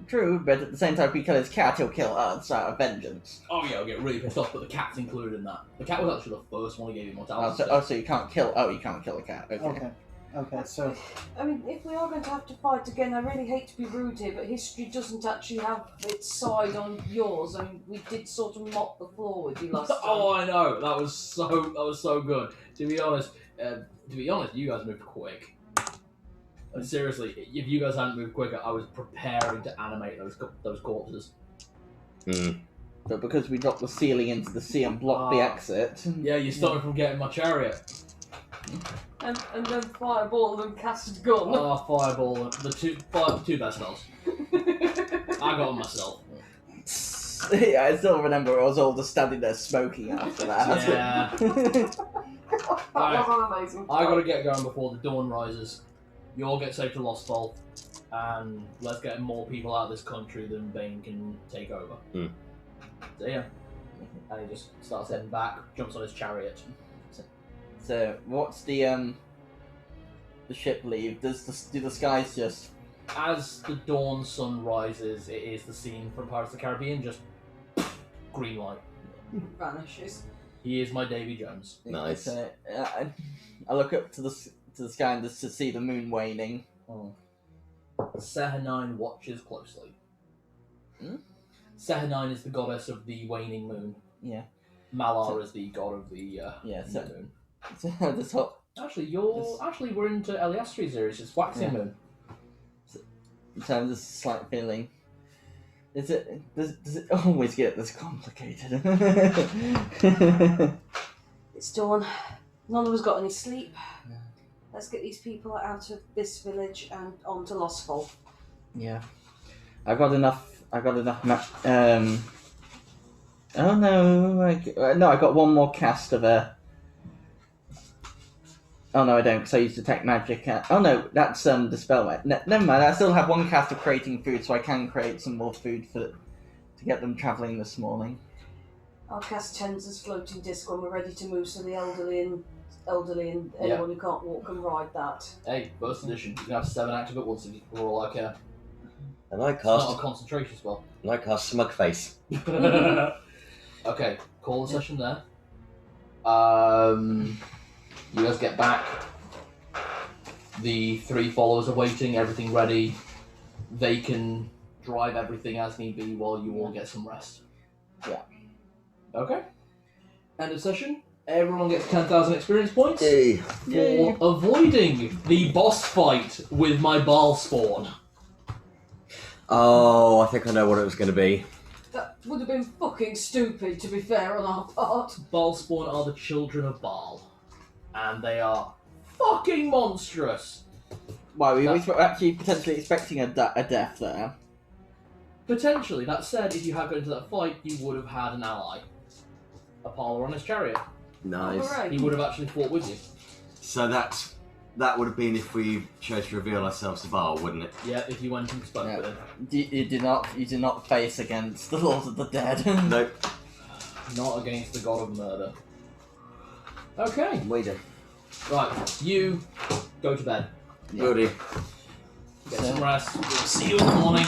True, but at the same time, if we kill his cat, he'll kill us out of vengeance. Oh yeah, I'll get really pissed off, but the cat's included in that. The cat was actually the first one who gave Oh, immortality. so you can't kill. Oh, you can't kill a cat. Okay. Okay, so I mean, if we are going to have to fight again, I really hate to be rude here, but history doesn't actually have its side on yours. I mean, we did sort of mop the floor with you last time. Oh, I know. That was so good. To be honest, you guys moved quick. Seriously, if you guys hadn't moved quicker, I was preparing to animate those corpses. But because we dropped the ceiling into the sea and blocked the exit. Yeah, you stopped me from getting my chariot. And then fireball and casted gun. Oh, fireball. The two best spells. I got them myself. Yeah, I still remember I was all just standing there smoking after that. Yeah. That was an amazing I gotta get going before the dawn rises. You all get safe to Lost Vault, and let's get more people out of this country than Bane can take over. So yeah. And he just starts heading back, jumps on his chariot. So what's the ship leave? Do the skies just? As the dawn sun rises, it is the scene from Pirates of the Caribbean, just green light. vanishes. He is my Davy Jones. Nice. So, I look up to the sky and just to see the moon waning. Sehanine watches closely. Sehanine is the goddess of the waning moon. Yeah. Malar is the god of the Yeah, new so- moon. So the top. Actually, we're into Eliastri's series. It's waxing Yeah. moon. So I'm just slight feeling. Does it always get this complicated? It's dawn. None of us got any sleep. No. Let's get these people out of this village and on to Lost Vault. Yeah, I got enough. Oh no! I got one more cast of a. Oh no, I don't, because I used Detect Magic. Oh no, that's Dispel Magic. Never mind, I still have one cast of creating food, so I can create some more food to get them travelling this morning. I'll cast Tensor's floating disc when we're ready to move, so the elderly and anyone who can't walk can ride that. Hey, first edition. You can have 7 active at once if you're all I care. And I It's not a cast, concentration spell. Smug Face. Okay, call the session there. You guys get back. The 3 followers are waiting, everything ready. They can drive everything as need be while you all get some rest. Yeah. Okay. End of session. Everyone gets 10,000 experience points Yay. for avoiding the boss fight with my Bhaal spawn. Oh, I think I know what it was going to be. That would have been fucking stupid, to be fair, on our part. Bhaal spawn are the children of Bhaal, and they are fucking monstrous. Wow, we were actually potentially expecting a death there. Potentially, that said, if you had got into that fight, you would have had an ally. A Parler on his chariot. Nice. Hooray. He would have actually fought with you. So that would have been if we chose to reveal ourselves to Bhaal, wouldn't it? Yeah, if you went and spoke Yeah. with him. You did not face against the Lord of the Dead. Nope. Not against the god of murder. Okay, We do. right, you go to bed. Goody. Get some rest. We'll see you in the morning.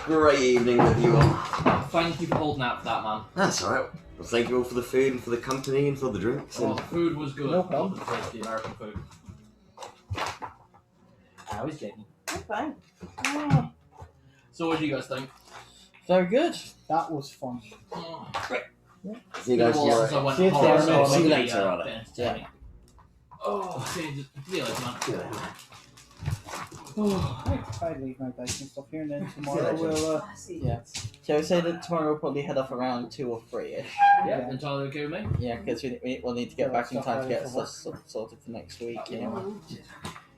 Great evening with you all. Thank you for holding out for that, man. That's alright. Well, thank you all for the food and for the company and for the drinks. Oh, And the food was good. No problem. Not the tasty American food. How is Jamie? I'm fine. So what do you guys think? Very good. That was fun. see you It's guys been a while since I tomorrow. went See you horror, tomorrow. so See you it'll later, be, Ollie. entertaining. Oh, see you later, man. I leave my dice and stuff here, and then tomorrow we'll. Yeah. So I say that tomorrow we'll probably head off around 2 or 3ish. Yeah, entirely okay with me. Yeah, because we'll need to get Yeah, back in stuff time to ready get for stuff sorted for next week. You know. Mm.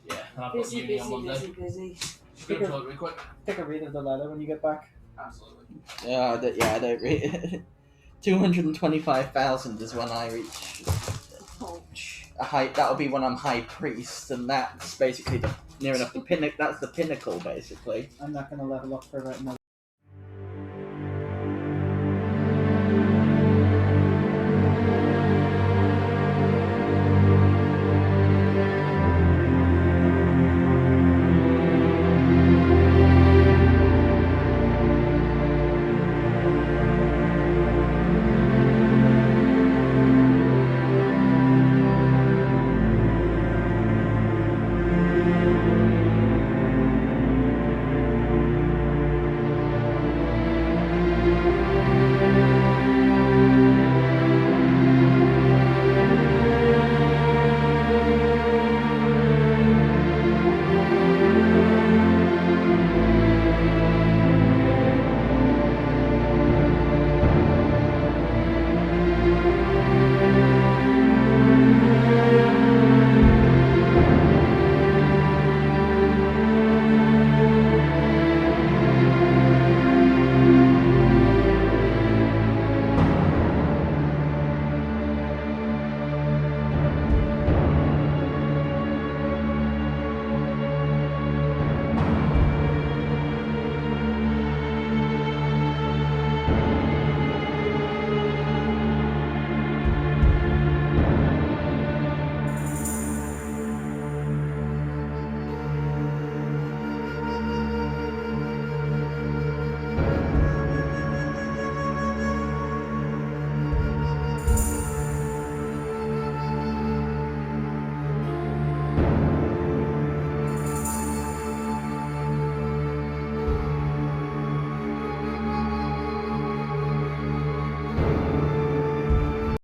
Yeah, and I've got Busy, uni on busy, Monday. busy, busy. Just gonna talk really quick. Take a read of the letter when you get back. Absolutely. I don't read. 225,000 is when I reach Ouch. a high. That'll be when I'm high priest, and that's basically near enough the pinnacle. That's the pinnacle, basically. I'm not going to level up for about another